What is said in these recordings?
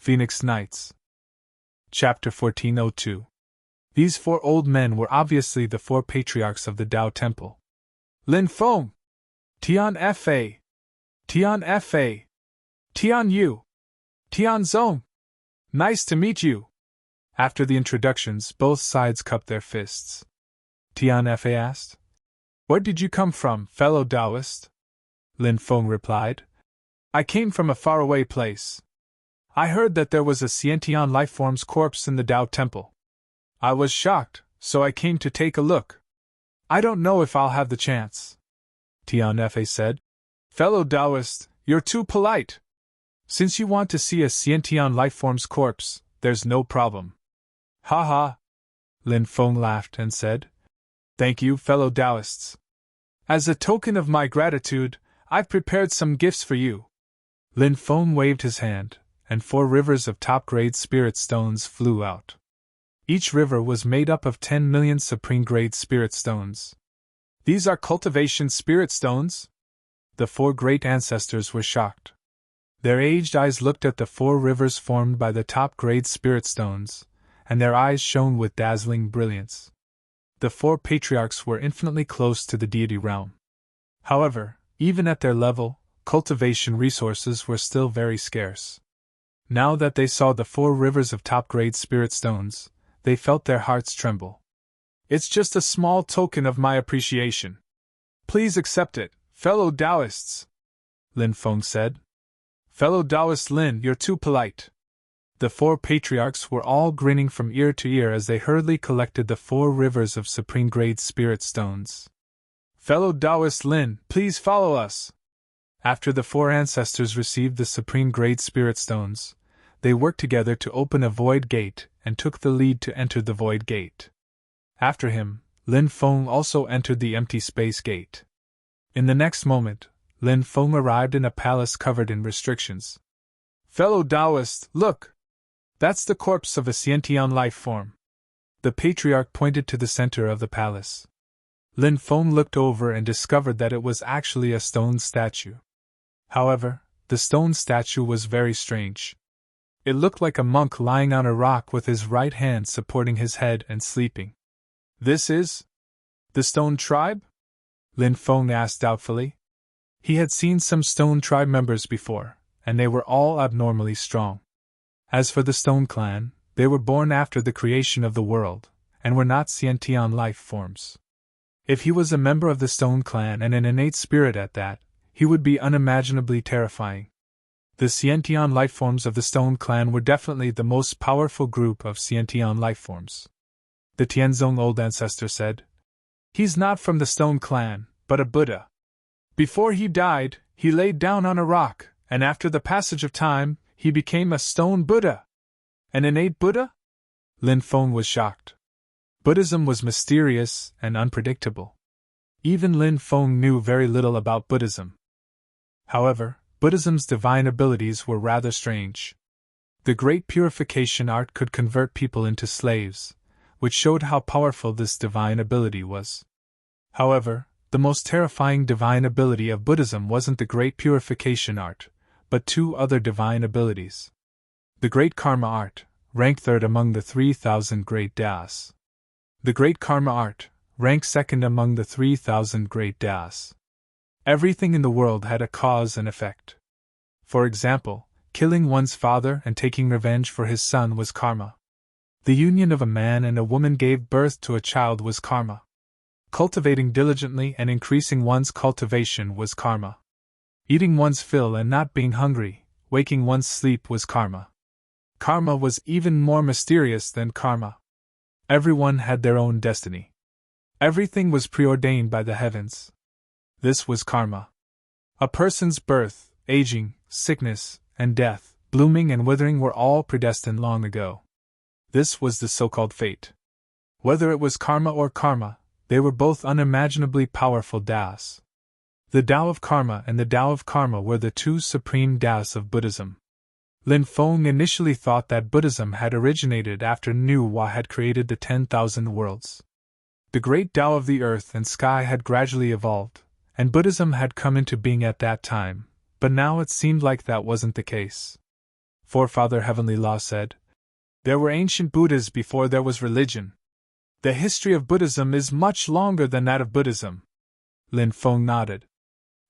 Phoenix Nights. Chapter 1402. These four old men were obviously the four patriarchs of the Tao Temple. Lin Feng! Tian Fa! Tian Fa! Tian Yu! Tian Zong! Nice to meet you! After the introductions, both sides cupped their fists. Tian Fa asked, "Where did you come from, fellow Taoist?" Lin Feng replied, "I came from a faraway place. I heard that there was a sentient lifeform's corpse in the Tao Temple. I was shocked, so I came to take a look. I don't know if I'll have the chance." Tian Fa said, "Fellow Taoist, you're too polite. Since you want to see a sentient lifeform's corpse, there's no problem." "Ha ha!" Lin Feng laughed and said, "Thank you, fellow Taoists. As a token of my gratitude, I've prepared some gifts for you." Lin Feng waved his hand, and 4 rivers of top-grade spirit stones flew out. Each river was made up of 10 million supreme-grade spirit stones. "These are cultivation spirit stones?" The 4 great ancestors were shocked. Their aged eyes looked at the 4 rivers formed by the top-grade spirit stones, and their eyes shone with dazzling brilliance. The 4 patriarchs were infinitely close to the deity realm. However, even at their level, cultivation resources were still very scarce. Now that they saw the 4 rivers of top-grade spirit stones, they felt their hearts tremble. "It's just a small token of my appreciation. Please accept it, fellow Taoists," Lin Feng said. "Fellow Taoist Lin, you're too polite." The 4 patriarchs were all grinning from ear to ear as they hurriedly collected the 4 rivers of supreme-grade spirit stones. "Fellow Taoist Lin, please follow us." After the 4 ancestors received the supreme-grade spirit stones, they worked together to open a void gate and took the lead to enter the void gate. After him, Lin Feng also entered the empty space gate. In the next moment, Lin Feng arrived in a palace covered in restrictions. "Fellow Taoist, look! That's the corpse of a sentient life form." The patriarch pointed to the center of the palace. Lin Feng looked over and discovered that it was actually a stone statue. However, the stone statue was very strange. It looked like a monk lying on a rock with his right hand supporting his head and sleeping. "This is the Stone Tribe?" Lin Feng asked doubtfully. He had seen some Stone Tribe members before, and they were all abnormally strong. As for the Stone Clan, they were born after the creation of the world, and were not sentient life forms. If he was a member of the Stone Clan and an innate spirit at that, he would be unimaginably terrifying. The sentient lifeforms of the Stone Clan were definitely the most powerful group of sentient lifeforms. The Tianzong old ancestor said, "He's not from the Stone Clan, but a Buddha. Before he died, he laid down on a rock, and after the passage of time, he became a stone Buddha." "An innate Buddha?" Lin Feng was shocked. Buddhism was mysterious and unpredictable. Even Lin Feng knew very little about Buddhism. However, Buddhism's divine abilities were rather strange. The great purification art could convert people into slaves, which showed how powerful this divine ability was. However, the most terrifying divine ability of Buddhism wasn't the great purification art, but 2 other divine abilities. The great karma art, ranked 3rd among the 3,000 great Das. The great karma art, ranked 2nd among the 3,000 great Das. Everything in the world had a cause and effect. For example, killing one's father and taking revenge for his son was karma. The union of a man and a woman gave birth to a child was karma. Cultivating diligently and increasing one's cultivation was karma. Eating one's fill and not being hungry, waking one's sleep was karma. Karma was even more mysterious than karma. Everyone had their own destiny. Everything was preordained by the heavens. This was karma. A person's birth, aging, sickness, and death, blooming and withering were all predestined long ago. This was the so-called fate. Whether it was karma or karma, they were both unimaginably powerful Taos. The Tao of Karma and the Tao of Karma were the 2 supreme Taos of Buddhism. Lin Feng initially thought that Buddhism had originated after Nu-Wa had created the 10,000 worlds. The great Tao of the earth and sky had gradually evolved, and Buddhism had come into being at that time, but now it seemed like that wasn't the case. Forefather Heavenly Law said. There were ancient Buddhas before there was religion. The history of Buddhism is much longer than that of Buddhism. Lin Feng nodded.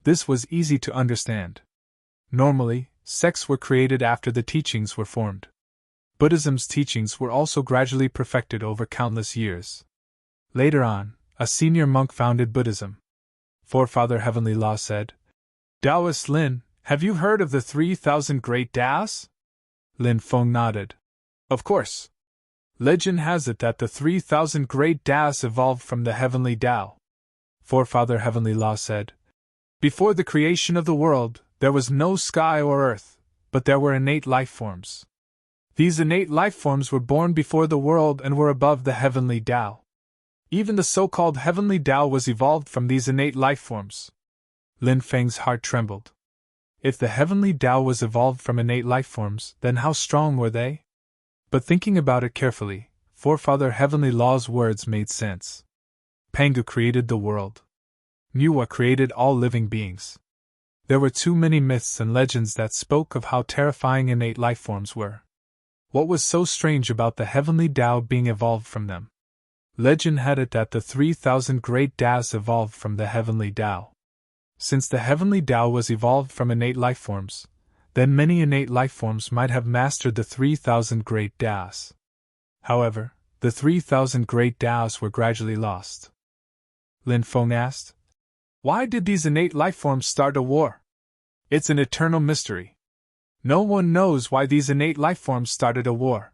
This was easy to understand. Normally, sects were created after the teachings were formed. Buddhism's teachings were also gradually perfected over countless years. Later on, a senior monk founded Buddhism. Forefather Heavenly Law said. Taoist Lin, have you heard of the 3,000 Great Taoists? Lin Feng nodded. Of course. Legend has it that the 3,000 Great Taoists evolved from the Heavenly Tao. Forefather Heavenly Law said. Before the creation of the world, there was no sky or earth, but there were innate life forms. These innate life forms were born before the world and were above the Heavenly Tao. Even the so-called Heavenly Tao was evolved from these innate life forms. Lin Feng's heart trembled. If the Heavenly Tao was evolved from innate life forms, then how strong were they? But thinking about it carefully, Forefather Heavenly Law's words made sense. Pangu created the world. Nuwa created all living beings. There were too many myths and legends that spoke of how terrifying innate life forms were. What was so strange about the Heavenly Tao being evolved from them? Legend had it that the 3,000 Great Taoists evolved from the Heavenly Tao. Since the Heavenly Tao was evolved from innate life forms, then many innate life forms might have mastered the 3,000 Great Taoists. However, the 3,000 Great Taoists were gradually lost. Lin Feng asked. Why did these innate life forms start a war? It's an eternal mystery. No one knows why these innate life forms started a war.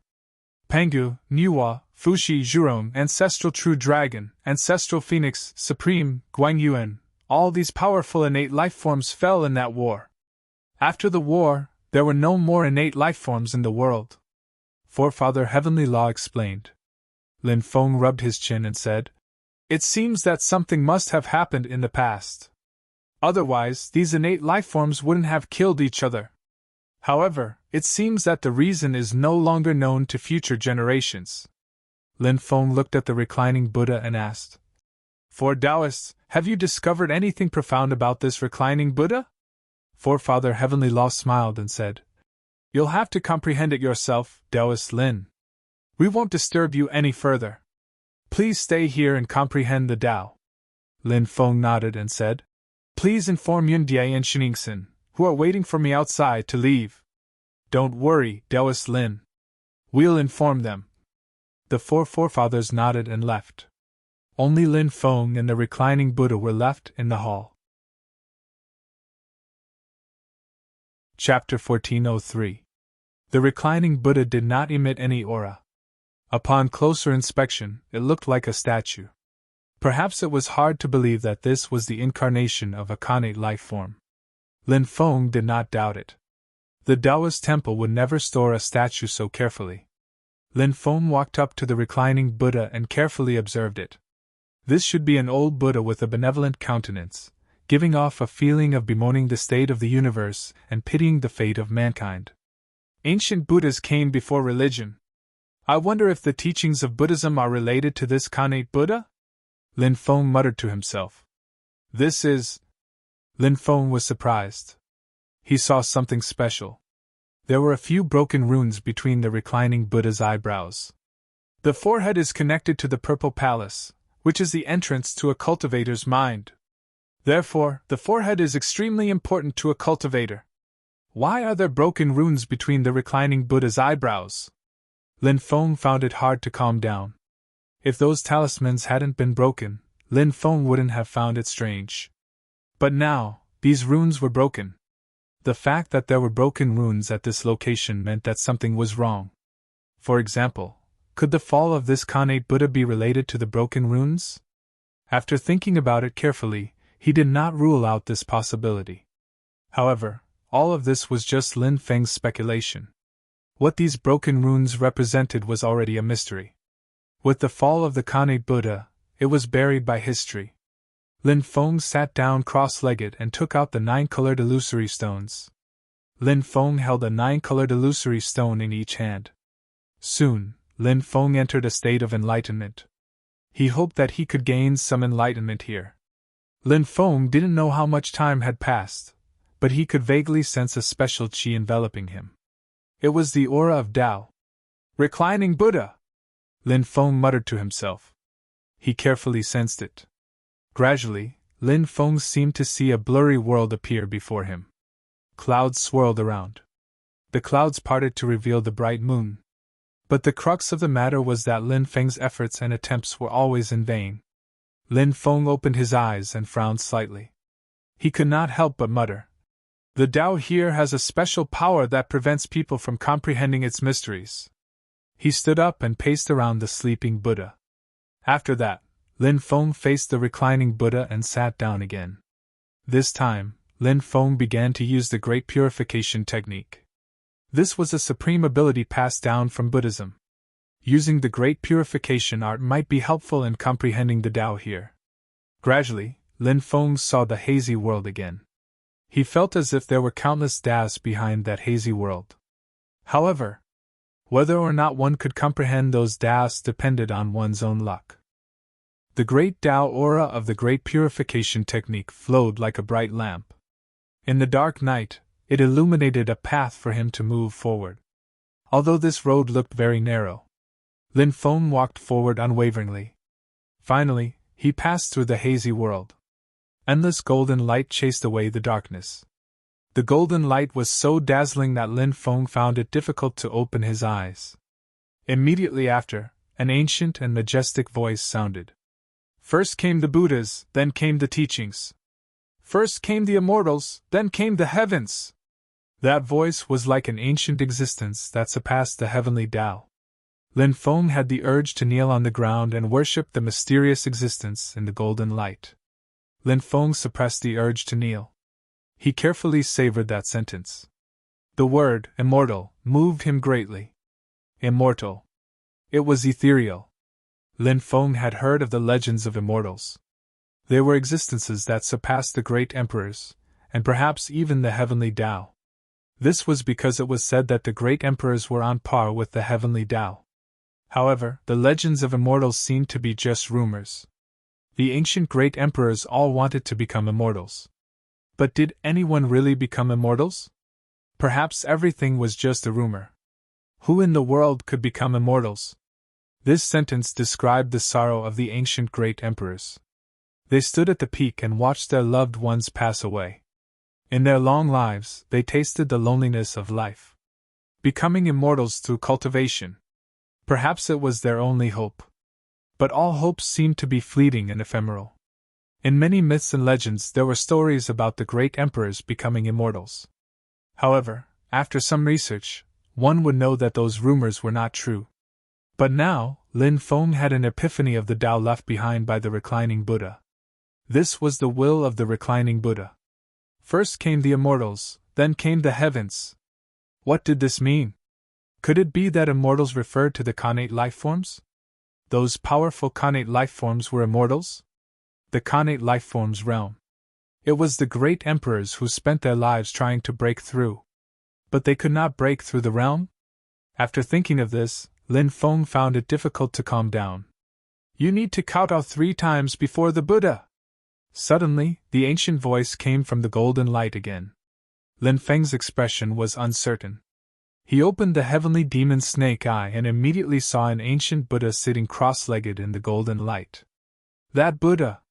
Pangu, Nuwa, Fushi Zhurong, Ancestral True Dragon, Ancestral Phoenix, Supreme, Guangyuan, all these powerful innate life forms fell in that war. After the war, there were no more innate life forms in the world. Forefather Heavenly Law explained. Lin Feng rubbed his chin and said, It seems that something must have happened in the past. Otherwise, these innate life forms wouldn't have killed each other. However, it seems that the reason is no longer known to future generations. Lin Feng looked at the reclining Buddha and asked, For Taoists, have you discovered anything profound about this reclining Buddha? Forefather Heavenly Law smiled and said, You'll have to comprehend it yourself, Taoist Lin. We won't disturb you any further. Please stay here and comprehend the Tao. Lin Feng nodded and said, Please inform Yundian and Shiningsin, who are waiting for me outside, to leave. Don't worry, Taoist Lin. We'll inform them. The four forefathers nodded and left. Only Lin Feng and the reclining Buddha were left in the hall. Chapter 1403. The reclining Buddha did not emit any aura. Upon closer inspection, it looked like a statue. Perhaps it was hard to believe that this was the incarnation of a connate life form. Lin Feng did not doubt it. The Taoist temple would never store a statue so carefully. Lin Feng walked up to the reclining Buddha and carefully observed it. This should be an old Buddha with a benevolent countenance, giving off a feeling of bemoaning the state of the universe and pitying the fate of mankind. Ancient Buddhas came before religion. I wonder if the teachings of Buddhism are related to this connate Buddha? Lin Feng muttered to himself. This is... Lin Feng was surprised. He saw something special. There were a few broken runes between the reclining Buddha's eyebrows. The forehead is connected to the Purple Palace, which is the entrance to a cultivator's mind. Therefore, the forehead is extremely important to a cultivator. Why are there broken runes between the reclining Buddha's eyebrows? Lin Feng found it hard to calm down. If those talismans hadn't been broken, Lin Feng wouldn't have found it strange. But now, these runes were broken. The fact that there were broken runes at this location meant that something was wrong. For example, could the fall of this connate Buddha be related to the broken runes? After thinking about it carefully, he did not rule out this possibility. However, all of this was just Lin Feng's speculation. What these broken runes represented was already a mystery. With the fall of the connate Buddha, it was buried by history. Lin Feng sat down cross-legged and took out the 9-colored illusory stones. Lin Feng held a 9-colored illusory stone in each hand. Soon, Lin Feng entered a state of enlightenment. He hoped that he could gain some enlightenment here. Lin Feng didn't know how much time had passed, but he could vaguely sense a special qi enveloping him. It was the aura of Tao. Reclining Buddha! Lin Feng muttered to himself. He carefully sensed it. Gradually, Lin Feng seemed to see a blurry world appear before him. Clouds swirled around. The clouds parted to reveal the bright moon. But the crux of the matter was that Lin Feng's efforts and attempts were always in vain. Lin Feng opened his eyes and frowned slightly. He could not help but mutter. The Tao here has a special power that prevents people from comprehending its mysteries. He stood up and paced around the sleeping Buddha. After that, Lin Feng faced the reclining Buddha and sat down again. This time, Lin Feng began to use the Great Purification technique. This was a supreme ability passed down from Buddhism. Using the Great Purification art might be helpful in comprehending the Tao here. Gradually, Lin Feng saw the hazy world again. He felt as if there were countless Taos behind that hazy world. However, whether or not one could comprehend those Taos depended on one's own luck. The great Tao aura of the Great Purification technique flowed like a bright lamp. In the dark night, it illuminated a path for him to move forward. Although this road looked very narrow, Lin Feng walked forward unwaveringly. Finally, he passed through the hazy world. Endless golden light chased away the darkness. The golden light was so dazzling that Lin Feng found it difficult to open his eyes. Immediately after, an ancient and majestic voice sounded. First came the Buddhas, then came the teachings. First came the immortals, then came the heavens. That voice was like an ancient existence that surpassed the heavenly Tao. Lin Feng had the urge to kneel on the ground and worship the mysterious existence in the golden light. Lin Feng suppressed the urge to kneel. He carefully savored that sentence. The word, immortal, moved him greatly. Immortal. It was ethereal. Lin Feng had heard of the legends of immortals. They were existences that surpassed the great emperors, and perhaps even the heavenly Tao. This was because it was said that the great emperors were on par with the heavenly Tao. However, the legends of immortals seemed to be just rumors. The ancient great emperors all wanted to become immortals. But did anyone really become immortals? Perhaps everything was just a rumor. Who in the world could become immortals? This sentence described the sorrow of the ancient great emperors. They stood at the peak and watched their loved ones pass away. In their long lives, they tasted the loneliness of life. Becoming immortals through cultivation. Perhaps it was their only hope. But all hopes seemed to be fleeting and ephemeral. In many myths and legends there were stories about the great emperors becoming immortals. However, after some research, one would know that those rumors were not true. But now, Lin Feng had an epiphany of the Tao left behind by the reclining Buddha. This was the will of the reclining Buddha. First came the immortals, then came the heavens. What did this mean? Could it be that immortals referred to the connate life forms? Those powerful connate life forms were immortals? The connate life forms realm. It was the great emperors who spent their lives trying to break through. But they could not break through the realm? After thinking of this, Lin Feng found it difficult to calm down. You need to kowtow 3 times before the Buddha. Suddenly, the ancient voice came from the golden light again. Lin Feng's expression was uncertain. He opened the heavenly demon snake eye and immediately saw an ancient Buddha sitting cross-legged in the golden light. That Buddha!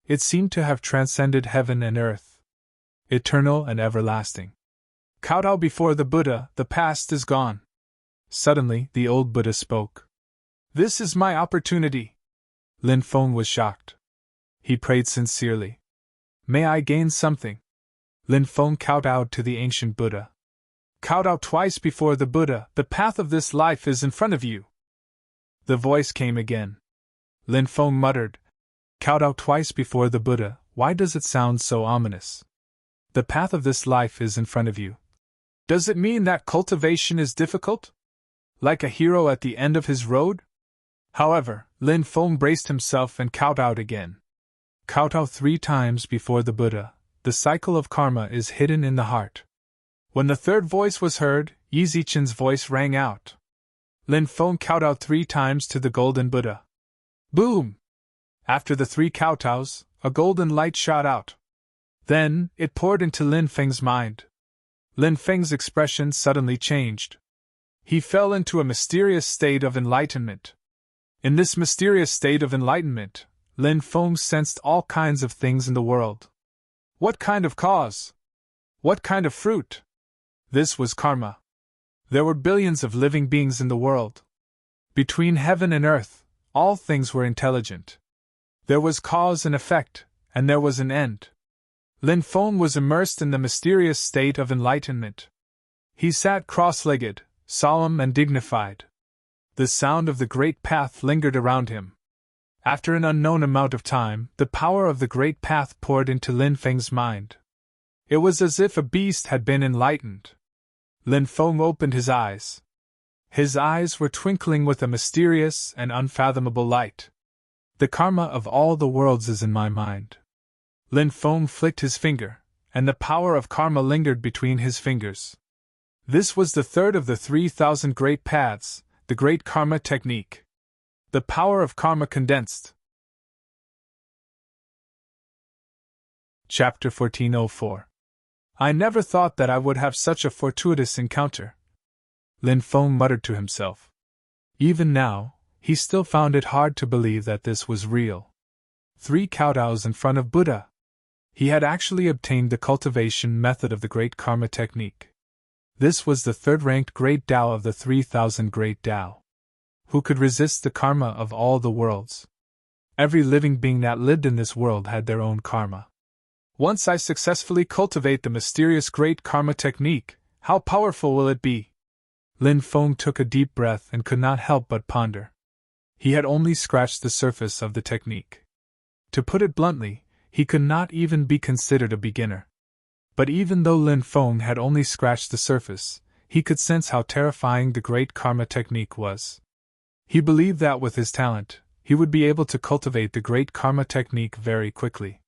It seemed to have transcended heaven and earth. Eternal and everlasting. Kowtow before the Buddha, the past is gone. Suddenly, the old Buddha spoke. This is my opportunity. Lin Feng was shocked. He prayed sincerely. May I gain something? Lin Feng kowtowed to the ancient Buddha. Kowtow twice before the Buddha, the path of this life is in front of you. The voice came again. Lin Feng muttered. Kowtow twice before the Buddha, why does it sound so ominous? The path of this life is in front of you. Does it mean that cultivation is difficult? Like a hero at the end of his road? However, Lin Feng braced himself and kowtowed again. Kowtow 3 times before the Buddha, the cycle of karma is hidden in the heart. When the third voice was heard, Yi Zichen's voice rang out. Lin Feng kowtowed 3 times to the golden Buddha. Boom! After the 3 kowtows, a golden light shot out. Then, it poured into Lin Feng's mind. Lin Feng's expression suddenly changed. He fell into a mysterious state of enlightenment. In this mysterious state of enlightenment, Lin Feng sensed all kinds of things in the world. What kind of cause? What kind of fruit? This was karma. There were billions of living beings in the world. Between heaven and earth, all things were intelligent. There was cause and effect, and there was an end. Lin Feng was immersed in the mysterious state of enlightenment. He sat cross-legged, solemn and dignified. The sound of the great path lingered around him. After an unknown amount of time, the power of the great path poured into Lin Feng's mind. It was as if a beast had been enlightened. Lin Feng opened his eyes. His eyes were twinkling with a mysterious and unfathomable light. The karma of all the worlds is in my mind. Lin Feng flicked his finger, and the power of karma lingered between his fingers. This was the third of the 3,000 great paths, the great karma technique. The power of karma condensed. Chapter 1404. I never thought that I would have such a fortuitous encounter, Lin Feng muttered to himself. Even now, he still found it hard to believe that this was real. 3 kowtows in front of Buddha. He had actually obtained the cultivation method of the great karma technique. This was the third-ranked great Tao of the 3,000 great Tao. Who could resist the karma of all the worlds? Every living being that lived in this world had their own karma. Once I successfully cultivate the mysterious great karma technique, how powerful will it be? Lin Feng took a deep breath and could not help but ponder. He had only scratched the surface of the technique. To put it bluntly, he could not even be considered a beginner. But even though Lin Feng had only scratched the surface, he could sense how terrifying the great karma technique was. He believed that with his talent, he would be able to cultivate the great karma technique very quickly.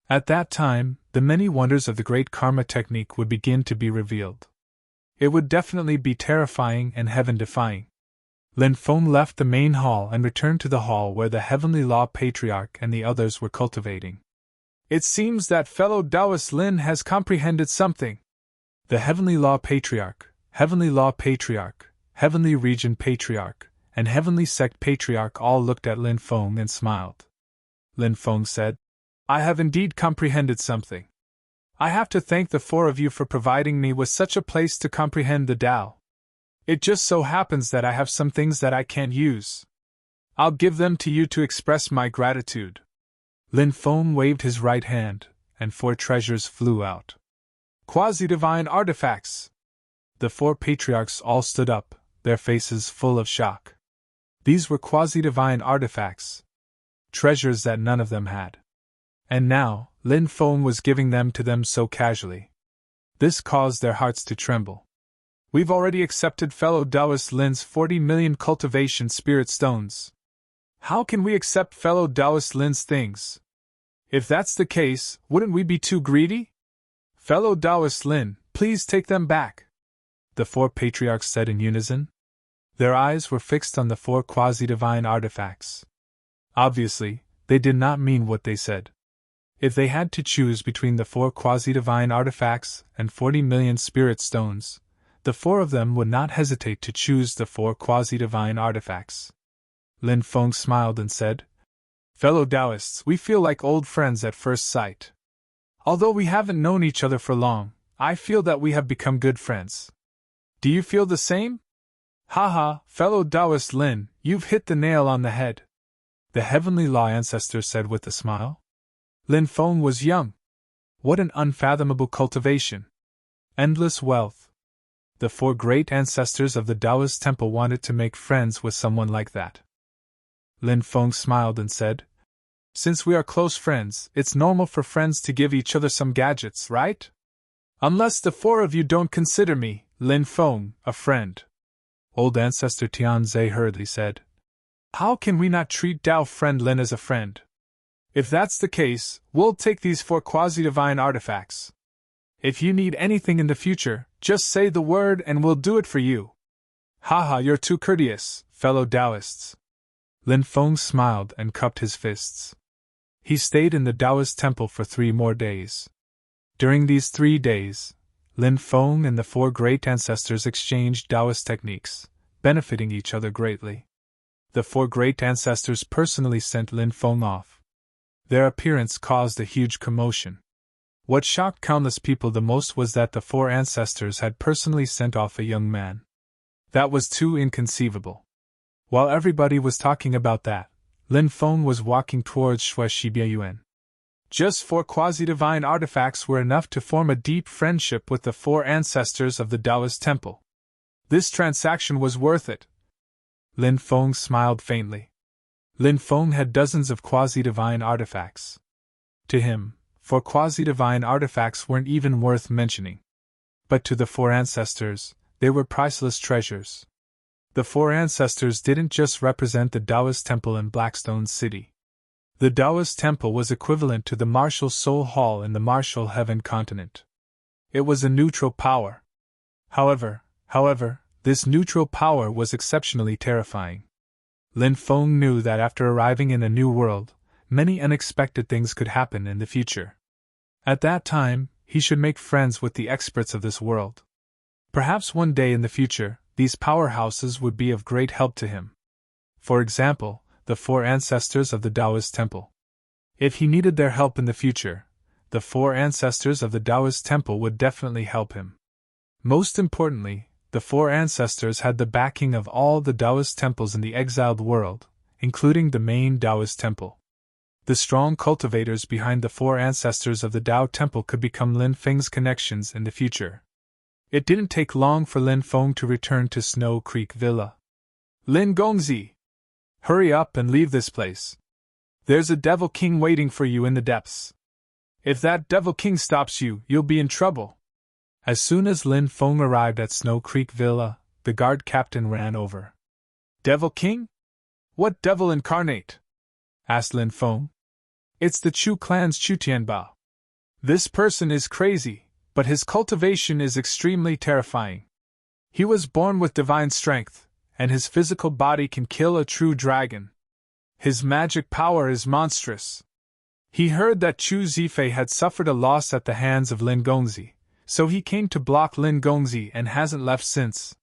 At that time, the many wonders of the great karma technique would begin to be revealed. It would definitely be terrifying and heaven-defying. Lin Feng left the main hall and returned to the hall where the Heavenly Law Patriarch and the others were cultivating. It seems that fellow Taoist Lin has comprehended something. The Heavenly Law Patriarch, Heavenly Law Patriarch, Heavenly Region Patriarch, and Heavenly Sect Patriarch all looked at Lin Feng and smiled. Lin Feng said, I have indeed comprehended something. I have to thank the 4 of you for providing me with such a place to comprehend the Tao. It just so happens that I have some things that I can't use. I'll give them to you to express my gratitude. Lin Feng waved his right hand, and 4 treasures flew out. Quasi-divine artifacts! The 4 patriarchs all stood up, their faces full of shock. These were quasi-divine artifacts. Treasures that none of them had. And now, Lin Feng was giving them to them so casually. This caused their hearts to tremble. We've already accepted fellow Taoist Lin's 40 million cultivation spirit stones. How can we accept fellow Taoist Lin's things? If that's the case, wouldn't we be too greedy? Fellow Taoist Lin, please take them back, the 4 patriarchs said in unison. Their eyes were fixed on the 4 quasi-divine artifacts. Obviously, they did not mean what they said. If they had to choose between the 4 quasi-divine artifacts and 40 million spirit stones, the 4 of them would not hesitate to choose the 4 quasi-divine artifacts. Lin Feng smiled and said, Fellow Taoists, we feel like old friends at first sight. Although we haven't known each other for long, I feel that we have become good friends. Do you feel the same? Haha, fellow Taoist Lin, you've hit the nail on the head, the Heavenly Law ancestor said with a smile. Lin Feng was young. What an unfathomable cultivation. Endless wealth. The 4 great ancestors of the Taoist temple wanted to make friends with someone like that. Lin Feng smiled and said, Since we are close friends, it's normal for friends to give each other some gadgets, right? Unless the 4 of you don't consider me, Lin Feng, a friend. Old ancestor Tianze hurriedly said, How can we not treat Tao friend Lin as a friend? If that's the case, we'll take these 4 quasi-divine artifacts. If you need anything in the future, just say the word and we'll do it for you. Haha, you're too courteous, fellow Taoists. Lin Feng smiled and cupped his fists. He stayed in the Taoist temple for 3 more days. During these 3 days, Lin Feng and the four great ancestors exchanged Taoist techniques, benefiting each other greatly. The four great ancestors personally sent Lin Feng off. Their appearance caused a huge commotion. What shocked countless people the most was that the four ancestors had personally sent off a young man. That was too inconceivable. While everybody was talking about that, Lin Feng was walking towards Shui Shibiayuan. Just 4 quasi-divine artifacts were enough to form a deep friendship with the 4 ancestors of the Taoist temple. This transaction was worth it. Lin Feng smiled faintly. Lin Feng had dozens of quasi-divine artifacts. To him, 4 quasi-divine artifacts weren't even worth mentioning. But to the 4 ancestors, they were priceless treasures. The 4 ancestors didn't just represent the Taoist temple in Blackstone City. The Taoist temple was equivalent to the martial soul hall in the martial heaven continent. It was a neutral power. However, this neutral power was exceptionally terrifying. Lin Feng knew that after arriving in a new world, many unexpected things could happen in the future. At that time, he should make friends with the experts of this world. Perhaps one day in the future, these powerhouses would be of great help to him. For example, the 4 ancestors of the Taoist temple. If he needed their help in the future, the 4 ancestors of the Taoist temple would definitely help him. Most importantly, the 4 ancestors had the backing of all the Taoist temples in the exiled world, including the main Taoist temple. The strong cultivators behind the 4 ancestors of the Tao temple could become Lin Feng's connections in the future. It didn't take long for Lin Feng to return to Snow Creek Villa. Lin Gongzi! Hurry up and leave this place. There's a Devil King waiting for you in the depths. If that Devil King stops you, you'll be in trouble. As soon as Lin Feng arrived at Snow Creek Villa, the guard captain ran over. Devil King? What devil incarnate? Asked Lin Feng. It's the Chu clan's Chu Tianbao. This person is crazy, but his cultivation is extremely terrifying. He was born with divine strength, and his physical body can kill a true dragon. His magic power is monstrous. He heard that Chu Zifei had suffered a loss at the hands of Lin Gongzi, so he came to block Lin Gongzi and hasn't left since,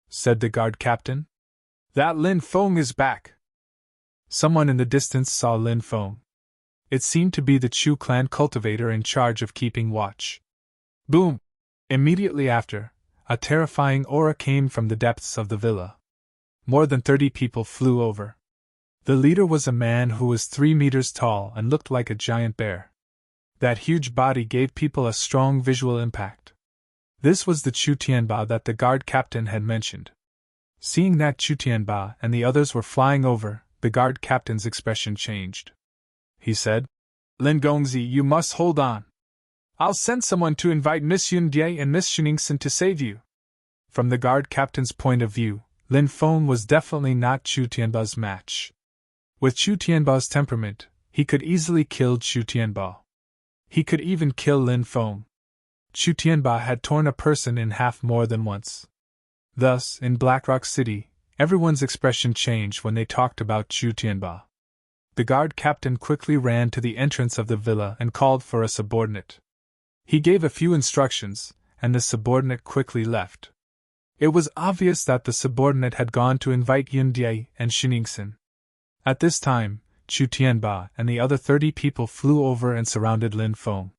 said the guard captain. That Lin Feng is back. Someone in the distance saw Lin Feng. It seemed to be the Chu clan cultivator in charge of keeping watch. Boom! Immediately after, a terrifying aura came from the depths of the villa. More than 30 people flew over. The leader was a man who was 3 meters tall and looked like a giant bear. That huge body gave people a strong visual impact. This was the Chu Tianba that the guard captain had mentioned. Seeing that Chu Tianba and the others were flying over, the guard captain's expression changed. He said, Lin Gongzi, you must hold on. I'll send someone to invite Miss Yun Die and Miss Xuningsin to save you. From the guard captain's point of view, Lin Feng was definitely not Chu Tianba's match. With Chu Tianba's temperament, he could easily kill Chu Tianba. He could even kill Lin Feng. Chu Tianba had torn a person in half more than once. Thus, in Blackrock City, everyone's expression changed when they talked about Chu Tianba. The guard captain quickly ran to the entrance of the villa and called for a subordinate. He gave a few instructions, and the subordinate quickly left. It was obvious that the subordinate had gone to invite Yun Die and Xuningsin. At this time, Chu Tianba and the other 30 people flew over and surrounded Lin Feng.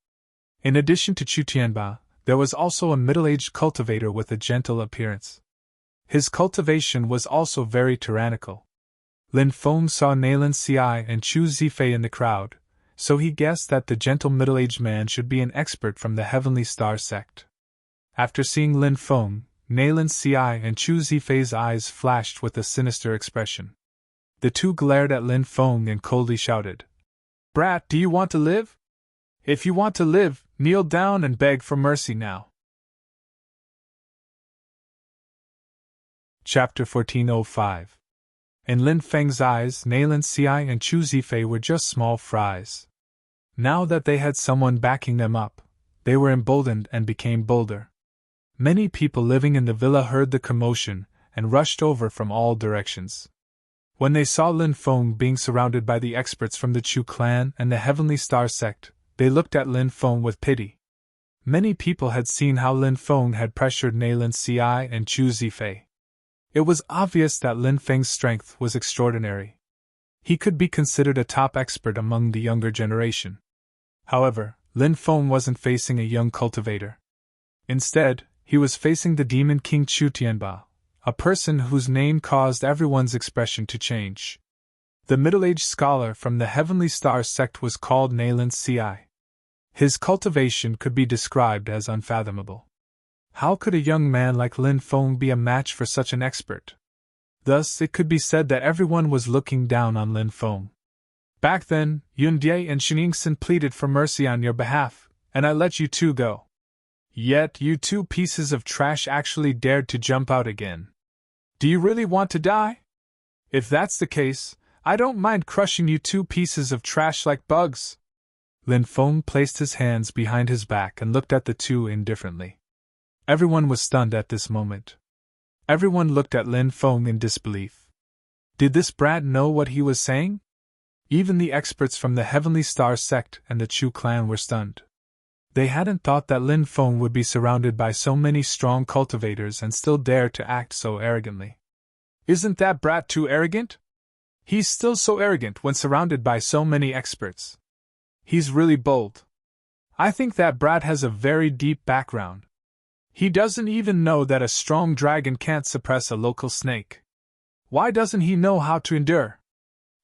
In addition to Chu Tianba, there was also a middle-aged cultivator with a gentle appearance. His cultivation was also very tyrannical. Lin Feng saw Nalin Ci and Chu Zifei in the crowd, so he guessed that the gentle middle-aged man should be an expert from the Heavenly Star sect. After seeing Lin Feng, Nalin Ci and Chu Zifei's eyes flashed with a sinister expression. The two glared at Lin Feng and coldly shouted, Brat, do you want to live? If you want to live, kneel down and beg for mercy now. Chapter 1405. In Lin Feng's eyes, Nalin Ci and Chu Zifei were just small fries. Now that they had someone backing them up, they were emboldened and became bolder. Many people living in the villa heard the commotion and rushed over from all directions. When they saw Lin Feng being surrounded by the experts from the Chu clan and the Heavenly Star sect, they looked at Lin Feng with pity. Many people had seen how Lin Feng had pressured Nailan Ci and Chu Zifei. It was obvious that Lin Feng's strength was extraordinary. He could be considered a top expert among the younger generation. However, Lin Feng wasn't facing a young cultivator. Instead, he was facing the demon king Chu Tianba, a person whose name caused everyone's expression to change. The middle-aged scholar from the Heavenly Star sect was called Nailan Ci. His cultivation could be described as unfathomable. How could a young man like Lin Feng be a match for such an expert? Thus, it could be said that everyone was looking down on Lin Feng. Back then, Yun Die and Xinxin pleaded for mercy on your behalf, and I let you two go. Yet, you two pieces of trash actually dared to jump out again. Do you really want to die? If that's the case, I don't mind crushing you two pieces of trash like bugs. Lin Feng placed his hands behind his back and looked at the two indifferently. Everyone was stunned at this moment. Everyone looked at Lin Feng in disbelief. Did this brat know what he was saying? Even the experts from the Heavenly Star sect and the Chu clan were stunned. They hadn't thought that Lin Feng would be surrounded by so many strong cultivators and still dare to act so arrogantly. Isn't that brat too arrogant? He's still so arrogant when surrounded by so many experts. He's really bold. I think that brat has a very deep background. He doesn't even know that a strong dragon can't suppress a local snake. Why doesn't he know how to endure?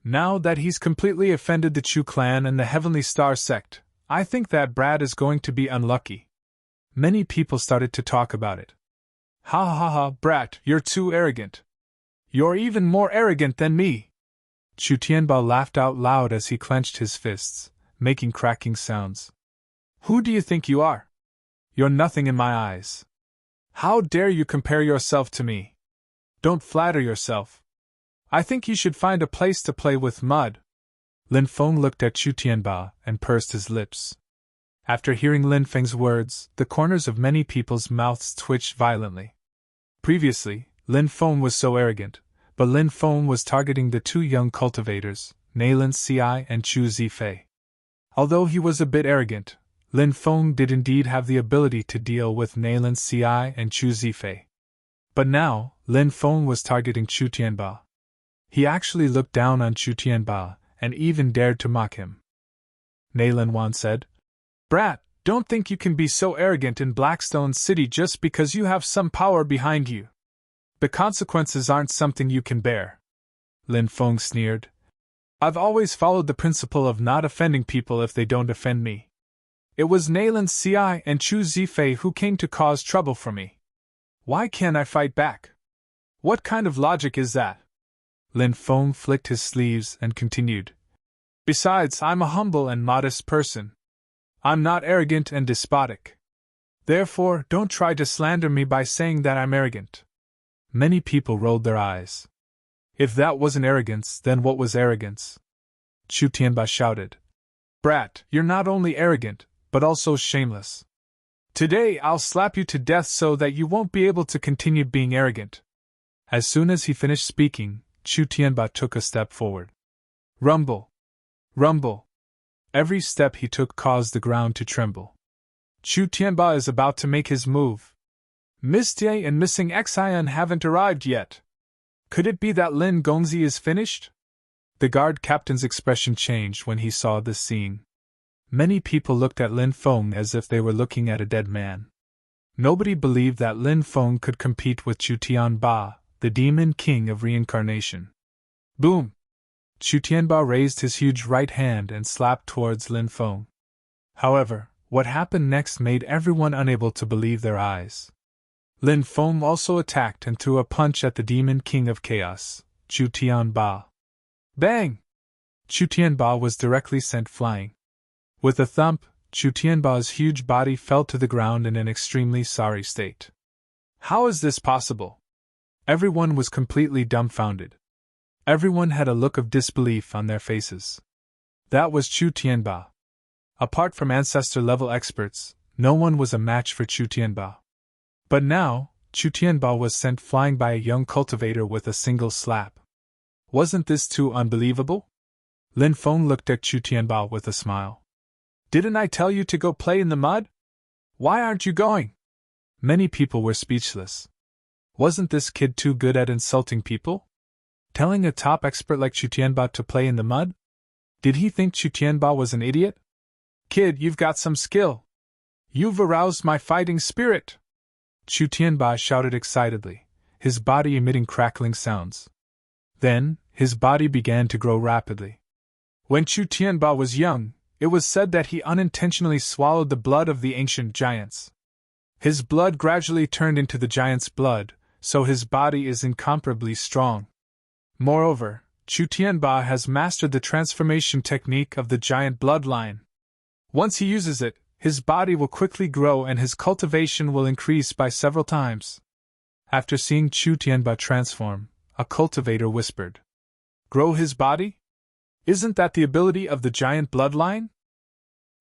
Now that he's completely offended the Chu clan and the Heavenly Star sect, I think that brat is going to be unlucky. Many people started to talk about it. Ha ha ha, brat, you're too arrogant. You're even more arrogant than me. Chu Tianba laughed out loud as he clenched his fists, making cracking sounds. Who do you think you are? You're nothing in my eyes. How dare you compare yourself to me? Don't flatter yourself. I think you should find a place to play with mud. Lin Feng looked at Chu Tianba and pursed his lips. After hearing Lin Feng's words, the corners of many people's mouths twitched violently. Previously, Lin Feng was so arrogant, but Lin Feng was targeting the two young cultivators, Nailan Ci and Chu Zifei. Although he was a bit arrogant, Lin Feng did indeed have the ability to deal with Nailan Ci and Chu Zifei. But now, Lin Feng was targeting Chu Tianba. He actually looked down on Chu Tianba and even dared to mock him. Nailan Wan said, Brat, don't think you can be so arrogant in Blackstone City just because you have some power behind you. The consequences aren't something you can bear. Lin Feng sneered. I've always followed the principle of not offending people if they don't offend me. It was Nailan Ci and Chu Zifei who came to cause trouble for me. Why can't I fight back? What kind of logic is that? Lin Feng flicked his sleeves and continued. Besides, I'm a humble and modest person. I'm not arrogant and despotic. Therefore, don't try to slander me by saying that I'm arrogant. Many people rolled their eyes. If that wasn't arrogance, then what was arrogance? Chu Tianba shouted. Brat, you're not only arrogant, but also shameless. Today I'll slap you to death so that you won't be able to continue being arrogant. As soon as he finished speaking, Chu Tianba took a step forward. Rumble! Rumble! Every step he took caused the ground to tremble. Chu Tianba is about to make his move. Miss Tie and Missing Xian haven't arrived yet. Could it be that Lin Gongzi is finished? The guard captain's expression changed when he saw this scene. Many people looked at Lin Feng as if they were looking at a dead man. Nobody believed that Lin Feng could compete with Chu Tianba, the demon king of reincarnation. Boom! Chu Tianba raised his huge right hand and slapped towards Lin Feng. However, what happened next made everyone unable to believe their eyes. Lin Feng also attacked and threw a punch at the demon king of chaos, Chu Tianba. Bang! Chu Tianba was directly sent flying. With a thump, Chu Tianba's huge body fell to the ground in an extremely sorry state. How is this possible? Everyone was completely dumbfounded. Everyone had a look of disbelief on their faces. That was Chu Tianba. Apart from ancestor-level experts, no one was a match for Chu Tianba. But now, Chu Tianba was sent flying by a young cultivator with a single slap. Wasn't this too unbelievable? Lin Feng looked at Chu Tianba with a smile. Didn't I tell you to go play in the mud? Why aren't you going? Many people were speechless. Wasn't this kid too good at insulting people? Telling a top expert like Chu Tianba to play in the mud? Did he think Chu Tianba was an idiot? Kid, you've got some skill. You've aroused my fighting spirit! Chu Tianba shouted excitedly, his body emitting crackling sounds. Then, his body began to grow rapidly. When Chu Tianba was young, it was said that he unintentionally swallowed the blood of the ancient giants. His blood gradually turned into the giant's blood, so his body is incomparably strong. Moreover, Chu Tianba has mastered the transformation technique of the giant bloodline. Once he uses it, his body will quickly grow and his cultivation will increase by several times. After seeing Chu Tianba transform, a cultivator whispered, "Grow his body? Isn't that the ability of the giant bloodline?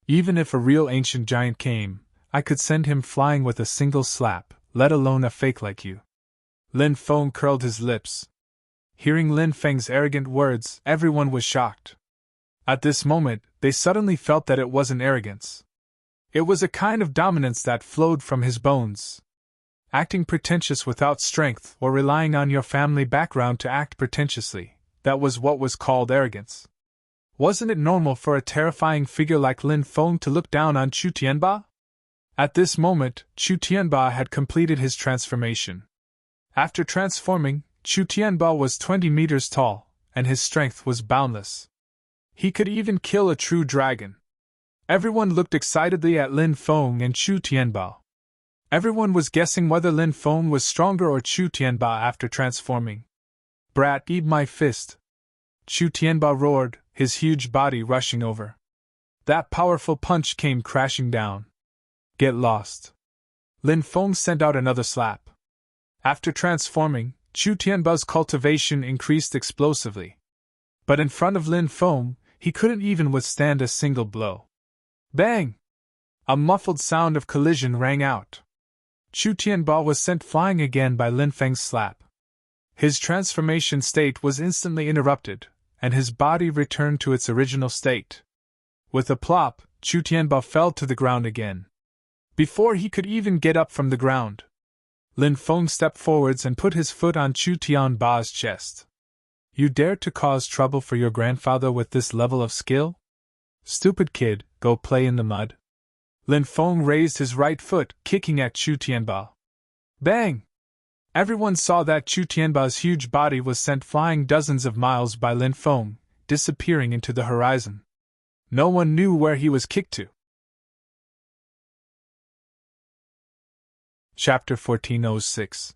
Even if a real ancient giant came, I could send him flying with a single slap, let alone a fake like you." Lin Feng curled his lips. Hearing Lin Feng's arrogant words, everyone was shocked. At this moment, they suddenly felt that it wasn't arrogance. It was a kind of dominance that flowed from his bones. Acting pretentious without strength or relying on your family background to act pretentiously, that was what was called arrogance. Wasn't it normal for a terrifying figure like Lin Feng to look down on Chu Tianba? At this moment, Chu Tianba had completed his transformation. After transforming, Chu Tianba was 20 meters tall, and his strength was boundless. He could even kill a true dragon. Everyone looked excitedly at Lin Feng and Chu Tianba. Everyone was guessing whether Lin Feng was stronger or Chu Tianba after transforming. "Brat, eat my fist!" Chu Tianba roared, his huge body rushing over. That powerful punch came crashing down. "Get lost!" Lin Feng sent out another slap. After transforming, Chu Tianba's cultivation increased explosively. But in front of Lin Feng, he couldn't even withstand a single blow. Bang! A muffled sound of collision rang out. Chu Tianba was sent flying again by Lin Feng's slap. His transformation state was instantly interrupted, and his body returned to its original state. With a plop, Chu Tianba fell to the ground again. Before he could even get up from the ground, Lin Feng stepped forwards and put his foot on Chu Tianba's chest. "You dare to cause trouble for your grandfather with this level of skill? Stupid kid, go play in the mud." Lin Feng raised his right foot, kicking at Chu Tianba. Bang! Everyone saw that Chu Tianba's huge body was sent flying dozens of miles by Lin Feng, disappearing into the horizon. No one knew where he was kicked to. Chapter 1406.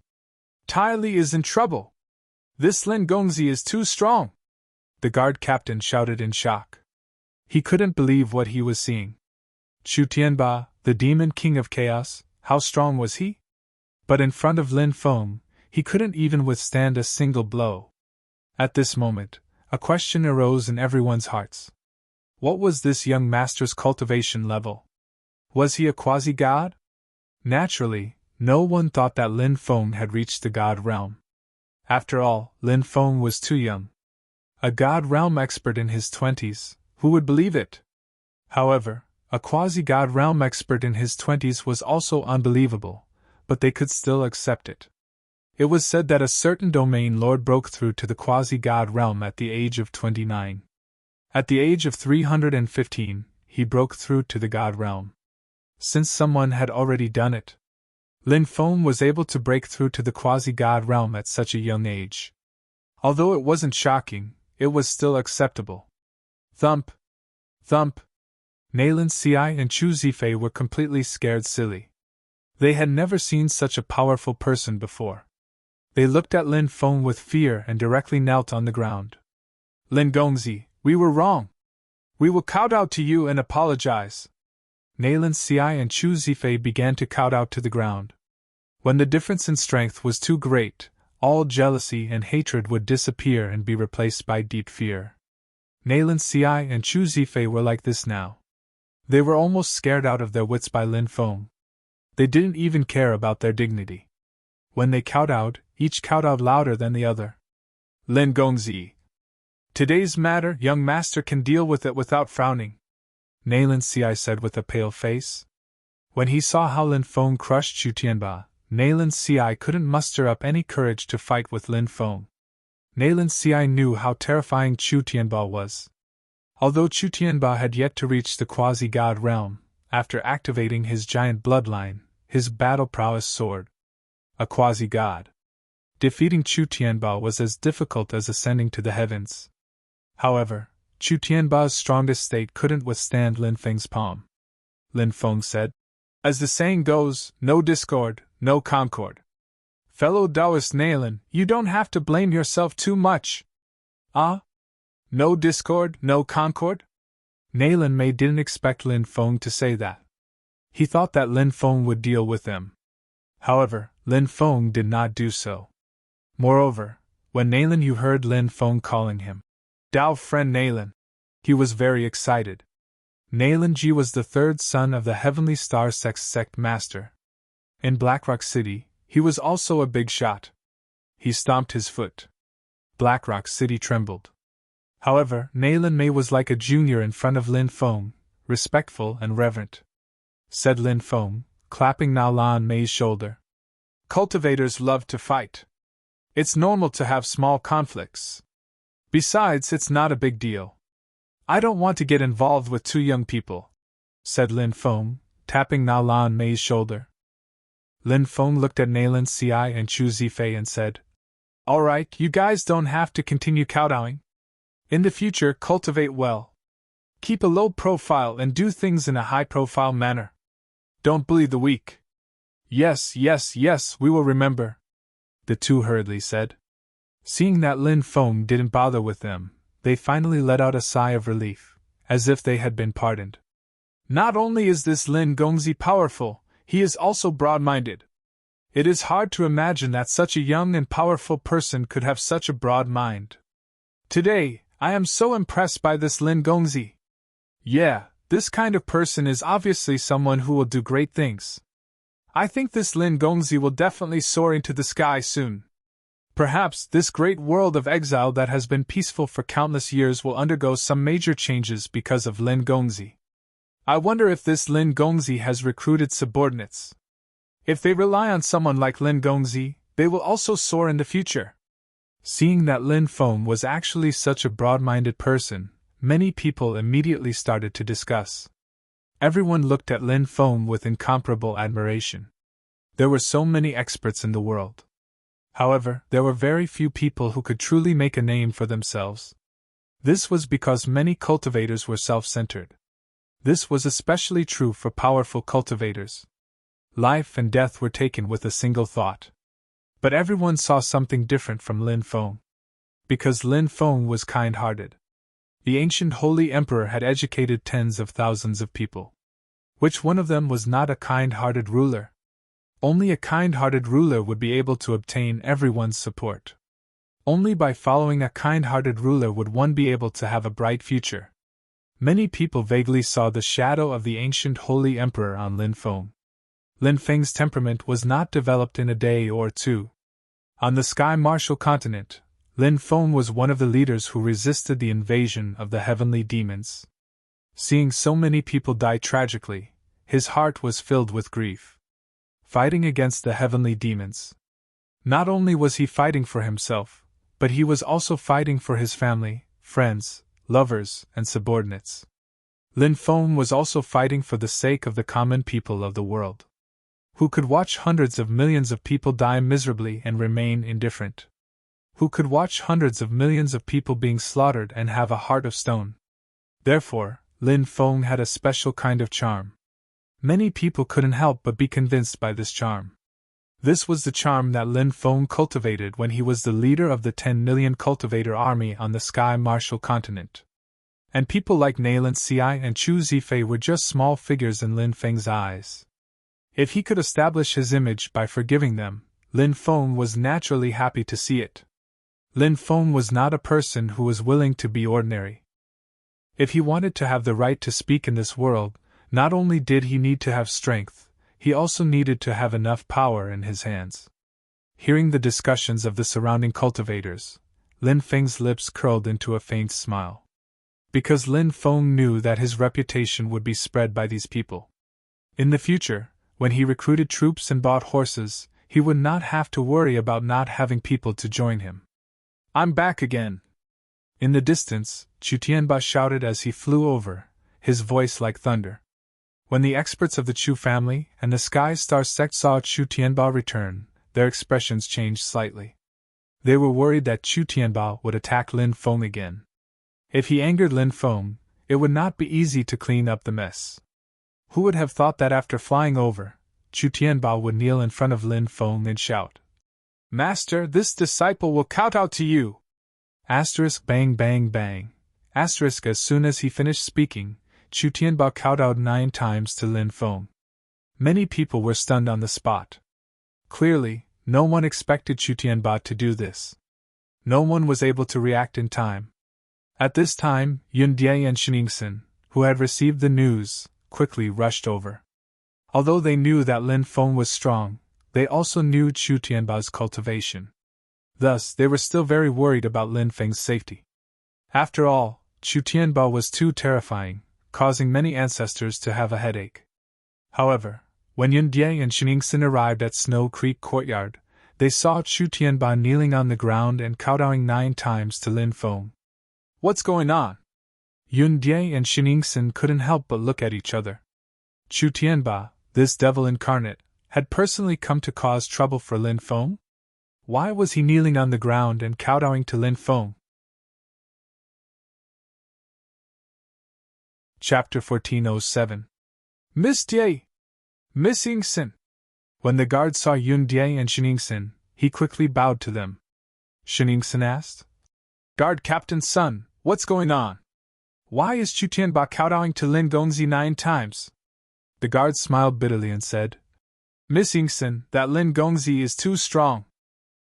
Tai Li is in trouble. This Lin Gongzi is too strong. The guard captain shouted in shock. He couldn't believe what he was seeing. Chu Tianba, the demon king of chaos, how strong was he? But in front of Lin Feng, he couldn't even withstand a single blow. At this moment, a question arose in everyone's hearts. What was this young master's cultivation level? Was he a quasi-god? Naturally, no one thought that Lin Feng had reached the god realm. After all, Lin Feng was too young. A god realm expert in his 20s, who would believe it? However, a quasi-god realm expert in his 20s was also unbelievable, but they could still accept it. It was said that a certain domain lord broke through to the quasi-god realm at the age of 29. At the age of 315, he broke through to the god realm. Since someone had already done it, Lin Feng was able to break through to the quasi-god realm at such a young age. Although it wasn't shocking, it was still acceptable. Thump! Thump! Nayland Ci and Chu Zifei were completely scared silly. They had never seen such a powerful person before. They looked at Lin Feng with fear and directly knelt on the ground. "Lin Gongzi, we were wrong. We will kowtow to you and apologize." Nayland Ci and Chu Zifei began to kowtow to the ground. When the difference in strength was too great, all jealousy and hatred would disappear and be replaced by deep fear. Nayland Ci and Chu Zifei were like this now. They were almost scared out of their wits by Lin Feng. They didn't even care about their dignity. When they kowtowed, each kowtowed louder than the other. "Lin Gongzi. Today's matter, young master can deal with it without frowning," Nayland Ci said with a pale face. When he saw how Lin Feng crushed Chu Tianba, Nayland Ci couldn't muster up any courage to fight with Lin Feng. Nayland Ci knew how terrifying Chu Tianba was. Although Chu Tianba had yet to reach the quasi-god realm, after activating his giant bloodline, his battle prowess soared. A quasi-god. Defeating Chu Tianba was as difficult as ascending to the heavens. However, Chu Tianba's strongest state couldn't withstand Lin Feng's palm. Lin Feng said, "As the saying goes, no discord, no concord. Fellow Taoist Nayland, you don't have to blame yourself too much." "Ah? No discord, no concord?" Nayland May didn't expect Lin Feng to say that. He thought that Lin Feng would deal with them. However, Lin Feng did not do so. Moreover, when Nayland Yu heard Lin Feng calling him Dao friend Nayland, he was very excited. Nayland Ji was the third son of the Heavenly Star sect master. In Blackrock City, he was also a big shot. He stomped his foot. Blackrock City trembled. However, Nayland May was like a junior in front of Lin Feng, respectful and reverent. Said Lin Feng, clapping Nayland May's shoulder. "Cultivators love to fight. It's normal to have small conflicts. Besides, it's not a big deal. I don't want to get involved with two young people," said Lin Feng, tapping Nayland May's shoulder. Lin Feng looked at Nayland Ci and Chu Zifei and said, "All right, you guys don't have to continue kowtowing. In the future, cultivate well. Keep a low profile and do things in a high-profile manner. Don't bully the weak." Yes, we will remember," the two hurriedly said. Seeing that Lin Feng didn't bother with them, they finally let out a sigh of relief, as if they had been pardoned. "Not only is this Lin Gongzi powerful, he is also broad-minded. It is hard to imagine that such a young and powerful person could have such a broad mind. Today, I am so impressed by this Lin Gongzi. Yeah, this kind of person is obviously someone who will do great things. I think this Lin Gongzi will definitely soar into the sky soon. Perhaps this great world of exile that has been peaceful for countless years will undergo some major changes because of Lin Gongzi. I wonder if this Lin Gongzi has recruited subordinates. If they rely on someone like Lin Gongzi, they will also soar in the future." Seeing that Lin Feng was actually such a broad-minded person, many people immediately started to discuss. Everyone looked at Lin Feng with incomparable admiration. There were so many experts in the world. However, there were very few people who could truly make a name for themselves. This was because many cultivators were self-centered. This was especially true for powerful cultivators. Life and death were taken with a single thought. But everyone saw something different from Lin Feng. Because Lin Feng was kind-hearted. The ancient Holy Emperor had educated tens of thousands of people. Which one of them was not a kind-hearted ruler? Only a kind-hearted ruler would be able to obtain everyone's support. Only by following a kind-hearted ruler would one be able to have a bright future. Many people vaguely saw the shadow of the ancient Holy Emperor on Lin Feng. Lin Feng's temperament was not developed in a day or two. On the Sky Martial continent, Lin Feng was one of the leaders who resisted the invasion of the heavenly demons. Seeing so many people die tragically, his heart was filled with grief. Fighting against the heavenly demons. Not only was he fighting for himself, but he was also fighting for his family, friends, lovers, and subordinates. Lin Feng was also fighting for the sake of the common people of the world. Who could watch hundreds of millions of people die miserably and remain indifferent? Who could watch hundreds of millions of people being slaughtered and have a heart of stone? Therefore, Lin Feng had a special kind of charm. Many people couldn't help but be convinced by this charm. This was the charm that Lin Feng cultivated when he was the leader of the 10 million cultivator army on the Sky Martial continent. And people like Nayland Ci and Chu Zifei were just small figures in Lin Feng's eyes. If he could establish his image by forgiving them, Lin Feng was naturally happy to see it. Lin Feng was not a person who was willing to be ordinary. If he wanted to have the right to speak in this world, not only did he need to have strength, he also needed to have enough power in his hands. Hearing the discussions of the surrounding cultivators, Lin Feng's lips curled into a faint smile. Because Lin Feng knew that his reputation would be spread by these people. In the future, when he recruited troops and bought horses, he would not have to worry about not having people to join him. I'm back again! In the distance, Chu Tianba shouted as he flew over, his voice like thunder. When the experts of the Chu family and the Sky Star sect saw Chu Tianba return, their expressions changed slightly. They were worried that Chu Tianba would attack Lin Feng again. If he angered Lin Feng, it would not be easy to clean up the mess. Who would have thought that after flying over, Chu Tianba would kneel in front of Lin Feng and shout, "Master, this disciple will kowtow to you!" Asterisk bang bang bang. Asterisk as soon as he finished speaking, Chu Tianba kowtowed 9 times to Lin Feng. Many people were stunned on the spot. Clearly, no one expected Chu Tianba to do this. No one was able to react in time. At this time, Yun Die and Sheningsen, who had received the news, quickly rushed over. Although they knew that Lin Feng was strong, they also knew Chu Tianba's cultivation. Thus, they were still very worried about Lin Feng's safety. After all, Chu Tianba was too terrifying, causing many ancestors to have a headache. However, when Yun Die and Sheningsen arrived at Snow Creek Courtyard, they saw Chu Tianba kneeling on the ground and kowtowing 9 times to Lin Feng. What's going on? Yun Die and Sheningsen couldn't help but look at each other. Chu Tianba, this devil incarnate, had personally come to cause trouble for Lin Feng? Why was he kneeling on the ground and kowtowing to Lin Feng? Chapter 1407. Miss Die! Miss Yingsen! When the guard saw Yun Die and Sheningsen, he quickly bowed to them. Sheningsen asked, "Guard Captain's son, what's going on? Why is Chu Tianba kowtowing to Lin Gongzi 9 times? The guard smiled bitterly and said, "Miss Yingsen, that Lin Gongzi is too strong.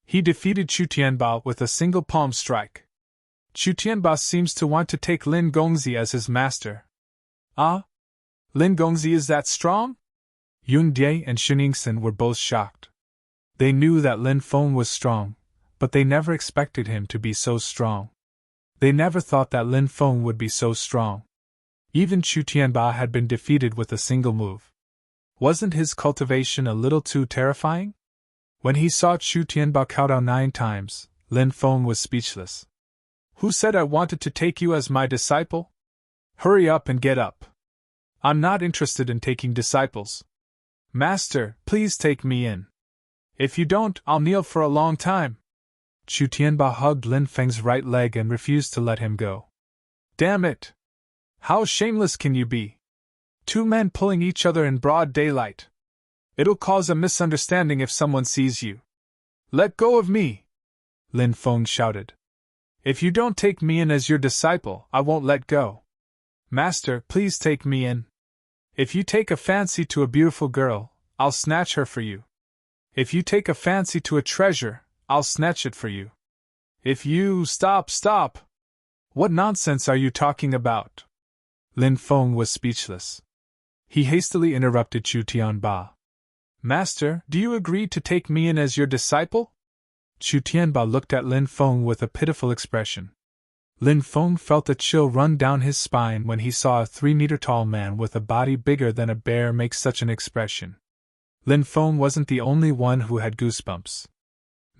He defeated Chu Tianba with a single palm strike. Chu Tianba seems to want to take Lin Gongzi as his master." "Ah? Lin Gongzi is that strong?" Yun Die and Sheningsen were both shocked. They knew that Lin Feng was strong, but they never expected him to be so strong. They never thought that Lin Feng would be so strong. Even Chu Tianba had been defeated with a single move. Wasn't his cultivation a little too terrifying? When he saw Chu Tianba kowtow 9 times, Lin Feng was speechless. "Who said I wanted to take you as my disciple? Hurry up and get up. I'm not interested in taking disciples. Master, please take me in. If you don't, I'll kneel for a long time." Chu Tianba hugged Lin Feng's right leg and refused to let him go. "Damn it! How shameless can you be? 2 men pulling each other in broad daylight. It'll cause a misunderstanding if someone sees you. Let go of me!" Lin Feng shouted. "If you don't take me in as your disciple, I won't let go. Master, please take me in. If you take a fancy to a beautiful girl, I'll snatch her for you. If you take a fancy to a treasure, I'll snatch it for you. If you— Stop! What nonsense are you talking about?" Lin Feng was speechless. He hastily interrupted Chu Tianba. "Master, do you agree to take me in as your disciple?" Chu Tianba looked at Lin Feng with a pitiful expression. Lin Feng felt a chill run down his spine when he saw a 3-meter-tall man with a body bigger than a bear make such an expression. Lin Feng wasn't the only one who had goosebumps.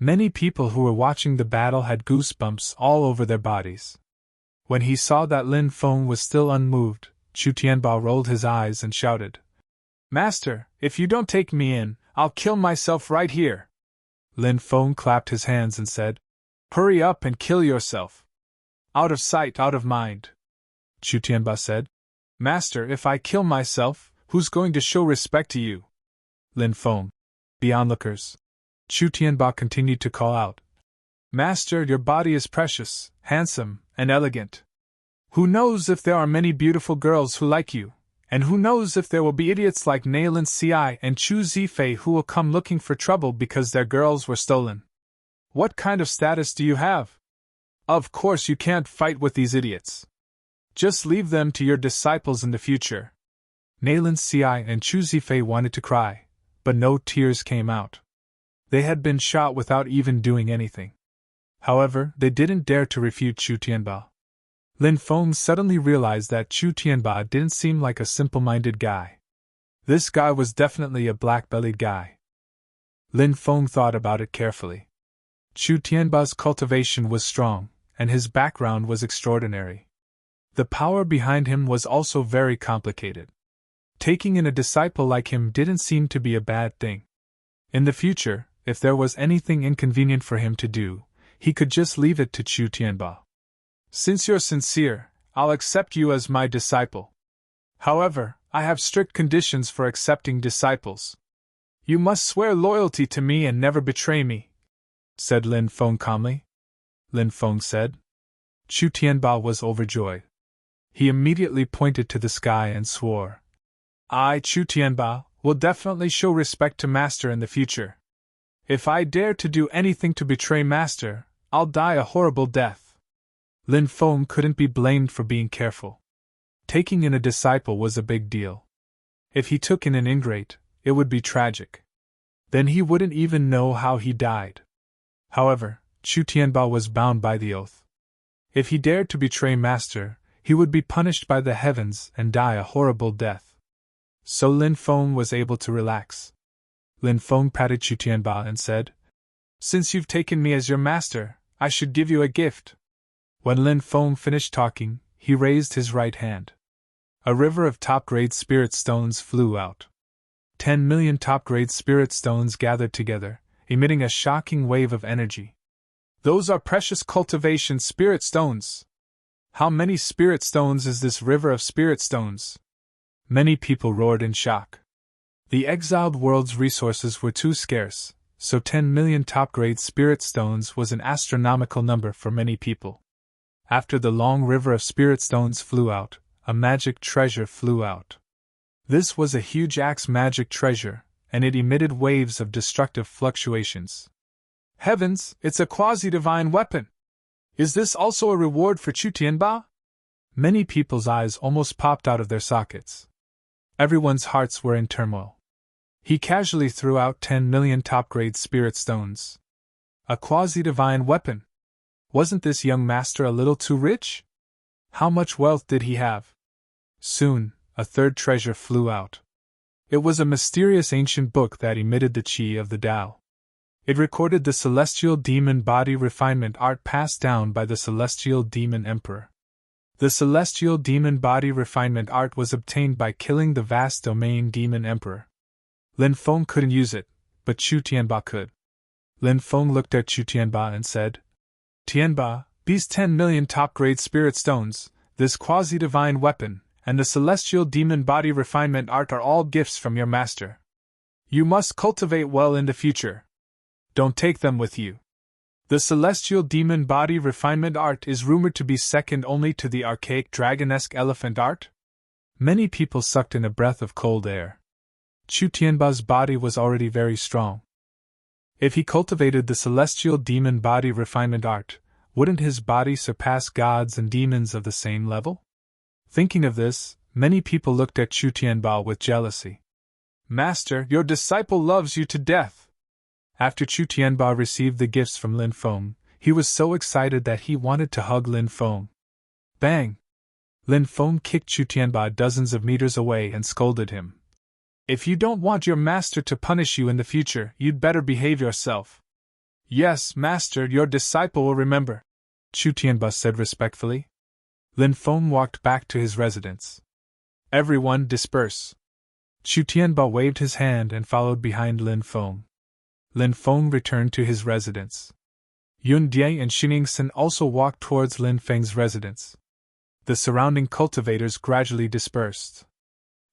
Many people who were watching the battle had goosebumps all over their bodies. When he saw that Lin Feng was still unmoved, Chu Tianba rolled his eyes and shouted, "Master, if you don't take me in, I'll kill myself right here." Lin Feng clapped his hands and said, "Hurry up and kill yourself. Out of sight, out of mind." Chu Tianba said, "Master, if I kill myself, who's going to show respect to you?" Lin Feng. The onlookers. Chu Tianba continued to call out, "Master, your body is precious, handsome, and elegant. Who knows if there are many beautiful girls who like you, and who knows if there will be idiots like Nailin Ci and Chu Zifei who will come looking for trouble because their girls were stolen. What kind of status do you have? Of course you can't fight with these idiots. Just leave them to your disciples in the future." Nailin Ci and Chu Zifei wanted to cry, but no tears came out. They had been shot without even doing anything. However, they didn't dare to refute Chu Tianba. Lin Feng suddenly realized that Chu Tianba didn't seem like a simple-minded guy. This guy was definitely a black-bellied guy. Lin Feng thought about it carefully. Chu Tianba's cultivation was strong, and his background was extraordinary. The power behind him was also very complicated. Taking in a disciple like him didn't seem to be a bad thing. In the future, if there was anything inconvenient for him to do, he could just leave it to Chu Tianba. Since you're sincere, I'll accept you as my disciple. However, I have strict conditions for accepting disciples. You must swear loyalty to me and never betray me, said Lin Feng calmly. Lin Feng said. Chu Tianba was overjoyed. He immediately pointed to the sky and swore, I, Chu Tianba, will definitely show respect to Master in the future. If I dare to do anything to betray Master, I'll die a horrible death. Lin Feng couldn't be blamed for being careful. Taking in a disciple was a big deal. If he took in an ingrate, it would be tragic. Then he wouldn't even know how he died. However, Chu Tianba was bound by the oath. If he dared to betray Master, he would be punished by the heavens and die a horrible death. So Lin Feng was able to relax. Lin Feng patted Chu Tianba and said, Since you've taken me as your master, I should give you a gift. When Lin Feng finished talking, he raised his right hand. A river of top-grade spirit stones flew out. 10 million top-grade spirit stones gathered together, emitting a shocking wave of energy. Those are precious cultivation spirit stones. How many spirit stones is this river of spirit stones? Many people roared in shock. The exiled world's resources were too scarce, so 10 million top-grade spirit stones was an astronomical number for many people. After the long river of spirit stones flew out, a magic treasure flew out. This was a huge axe magic treasure, and it emitted waves of destructive fluctuations. Heavens, it's a quasi-divine weapon! Is this also a reward for Chu Tianba? Many people's eyes almost popped out of their sockets. Everyone's hearts were in turmoil. He casually threw out 10 million top-grade spirit stones. A quasi-divine weapon! Wasn't this young master a little too rich? How much wealth did he have? Soon, a third treasure flew out. It was a mysterious ancient book that emitted the qi of the Tao. It recorded the celestial demon body refinement art passed down by the celestial demon emperor. The celestial demon body refinement art was obtained by killing the vast domain demon emperor. Lin Feng couldn't use it, but Chu Tianba could. Lin Feng looked at Chu Tianba and said, Tianba, these 10 million top-grade spirit stones, this quasi-divine weapon, and the celestial demon body refinement art are all gifts from your master. You must cultivate well in the future. Don't take them with you. The celestial demon body refinement art is rumored to be second only to the archaic dragonesque elephant art. Many people sucked in a breath of cold air. Chu Tianba's body was already very strong. If he cultivated the celestial demon body refinement art, wouldn't his body surpass gods and demons of the same level? Thinking of this, many people looked at Chu Tianba with jealousy. Master, your disciple loves you to death. After Chu Tianba received the gifts from Lin Feng, he was so excited that he wanted to hug Lin Feng. Bang! Lin Feng kicked Chu Tianba dozens of meters away and scolded him. If you don't want your master to punish you in the future, you'd better behave yourself. Yes, master, your disciple will remember, Chu Tianba said respectfully. Lin Feng walked back to his residence. Everyone disperse. Chu Tianba waved his hand and followed behind Lin Feng. Lin Feng returned to his residence. Yun Die and Xiningsen also walked towards Lin Feng's residence. The surrounding cultivators gradually dispersed.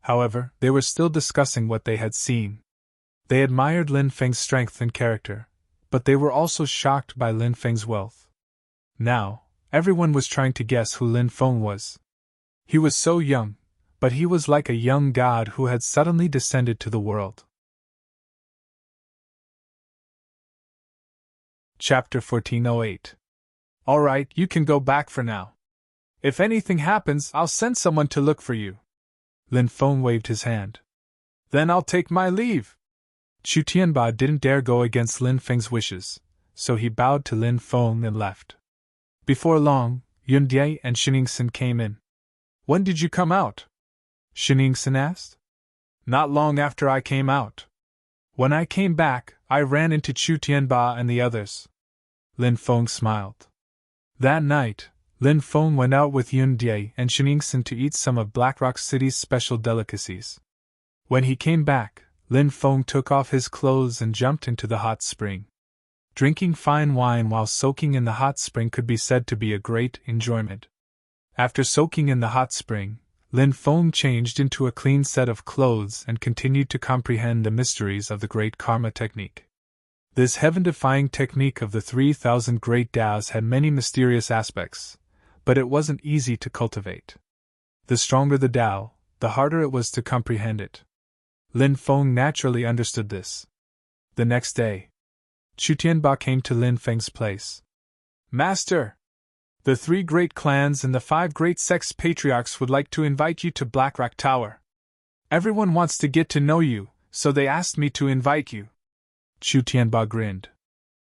However, they were still discussing what they had seen. They admired Lin Feng's strength and character, but they were also shocked by Lin Feng's wealth. Now, everyone was trying to guess who Lin Feng was. He was so young, but he was like a young god who had suddenly descended to the world. Chapter 1408. All right, you can go back for now. If anything happens, I'll send someone to look for you. Lin Feng waved his hand. Then I'll take my leave. Chu Tianba didn't dare go against Lin Feng's wishes, so he bowed to Lin Feng and left. Before long, Yun Die and Xiningsen came in. When did you come out? Xiningsen asked. Not long after I came out. When I came back, I ran into Chu Tianba and the others. Lin Feng smiled. That night, Lin Feng went out with Yun Die and Sheningson to eat some of Blackrock City's special delicacies. When he came back, Lin Feng took off his clothes and jumped into the hot spring. Drinking fine wine while soaking in the hot spring could be said to be a great enjoyment. After soaking in the hot spring, Lin Feng changed into a clean set of clothes and continued to comprehend the mysteries of the great karma technique. This heaven-defying technique of the 3,000 great Tao's had many mysterious aspects, but it wasn't easy to cultivate. The stronger the Tao, the harder it was to comprehend it. Lin Feng naturally understood this. The next day, Chu Tianba came to Lin Feng's place. Master! The 3 great clans and the 5 great sects patriarchs would like to invite you to Blackrock Tower. Everyone wants to get to know you, so they asked me to invite you. Chu Tianba grinned.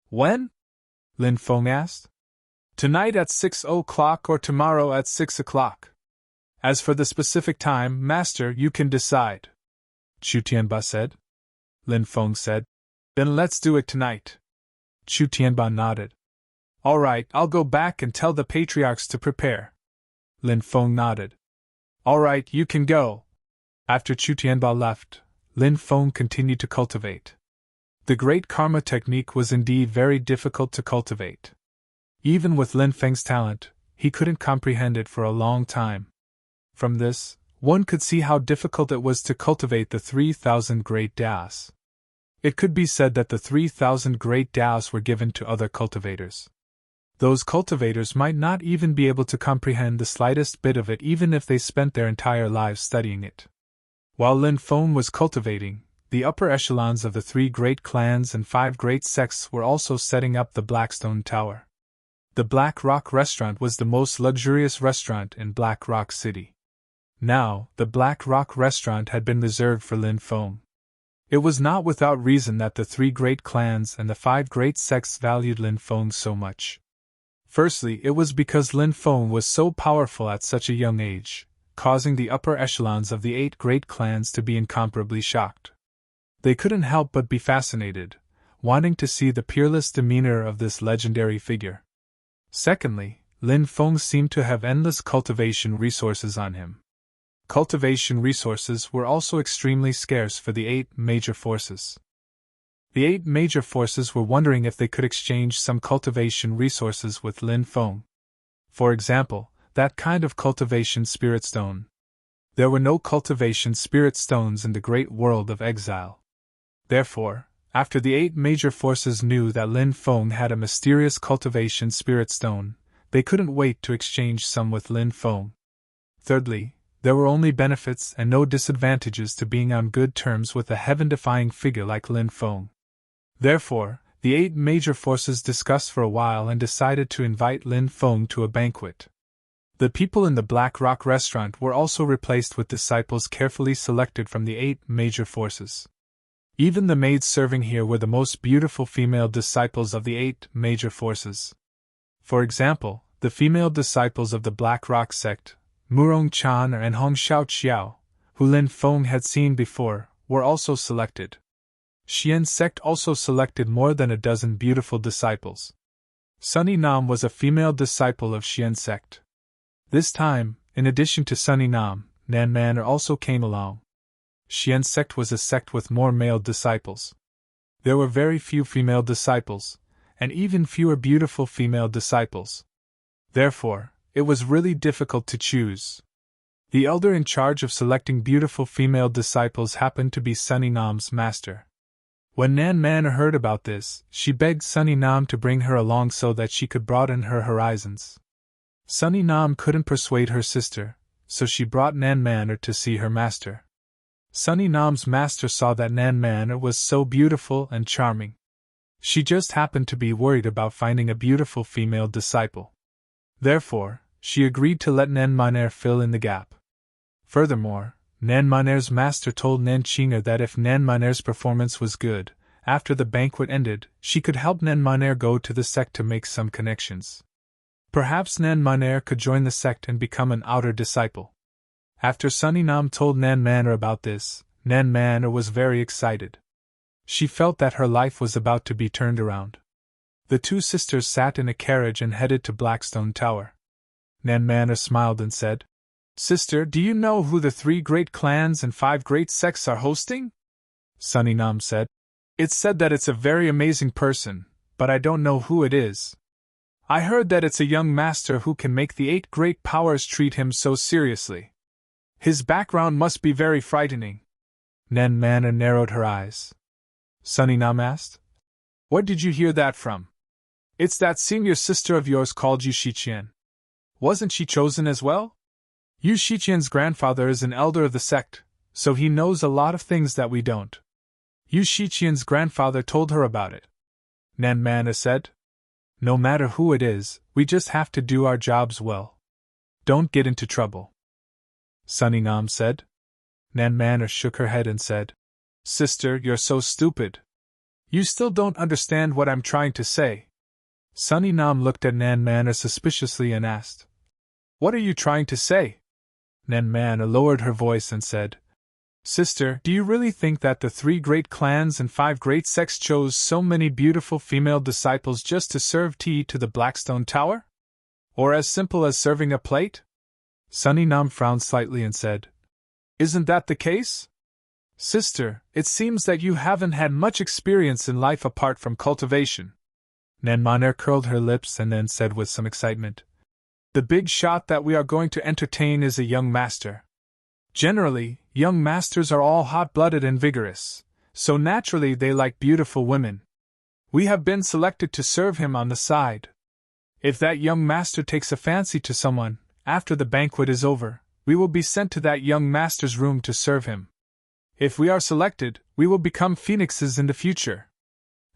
When? Lin Feng asked. Tonight at 6 o'clock or tomorrow at 6 o'clock. As for the specific time, Master, you can decide. Chu Tianba said. Lin Feng said, Then let's do it tonight. Chu Tianba nodded. All right, I'll go back and tell the patriarchs to prepare. Lin Feng nodded. All right, you can go. After Chu Tianba left, Lin Feng continued to cultivate. The great karma technique was indeed very difficult to cultivate. Even with Lin Feng's talent, he couldn't comprehend it for a long time. From this, one could see how difficult it was to cultivate the 3,000 great Tao's. It could be said that the 3,000 great Tao's were given to other cultivators. Those cultivators might not even be able to comprehend the slightest bit of it even if they spent their entire lives studying it. While Lin Feng was cultivating, the upper echelons of the 3 great clans and 5 great sects were also setting up the Blackstone Tower. The Black Rock Restaurant was the most luxurious restaurant in Black Rock City. Now, the Black Rock Restaurant had been reserved for Lin Feng. It was not without reason that the 3 great clans and the 5 great sects valued Lin Feng so much. Firstly, it was because Lin Feng was so powerful at such a young age, causing the upper echelons of the 8 great clans to be incomparably shocked. They couldn't help but be fascinated, wanting to see the peerless demeanor of this legendary figure. Secondly, Lin Feng seemed to have endless cultivation resources on him. Cultivation resources were also extremely scarce for the 8 major forces. The 8 major forces were wondering if they could exchange some cultivation resources with Lin Feng. For example, that kind of cultivation spirit stone. There were no cultivation spirit stones in the great world of exile. Therefore, after the 8 major forces knew that Lin Feng had a mysterious cultivation spirit stone, they couldn't wait to exchange some with Lin Feng. Thirdly, there were only benefits and no disadvantages to being on good terms with a heaven-defying figure like Lin Feng. Therefore, the 8 major forces discussed for a while and decided to invite Lin Feng to a banquet. The people in the Black Rock Restaurant were also replaced with disciples carefully selected from the 8 major forces. Even the maids serving here were the most beautiful female disciples of the 8 major forces. For example, the female disciples of the Black Rock sect, Murong Chan and Hong Xiao Xiao, who Lin Feng had seen before, were also selected. Xian sect also selected more than a dozen beautiful disciples. Sunny Nam was a female disciple of Xian sect. This time, in addition to Sunny Nam, Nan Manor also came along. Xian sect was a sect with more male disciples. There were very few female disciples, and even fewer beautiful female disciples. Therefore, it was really difficult to choose. The elder in charge of selecting beautiful female disciples happened to be Sunny Nam's master. When Nan Manor heard about this, she begged Sunny Nam to bring her along so that she could broaden her horizons. Sunny Nam couldn't persuade her sister, so she brought Nan Manor to see her master. Sunny Nam's master saw that Nan Manor was so beautiful and charming. She just happened to be worried about finding a beautiful female disciple. Therefore, she agreed to let Nan Manor fill in the gap. Furthermore, Nan Maner's master told Nan Qing'er that if Nan Maner's performance was good, after the banquet ended, she could help Nan Maner go to the sect to make some connections. Perhaps Nan Maner could join the sect and become an outer disciple. After Sunny Nam told Nan Manor about this, Nan Manor was very excited. She felt that her life was about to be turned around. The two sisters sat in a carriage and headed to Blackstone Tower. Nan Manor smiled and said, "Sister, do you know who the 3 great clans and 5 great sects are hosting?" Sunny Nam said, "It's said that it's a very amazing person, but I don't know who it is. I heard that it's a young master who can make the 8 great powers treat him so seriously. His background must be very frightening." Nan Manor narrowed her eyes. Sunny Nam asked, "Where did you hear that from?" "It's that senior sister of yours called Yu Shiqian. Wasn't she chosen as well? Yu Shiqian's grandfather is an elder of the sect, so he knows a lot of things that we don't. Yu Shiqian's grandfather told her about it," Nan Manor said. "No matter who it is, we just have to do our jobs well. Don't get into trouble," Sunny Nam said. Nan Manor shook her head and said, "Sister, you're so stupid. You still don't understand what I'm trying to say." Sunny Nam looked at Nan Manor suspiciously and asked, "What are you trying to say?" Nan Manor lowered her voice and said, "Sister, do you really think that the 3 great clans and 5 great sects chose so many beautiful female disciples just to serve tea to the Blackstone Tower? Or as simple as serving a plate?" Sunny Nam frowned slightly and said, "Isn't that the case? Sister, it seems that you haven't had much experience in life apart from cultivation." Nan Manor curled her lips and then said with some excitement, "The big shot that we are going to entertain is a young master. Generally, young masters are all hot-blooded and vigorous, so naturally they like beautiful women. We have been selected to serve him on the side. If that young master takes a fancy to someone, after the banquet is over, we will be sent to that young master's room to serve him. If we are selected, we will become phoenixes in the future.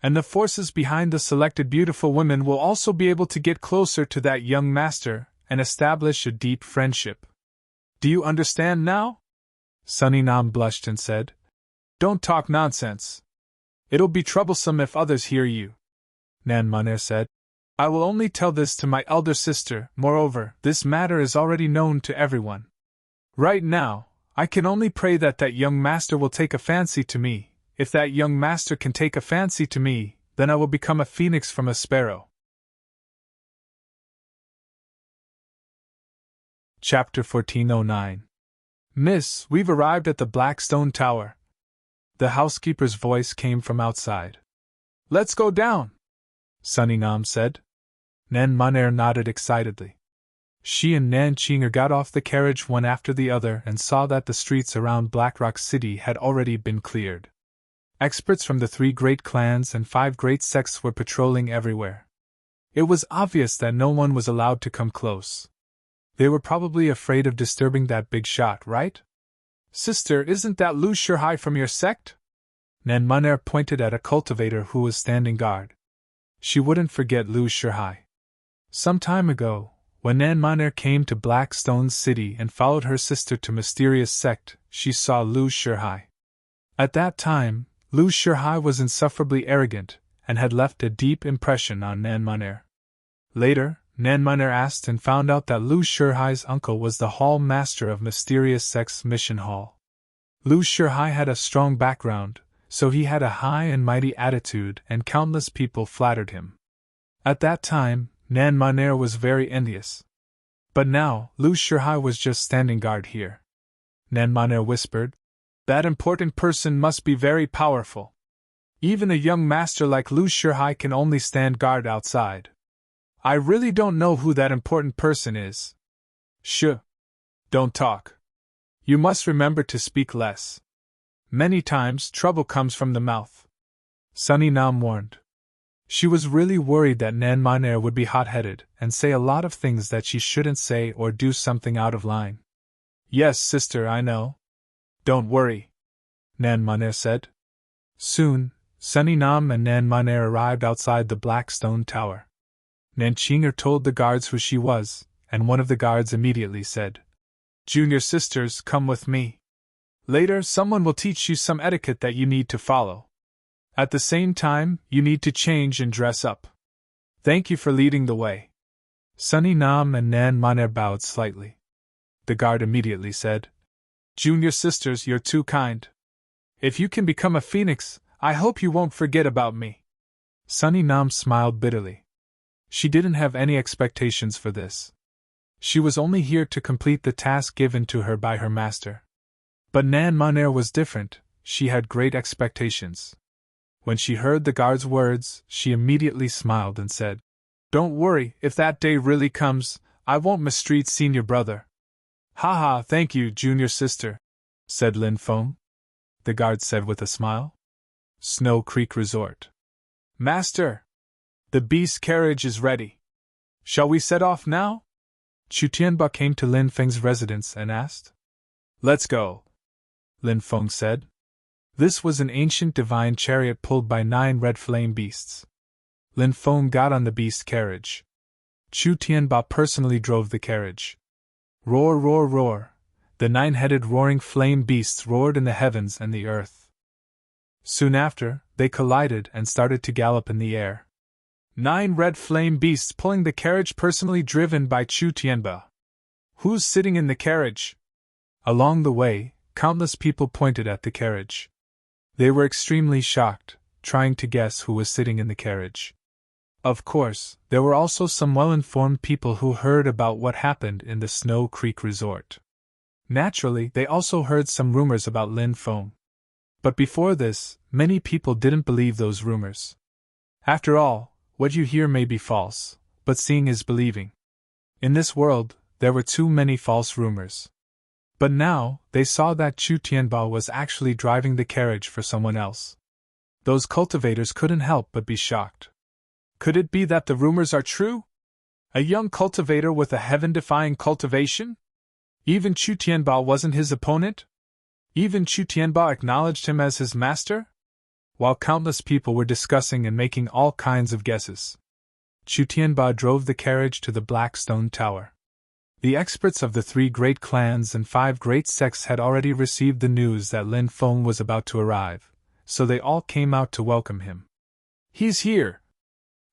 And the forces behind the selected beautiful women will also be able to get closer to that young master and establish a deep friendship. Do you understand now?" Sunny Nam blushed and said, "Don't talk nonsense. It'll be troublesome if others hear you." Nan Manor said, "I will only tell this to my elder sister. Moreover, this matter is already known to everyone. Right now, I can only pray that that young master will take a fancy to me. If that young master can take a fancy to me, then I will become a phoenix from a sparrow." Chapter 1409. "Miss, we've arrived at the Blackstone Tower." The housekeeper's voice came from outside. "Let's go down," Sunny Nam said. Nan Manor nodded excitedly. She and Nan Chinger got off the carriage one after the other and saw that the streets around Blackrock City had already been cleared. Experts from the 3 great clans and 5 great sects were patrolling everywhere. It was obvious that no one was allowed to come close. They were probably afraid of disturbing that big shot, right? "Sister, isn't that Lu Shihai from your sect?" Nan Manor pointed at a cultivator who was standing guard. She wouldn't forget Lu Shihai. Some time ago, when Nan Manor came to Blackstone City and followed her sister to Mysterious Sect, she saw Lu Shihai. At that time, Lu Shihai was insufferably arrogant, and had left a deep impression on Nan Manor. Later, Nan Manor asked and found out that Lu Shihai's uncle was the hall master of Mysterious Sect's mission hall. Lu Shihai had a strong background, so he had a high and mighty attitude and countless people flattered him. At that time, Nan Manor was very envious. But now, Lu Shihai was just standing guard here. Nan Manor whispered, "That important person must be very powerful. Even a young master like Lu Shihai can only stand guard outside. I really don't know who that important person is." "Shh! Don't talk. You must remember to speak less. Many times trouble comes from the mouth," Sunny Nam warned. She was really worried that Nan Manor would be hot-headed and say a lot of things that she shouldn't say or do something out of line. "Yes, sister, I know. Don't worry," Nan Manor said. Soon, Sunny Nam and Nan Manor arrived outside the Blackstone Tower. Nan Chinger told the guards who she was, and one of the guards immediately said, "Junior sisters, come with me. Later, someone will teach you some etiquette that you need to follow. At the same time, you need to change and dress up. Thank you for leading the way." Sunny Nam and Nan Manor bowed slightly. The guard immediately said, "Junior sisters, you're too kind. If you can become a phoenix, I hope you won't forget about me. Sunny Nam smiled bitterly. She didn't have any expectations for this. She was only here to complete the task given to her by her master. But Nan Monair was different, she had great expectations. When she heard the guard's words, she immediately smiled and said, "Don't worry, if that day really comes, I won't mistreat senior brother." "Ha ha, thank you, junior sister," said Lin Feng. The guard said with a smile. Snow Creek Resort. "Master! The beast carriage is ready. Shall we set off now?" Chu Tianba came to Lin Feng's residence and asked. "Let's go," Lin Feng said. This was an ancient divine chariot pulled by 9 red flame beasts. Lin Feng got on the beast carriage. Chu Tianba personally drove the carriage. Roar, roar, roar! The 9-headed roaring flame beasts roared in the heavens and the earth. Soon after, they collided and started to gallop in the air. 9 red flame beasts pulling the carriage personally driven by Chu Tianba. "Who's sitting in the carriage?" Along the way, countless people pointed at the carriage. They were extremely shocked, trying to guess who was sitting in the carriage. Of course, there were also some well-informed people who heard about what happened in the Snow Creek Resort. Naturally, they also heard some rumors about Lin Feng. But before this, many people didn't believe those rumors. After all, what you hear may be false, but seeing is believing. In this world, there were too many false rumors. But now, they saw that Chu Tianba was actually driving the carriage for someone else. Those cultivators couldn't help but be shocked. Could it be that the rumors are true? A young cultivator with a heaven-defying cultivation? Even Chu Tianba wasn't his opponent? Even Chu Tianba acknowledged him as his master? While countless people were discussing and making all kinds of guesses, Chu Tianba drove the carriage to the Black Stone Tower. The experts of the 3 great clans and 5 great sects had already received the news that Lin Feng was about to arrive, so they all came out to welcome him. "He's here!"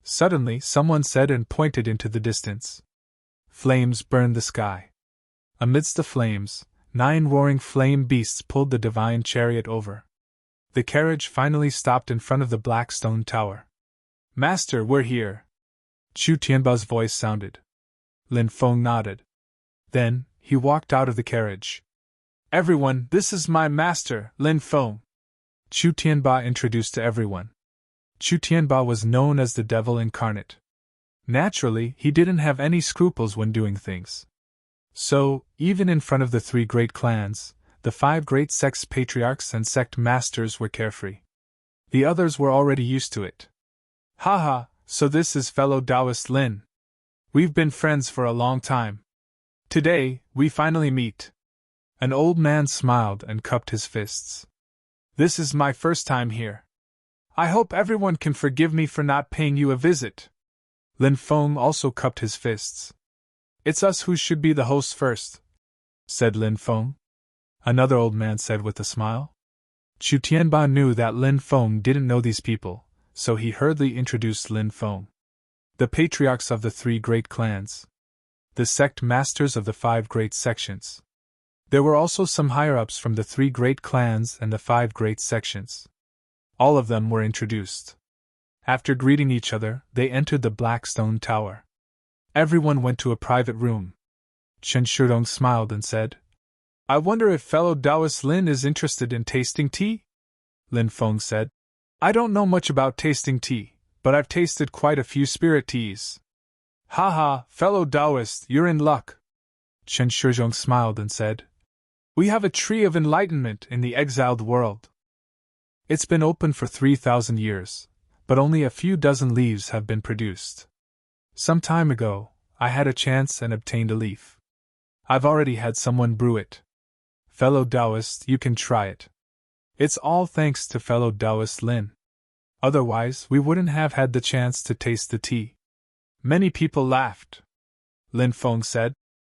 Suddenly, someone said and pointed into the distance. Flames burned the sky. Amidst the flames, 9 roaring flame beasts pulled the divine chariot over. The carriage finally stopped in front of the Black Stone Tower. "Master, we're here!" Chu Tianba's voice sounded. Lin Feng nodded. Then, he walked out of the carriage. "Everyone, this is my master, Lin Feng," Chu Tianba introduced to everyone. Chu Tianba was known as the devil incarnate. Naturally, he didn't have any scruples when doing things. So, even in front of the 3 great clans, the 5 great sects patriarchs and sect masters were carefree. The others were already used to it. "Haha, so this is fellow Taoist Lin. We've been friends for a long time. Today, we finally meet." An old man smiled and cupped his fists. "This is my first time here. I hope everyone can forgive me for not paying you a visit." Lin Feng also cupped his fists. "It's us who should be the hosts first," said Lin Feng. Another old man said with a smile. Chu Tianba knew that Lin Feng didn't know these people, so he hurriedly introduced Lin Feng. The patriarchs of the 3 great clans. The sect masters of the 5 great sections. There were also some higher-ups from the 3 great clans and the 5 great sections. All of them were introduced. After greeting each other, they entered the Black Stone Tower. Everyone went to a private room. Chen Shudong smiled and said, "I wonder if fellow Taoist Lin is interested in tasting tea?" Lin Feng said, "I don't know much about tasting tea, but I've tasted quite a few spirit teas." "Ha, fellow Taoist, you're in luck." Chen Shizhong smiled and said, "We have a tree of enlightenment in the exiled world. It's been open for 3,000 years, but only a few dozen leaves have been produced. Some time ago, I had a chance and obtained a leaf. I've already had someone brew it. Fellow Taoist, you can try it. It's all thanks to fellow Taoist Lin. Otherwise, we wouldn't have had the chance to taste the tea." Many people laughed. Lin Feng said,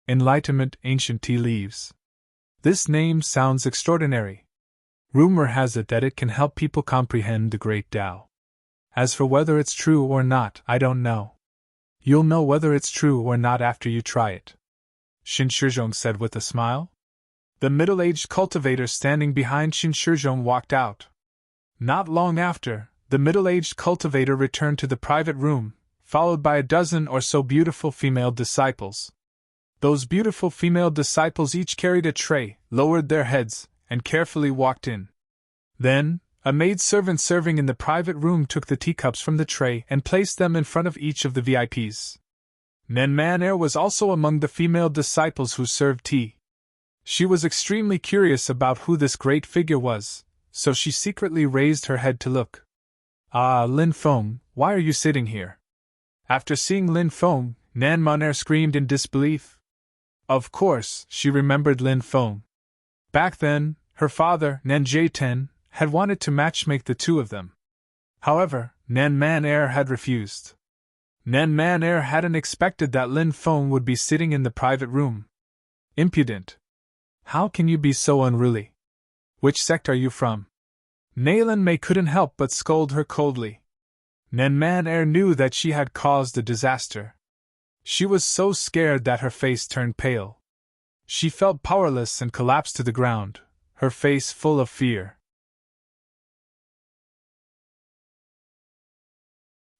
"Enlightenment ancient tea leaves. This name sounds extraordinary. Rumor has it that it can help people comprehend the great Tao. As for whether it's true or not, I don't know. You'll know whether it's true or not after you try it," Shin Shizhong said with a smile. The middle-aged cultivator standing behind Qin Shizhong walked out. Not long after, the middle-aged cultivator returned to the private room, followed by a dozen or so beautiful female disciples. Those beautiful female disciples each carried a tray, lowered their heads, and carefully walked in. Then, a maid-servant serving in the private room took the teacups from the tray and placed them in front of each of the VIPs. Nan Man-er was also among the female disciples who served tea. She was extremely curious about who this great figure was, so she secretly raised her head to look. "Ah, Lin Feng, why are you sitting here?" After seeing Lin Feng, Nan Man-er screamed in disbelief. Of course, she remembered Lin Feng. Back then, her father, Nan Jie-ten, had wanted to matchmake the two of them. However, Nan Man-er had refused. Nan Man-er hadn't expected that Lin Feng would be sitting in the private room. Impudent! How can you be so unruly? Which sect are you from? Naylan Mei couldn't help but scold her coldly. Nan Man-er knew that she had caused a disaster. She was so scared that her face turned pale. She felt powerless and collapsed to the ground, her face full of fear.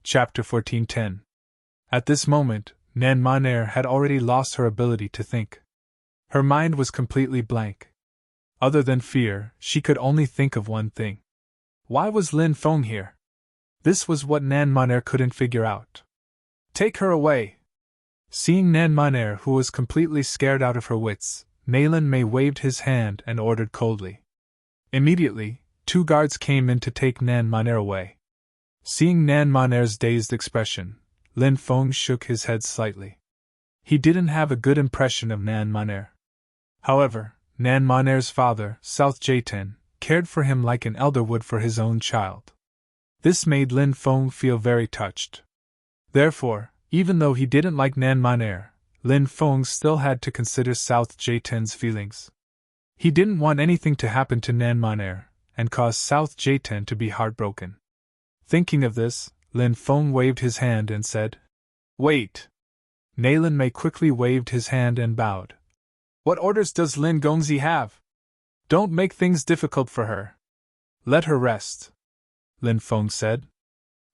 Chapter 14:10. At this moment, Nan Man-er had already lost her ability to think. Her mind was completely blank. Other than fear, she could only think of one thing. Why was Lin Feng here? This was what Nan Man-er couldn't figure out. "Take her away!" Seeing Nan Man-er, who was completely scared out of her wits, Naylan Mei waved his hand and ordered coldly. Immediately, 2 guards came in to take Nan Man-er away. Seeing Nan Man-er's dazed expression, Lin Feng shook his head slightly. He didn't have a good impression of Nan Man-er. However, Nan Man-er's father, South Jie-ten, cared for him like an elder would for his own child. This made Lin Feng feel very touched. Therefore, even though he didn't like Nan Man-er, Lin Feng still had to consider South Jie-ten's feelings. He didn't want anything to happen to Nan Man-er, and cause South Jie-ten to be heartbroken. Thinking of this, Lin Feng waved his hand and said, "Wait." Naylan Mei quickly waved his hand and bowed. "What orders does Lin Gongzi have? Don't make things difficult for her. Let her rest," Lin Feng said.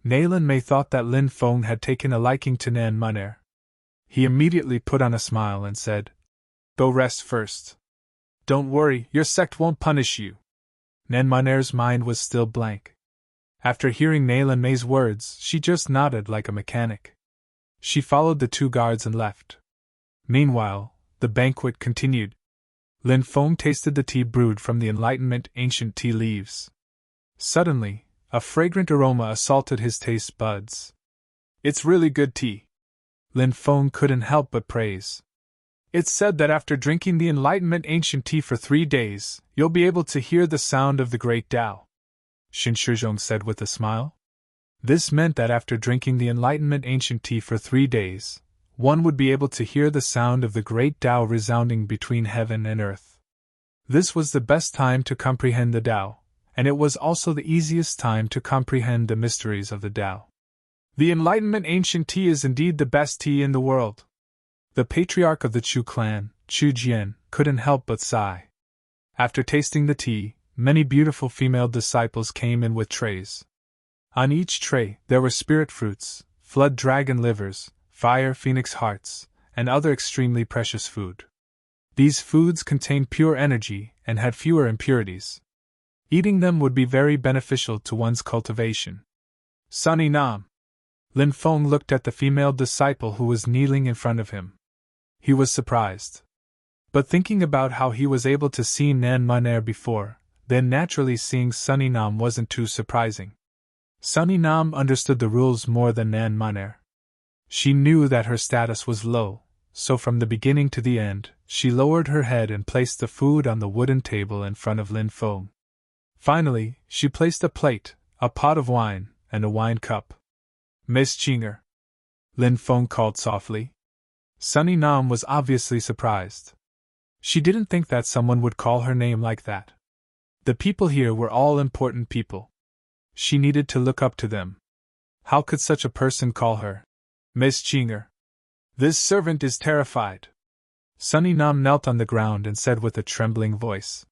Naylan Mei thought that Lin Feng had taken a liking to Nan Man-er. He immediately put on a smile and said, "Go rest first. Don't worry, your sect won't punish you." Nan Man-er's mind was still blank. After hearing Naylan Mei's words, she just nodded like a mechanic. She followed the 2 guards and left. Meanwhile, the banquet continued. Lin Feng tasted the tea brewed from the Enlightenment ancient tea leaves. Suddenly, a fragrant aroma assaulted his taste buds. "It's really good tea," Lin Feng couldn't help but praise. "It's said that after drinking the Enlightenment ancient tea for 3 days, you'll be able to hear the sound of the great Tao," Qin Shizhong said with a smile. This meant that after drinking the Enlightenment ancient tea for 3 days, one would be able to hear the sound of the great Tao resounding between heaven and earth. This was the best time to comprehend the Tao, and it was also the easiest time to comprehend the mysteries of the Tao. The Enlightenment ancient tea is indeed the best tea in the world. The patriarch of the Chu clan, Chu Jian, couldn't help but sigh. After tasting the tea, many beautiful female disciples came in with trays. On each tray there were spirit fruits, flood dragon livers, fire phoenix hearts, and other extremely precious food. These foods contained pure energy and had fewer impurities. Eating them would be very beneficial to one's cultivation. "Sunny Nam." Lin Feng looked at the female disciple who was kneeling in front of him. He was surprised. But thinking about how he was able to see Nan Man-er before, then naturally seeing Sunny Nam wasn't too surprising. Sunny Nam understood the rules more than Nan Man-er. She knew that her status was low, so from the beginning to the end, she lowered her head and placed the food on the wooden table in front of Lin Feng. Finally, she placed a plate, a pot of wine, and a wine cup. "Miss Chinger," Lin Feng called softly. Sunny Nam was obviously surprised. She didn't think that someone would call her name like that. The people here were all important people. She needed to look up to them. How could such a person call her Miss Chinger? This servant is terrified. Sunny Nam knelt on the ground and said with a trembling voice.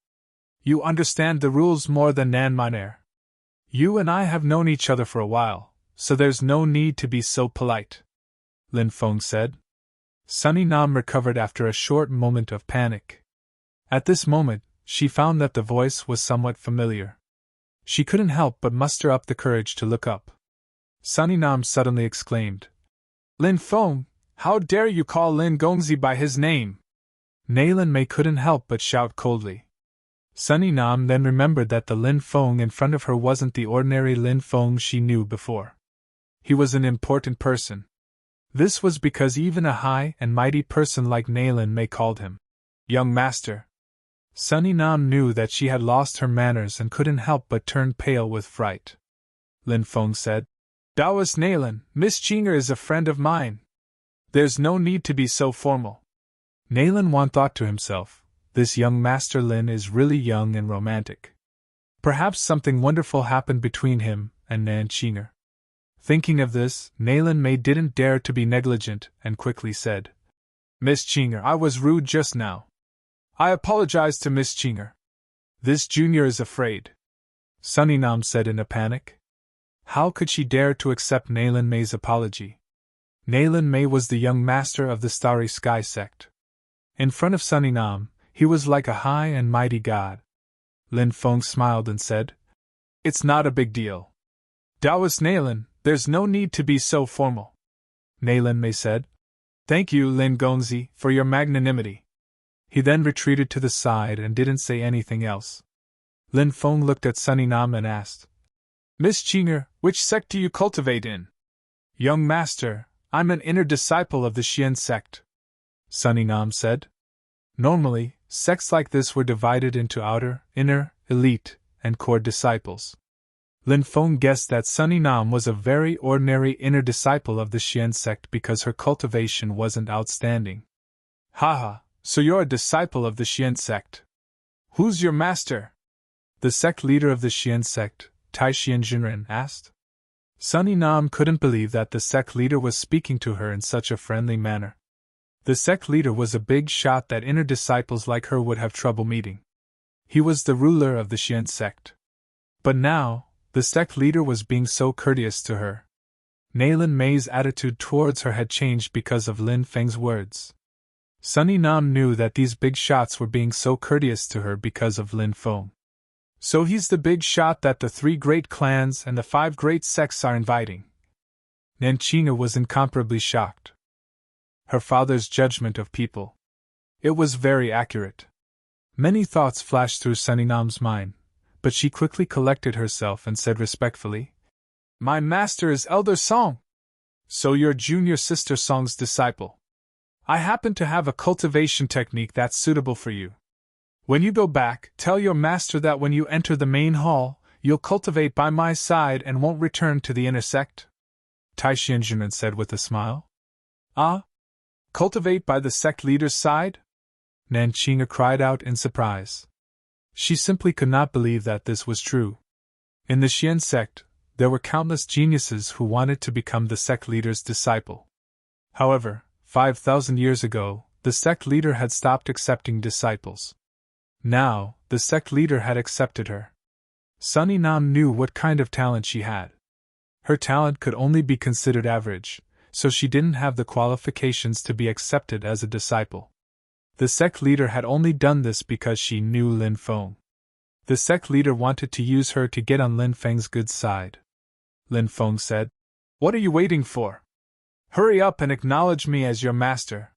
You understand the rules more than Nan Miner. You and I have known each other for a while, so there's no need to be so polite, Lin Feng said. Sunny Nam recovered after a short moment of panic. At this moment, she found that the voice was somewhat familiar. She couldn't help but muster up the courage to look up. Sunny Nam suddenly exclaimed, Lin Feng, how dare you call Lin Gongzi by his name? Nailin Mei couldn't help but shout coldly. Sunny Nam then remembered that the Lin Feng in front of her wasn't the ordinary Lin Feng she knew before. He was an important person. This was because even a high and mighty person like Nailin Mei called him young master. Sunny Nam knew that she had lost her manners and couldn't help but turn pale with fright. Lin Feng said, Taoist Nailin, Miss Chinger is a friend of mine. There's no need to be so formal. Nailin Wan thought to himself, this young Master Lin is really young and romantic. Perhaps something wonderful happened between him and Nan Chinger. Thinking of this, Nailin Mei didn't dare to be negligent and quickly said, Miss Chinger, I was rude just now. I apologize to Miss Chinger. This junior is afraid, Sunny Nam said in a panic. How could she dare to accept Nailin Mei's apology? Nailin Mei was the young master of the Starry Sky sect. In front of Sunny Nam, he was like a high and mighty god. Lin Feng smiled and said, It's not a big deal. Taoist Nailin, there's no need to be so formal. Nailin Mei said, Thank you, Lin Gongzi, for your magnanimity. He then retreated to the side and didn't say anything else. Lin Feng looked at Sunny Nam and asked, Miss Chinger, which sect do you cultivate in? Young master, I'm an inner disciple of the Xian sect, Sunny Nam said. Normally, sects like this were divided into outer, inner, elite, and core disciples. Lin Feng guessed that Sunny Nam was a very ordinary inner disciple of the Xian sect because her cultivation wasn't outstanding. Haha, so you're a disciple of the Xian sect. Who's your master? The sect leader of the Xian sect, Tai Xianjunren, asked. Sunny Nam couldn't believe that the sect leader was speaking to her in such a friendly manner. The sect leader was a big shot that inner disciples like her would have trouble meeting. He was the ruler of the Xian sect. But now, the sect leader was being so courteous to her. Nailin Mei's attitude towards her had changed because of Lin Feng's words. Sunny Nam knew that these big shots were being so courteous to her because of Lin Feng. So he's the big shot that the 3 great clans and the 5 great sects are inviting. Nan Chinger was incomparably shocked. Her father's judgment of people. It was very accurate. Many thoughts flashed through Sunny Nam's mind, but she quickly collected herself and said respectfully, My master is Elder Song. So you're junior sister Song's disciple. I happen to have a cultivation technique that's suitable for you. When you go back, tell your master that when you enter the main hall, you'll cultivate by my side and won't return to the inner sect, Tai Xianjunren said with a smile. Ah? Cultivate by the sect leader's side? Nan Chinger cried out in surprise. She simply could not believe that this was true. In the Xian sect, there were countless geniuses who wanted to become the sect leader's disciple. However, 5,000 years ago, the sect leader had stopped accepting disciples. Now, the sect leader had accepted her. Sunny Nam knew what kind of talent she had. Her talent could only be considered average, so she didn't have the qualifications to be accepted as a disciple. The sect leader had only done this because she knew Lin Feng. The sect leader wanted to use her to get on Lin Feng's good side. Lin Feng said, What are you waiting for? Hurry up and acknowledge me as your master.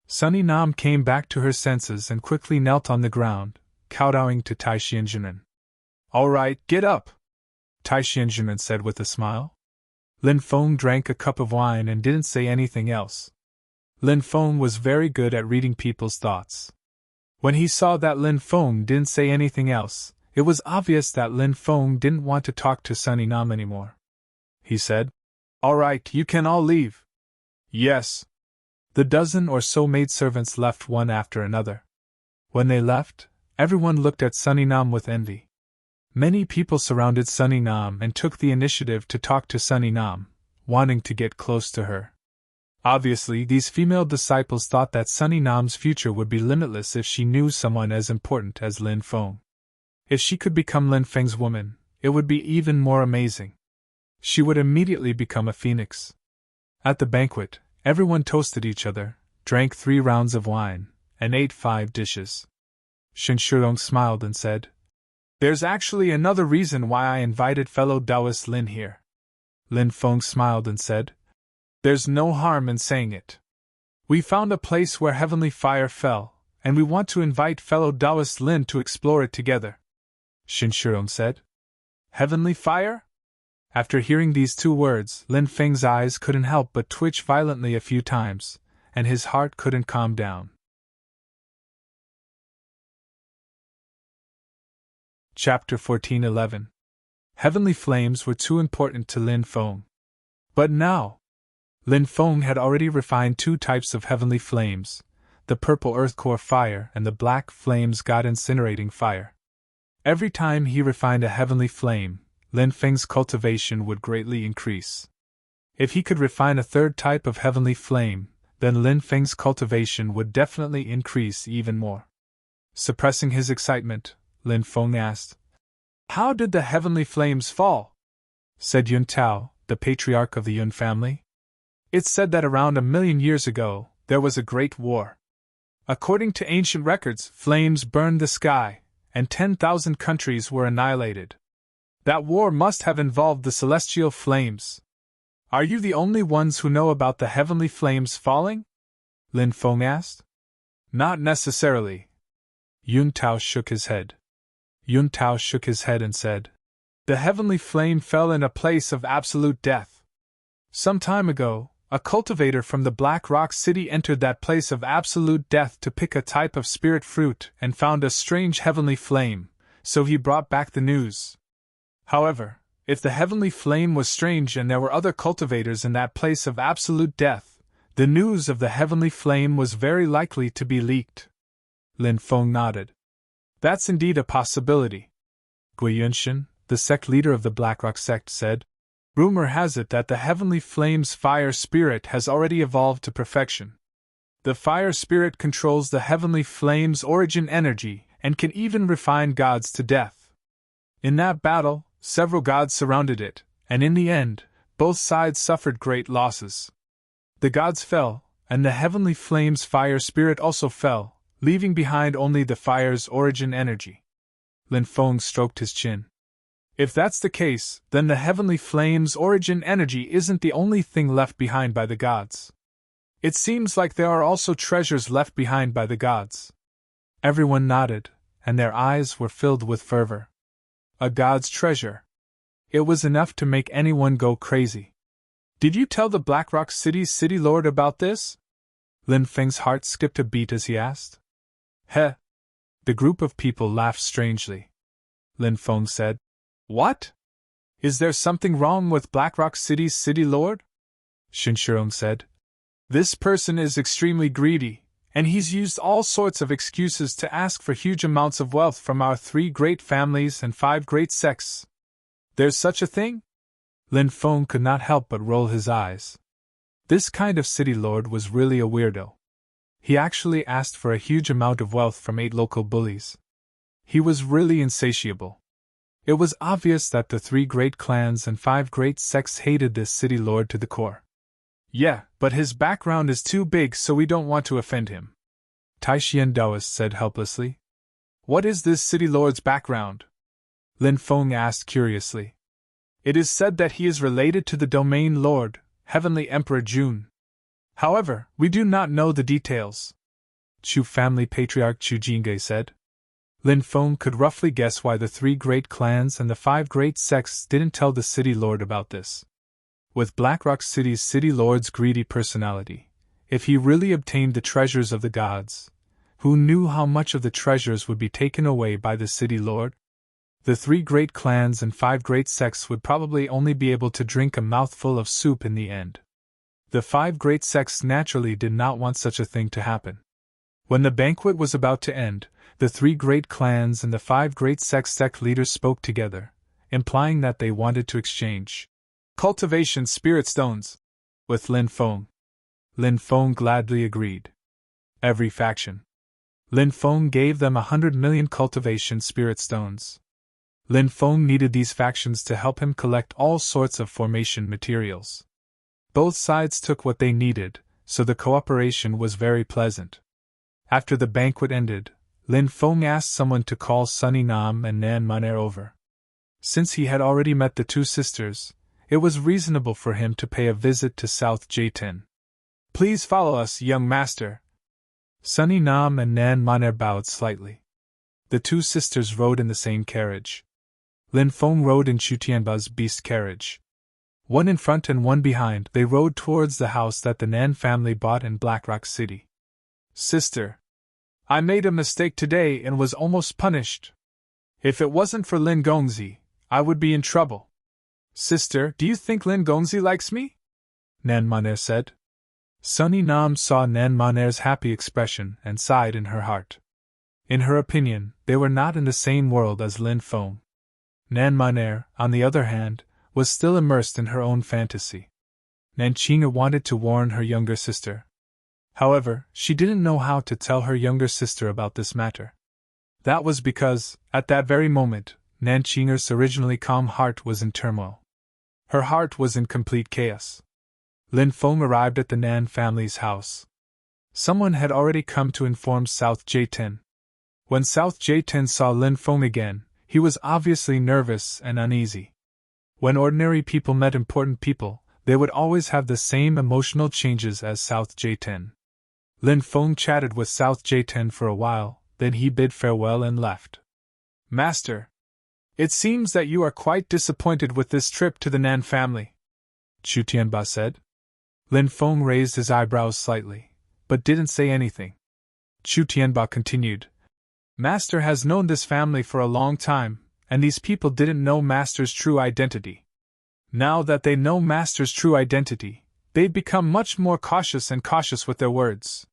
Sunny Nam came back to her senses and quickly knelt on the ground, kowtowing to Tai Xianjunren. All right, get up, Tai Xianjunren said with a smile. Lin Feng drank a cup of wine and didn't say anything else. Lin Feng was very good at reading people's thoughts. When he saw that Lin Feng didn't say anything else, it was obvious that Lin Feng didn't want to talk to Sunny Nam anymore. He said, All right, you can all leave. Yes. The dozen or so maidservants left one after another. When they left, everyone looked at Sunny Nam with envy. Many people surrounded Sunny Nam and took the initiative to talk to Sunny Nam, wanting to get close to her. Obviously, these female disciples thought that Sunny Nam's future would be limitless if she knew someone as important as Lin Feng. If she could become Lin Feng's woman, it would be even more amazing. She would immediately become a phoenix. At the banquet, everyone toasted each other, drank 3 rounds of wine, and ate 5 dishes. Shen Shurong smiled and said, "There's actually another reason why I invited fellow Taoist Lin here." Lin Feng smiled and said, "There's no harm in saying it. We found a place where heavenly fire fell, and we want to invite fellow Taoist Lin to explore it together." Shen Shurong said, "Heavenly fire?" After hearing these 2 words, Lin Feng's eyes couldn't help but twitch violently a few times, and his heart couldn't calm down. Chapter 14:11. Heavenly flames were too important to Lin Feng. But now, Lin Feng had already refined 2 types of heavenly flames, the purple earth core fire and the black flames god incinerating fire. Every time he refined a heavenly flame, Lin Feng's cultivation would greatly increase. If he could refine a 3rd type of heavenly flame, then Lin Feng's cultivation would definitely increase even more. Suppressing his excitement, Lin Feng asked, "How did the heavenly flames fall?" Said Yun Tao, the patriarch of the Yun family. "It's said that around 1,000,000 years ago, there was a great war. According to ancient records, flames burned the sky, and 10,000 countries were annihilated. That war must have involved the celestial flames. Are you the only ones who know about the heavenly flames falling?" Lin Feng asked. "Not necessarily." Yun Tao shook his head. Yun Tao shook his head and said, "The heavenly flame fell in a place of absolute death. Some time ago, a cultivator from the Black Rock City entered that place of absolute death to pick a type of spirit fruit and found a strange heavenly flame, so he brought back the news. However, if the heavenly flame was strange and there were other cultivators in that place of absolute death, the news of the heavenly flame was very likely to be leaked." Lin Feng nodded. "That's indeed a possibility." Gui Yunshin, the sect leader of the Blackrock sect, said, "Rumor has it that the heavenly flame's fire spirit has already evolved to perfection. The fire spirit controls the heavenly flame's origin energy and can even refine gods to death. In that battle, several gods surrounded it, and in the end, both sides suffered great losses. The gods fell, and the heavenly flame's fire spirit also fell, leaving behind only the fire's origin energy." Lin Feng stroked his chin. "If that's the case, then the heavenly flame's origin energy isn't the only thing left behind by the gods. It seems like there are also treasures left behind by the gods." Everyone nodded, and their eyes were filled with fervor. A god's treasure. It was enough to make anyone go crazy. "Did you tell the Blackrock City's city lord about this?" Lin Feng's heart skipped a beat as he asked. "Heh." The group of people laughed strangely. Lin Feng said, "What? Is there something wrong with Blackrock City's city lord?" Shen Shurong said, "This person is extremely greedy, and he's used all sorts of excuses to ask for huge amounts of wealth from our 3 great families and 5 great sects." "There's such a thing?" Lin Feng could not help but roll his eyes. This kind of city lord was really a weirdo. He actually asked for a huge amount of wealth from 8 local bullies. He was really insatiable. It was obvious that the 3 great clans and 5 great sects hated this city lord to the core. "Yeah, but his background is too big, so we don't want to offend him," Taishian Taoist said helplessly. "What is this city lord's background?" Lin Feng asked curiously. "It is said that he is related to the domain lord, Heavenly Emperor Jun. However, we do not know the details," Chu family patriarch Chu Jingge said. Lin Feng could roughly guess why the 3 great clans and the 5 great sects didn't tell the city lord about this. With Blackrock City's city lord's greedy personality, if he really obtained the treasures of the gods, who knew how much of the treasures would be taken away by the city lord? The 3 great clans and 5 great sects would probably only be able to drink a mouthful of soup in the end. The 5 great sects naturally did not want such a thing to happen. When the banquet was about to end, the 3 great clans and the 5 great sect leaders spoke together, implying that they wanted to exchange cultivation spirit stones with Lin Feng. Lin Feng gladly agreed. Every faction. Lin Feng gave them 100 million cultivation spirit stones. Lin Feng needed these factions to help him collect all sorts of formation materials. Both sides took what they needed, so the cooperation was very pleasant. After the banquet ended, Lin Feng asked someone to call Sunny Nam and Nan Maner over. Since he had already met the two sisters, it was reasonable for him to pay a visit to South Jayten. Please follow us, young master. Sunny Nam and Nan Maner bowed slightly. The two sisters rode in the same carriage. Lin Feng rode in Chu Tianba's beast carriage. One in front and one behind, they rode towards the house that the Nan family bought in Blackrock City. Sister, I made a mistake today and was almost punished. If it wasn't for Lin Gongzi, I would be in trouble. Sister, do you think Lin Gongzi likes me? Nan Maner said. Sunny Nam saw Nan Maner's happy expression and sighed in her heart. In her opinion, they were not in the same world as Lin Feng. Nan Maner, on the other hand, was still immersed in her own fantasy. Nanqing wanted to warn her younger sister. However, she didn't know how to tell her younger sister about this matter. That was because, at that very moment, Nanqing's originally calm heart was in turmoil. Her heart was in complete chaos. Lin Feng arrived at the Nan family's house. Someone had already come to inform South Jayten. When South Jayten saw Lin Feng again, he was obviously nervous and uneasy. When ordinary people met important people, they would always have the same emotional changes as South Jayten. Lin Feng chatted with South Jayten for a while, then he bid farewell and left. Master, it seems that you are quite disappointed with this trip to the Nan family, Chu Tianba said. Lin Feng raised his eyebrows slightly, but didn't say anything. Chu Tianba continued. Master has known this family for a long time, and these people didn't know Master's true identity. Now that they know Master's true identity, they've become much more cautious with their words.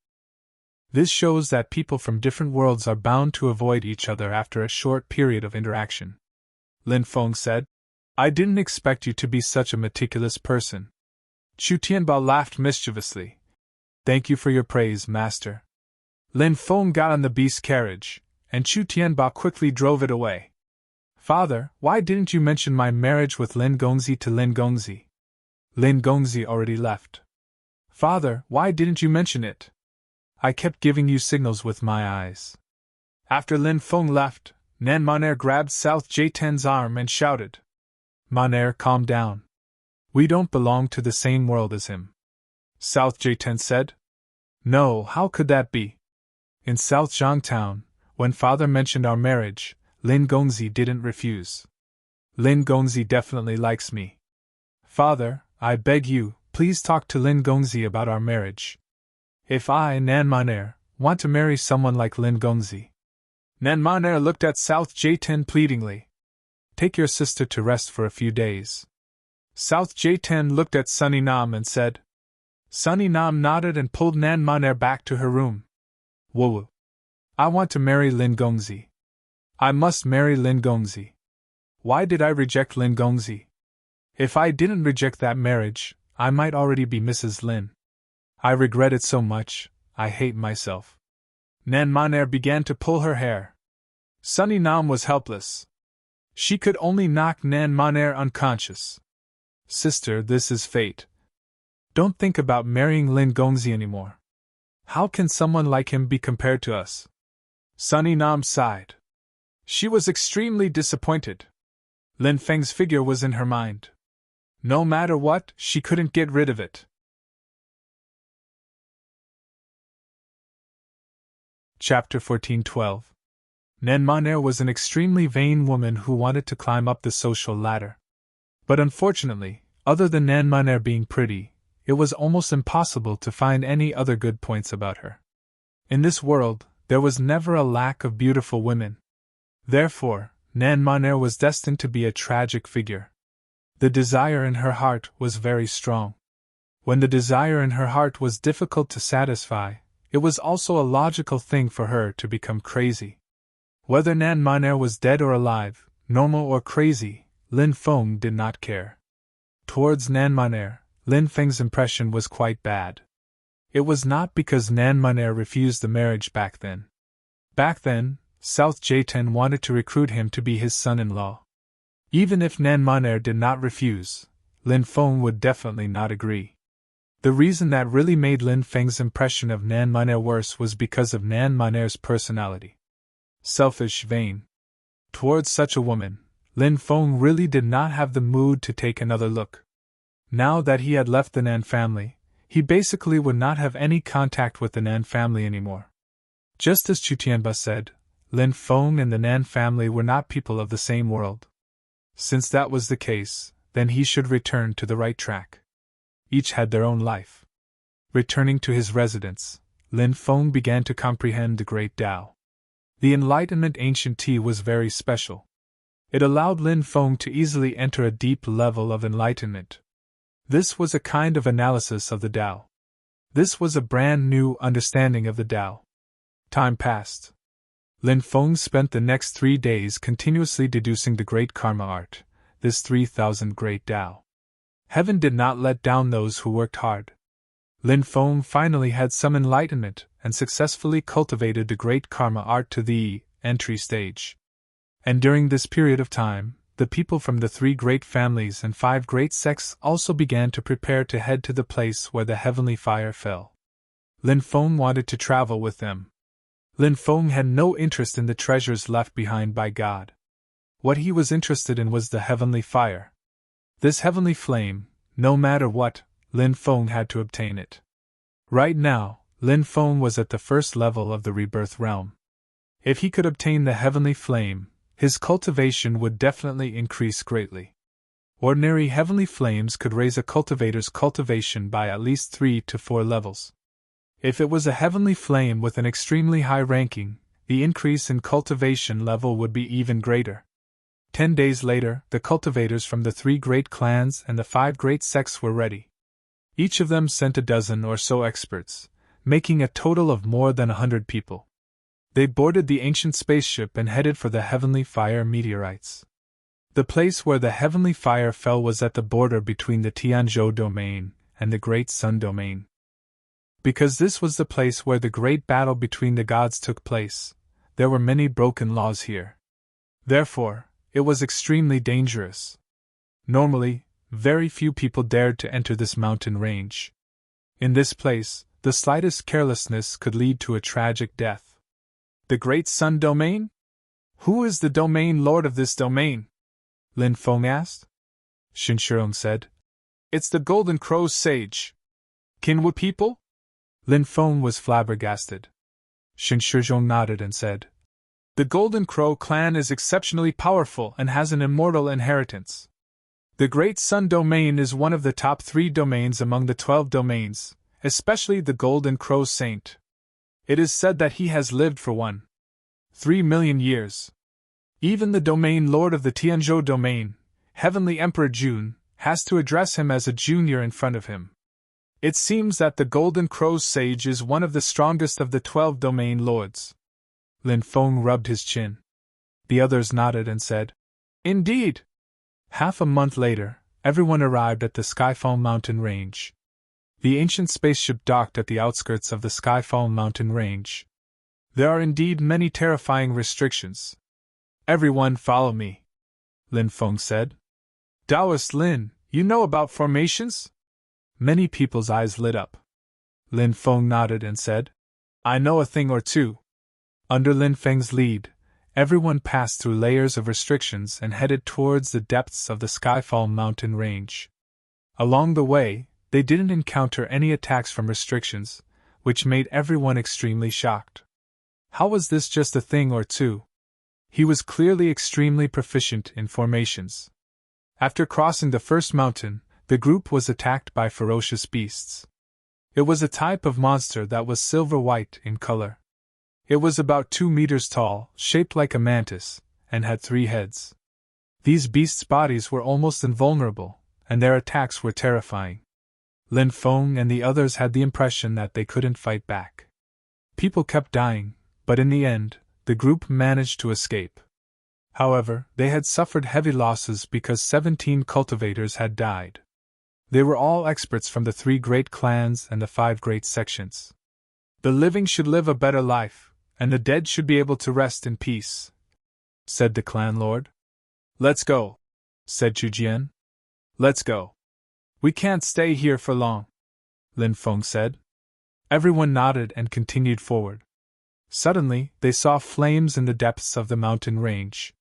This shows that people from different worlds are bound to avoid each other after a short period of interaction. Lin Feng said. I didn't expect you to be such a meticulous person. Chu Tianba laughed mischievously. Thank you for your praise, Master. Lin Feng got on the beast carriage, and Chu Tianba quickly drove it away. Father, why didn't you mention my marriage with Lin Gongzi to Lin Gongzi? Lin Gongzi already left. Father, why didn't you mention it? I kept giving you signals with my eyes. After Lin Feng left, Nan Maner grabbed South Jayten's arm and shouted. Maner, calm down. We don't belong to the same world as him. South Jayten said. No, how could that be? In South Zhangtown, when Father mentioned our marriage, Lin Gongzi didn't refuse. Lin Gongzi definitely likes me. Father, I beg you, please talk to Lin Gongzi about our marriage. If I, Nan Maner, want to marry someone like Lin Gongzi. Nan Maner looked at South Jayten pleadingly. Take your sister to rest for a few days. South Jayten looked at Sunny Nam and said. Sunny Nam nodded and pulled Nan Maner back to her room. Woo! I want to marry Lin Gongzi. I must marry Lin Gongzi. Why did I reject Lin Gongzi? If I didn't reject that marriage, I might already be Mrs. Lin. I regret it so much, I hate myself. Nan Maner began to pull her hair. Sunny Nam was helpless. She could only knock Nan Maner unconscious. Sister, this is fate. Don't think about marrying Lin Gongzi anymore. How can someone like him be compared to us? Sunny Nam sighed. She was extremely disappointed. Lin Feng's figure was in her mind. No matter what, she couldn't get rid of it. Chapter 14:12. Nan Maner was an extremely vain woman who wanted to climb up the social ladder. But unfortunately, other than Nan Maner being pretty, it was almost impossible to find any other good points about her. In this world, there was never a lack of beautiful women. Therefore, Nan Maner was destined to be a tragic figure. The desire in her heart was very strong. When the desire in her heart was difficult to satisfy, it was also a logical thing for her to become crazy. Whether Nan Maner was dead or alive, normal or crazy, Lin Feng did not care. Towards Nan Maner, Lin Feng's impression was quite bad. It was not because Nan Munair refused the marriage back then. Back then, South Jayten wanted to recruit him to be his son-in-law. Even if Nan Munair did not refuse, Lin Feng would definitely not agree. The reason that really made Lin Feng's impression of Nan Munair worse was because of Nan Munair's personality. Selfish, vain. Towards such a woman, Lin Feng really did not have the mood to take another look. Now that he had left the Nan family, he basically would not have any contact with the Nan family anymore. Just as Chu Tianba said, Lin Feng and the Nan family were not people of the same world. Since that was the case, then he should return to the right track. Each had their own life. Returning to his residence, Lin Feng began to comprehend the Great Tao. The Enlightenment Ancient Tea was very special. It allowed Lin Feng to easily enter a deep level of enlightenment. This was a kind of analysis of the Tao. This was a brand new understanding of the Tao. Time passed. Lin Feng spent the next 3 days continuously deducing the great karma art, this 3,000 great Tao. Heaven did not let down those who worked hard. Lin Feng finally had some enlightenment and successfully cultivated the great karma art to the entry stage. And during this period of time, the people from the 3 great families and 5 great sects also began to prepare to head to the place where the heavenly fire fell. Lin Feng wanted to travel with them. Lin Feng had no interest in the treasures left behind by God. What he was interested in was the heavenly fire. This heavenly flame, no matter what, Lin Feng had to obtain it. Right now, Lin Feng was at the first level of the rebirth realm. If he could obtain the heavenly flame, his cultivation would definitely increase greatly. Ordinary heavenly flames could raise a cultivator's cultivation by at least 3 to 4 levels. If it was a heavenly flame with an extremely high ranking, the increase in cultivation level would be even greater. 10 days later, the cultivators from the 3 great clans and the 5 great sects were ready. Each of them sent a dozen or so experts, making a total of more than 100 people. They boarded the ancient spaceship and headed for the heavenly fire meteorites. The place where the heavenly fire fell was at the border between the Tianzhou domain and the Great Sun domain. Because this was the place where the great battle between the gods took place, there were many broken laws here. Therefore, it was extremely dangerous. Normally, very few people dared to enter this mountain range. In this place, the slightest carelessness could lead to a tragic death. The Great Sun Domain? Who is the domain lord of this domain? Lin Feng asked. Shin Shirong said. It's the Golden Crow sage. Kinwu people? Lin Feng was flabbergasted. Shin Shizhong nodded and said, The Golden Crow clan is exceptionally powerful and has an immortal inheritance. The Great Sun Domain is one of the top 3 domains among the 12 domains, especially the Golden Crow Saint. It is said that he has lived for 3 million years. Even the domain lord of the Tianzhou domain, Heavenly Emperor Jun, has to address him as a junior in front of him. It seems that the Golden Crow sage is one of the strongest of the 12 domain lords. Lin Feng rubbed his chin. The others nodded and said, Indeed. Half a month later, everyone arrived at the Skyfall mountain range. The ancient spaceship docked at the outskirts of the Skyfall mountain range. There are indeed many terrifying restrictions. Everyone follow me, Lin Feng said. Taoist Lin, you know about formations? Many people's eyes lit up. Lin Feng nodded and said, I know a thing or two. Under Lin Feng's lead, everyone passed through layers of restrictions and headed towards the depths of the Skyfall mountain range. Along the way, they didn't encounter any attacks from restrictions, which made everyone extremely shocked. How was this just a thing or two? He was clearly extremely proficient in formations. After crossing the first mountain, the group was attacked by ferocious beasts. It was a type of monster that was silver-white in color. It was about 2 meters tall, shaped like a mantis, and had 3 heads. These beasts' bodies were almost invulnerable, and their attacks were terrifying. Lin Feng and the others had the impression that they couldn't fight back. People kept dying, but in the end, the group managed to escape. However, they had suffered heavy losses because 17 cultivators had died. They were all experts from the 3 great clans and the 5 great sections. The living should live a better life, and the dead should be able to rest in peace, said the clan lord. Let's go, said Chujian. Let's go. We can't stay here for long, Lin Feng said. Everyone nodded and continued forward. Suddenly, they saw flames in the depths of the mountain range.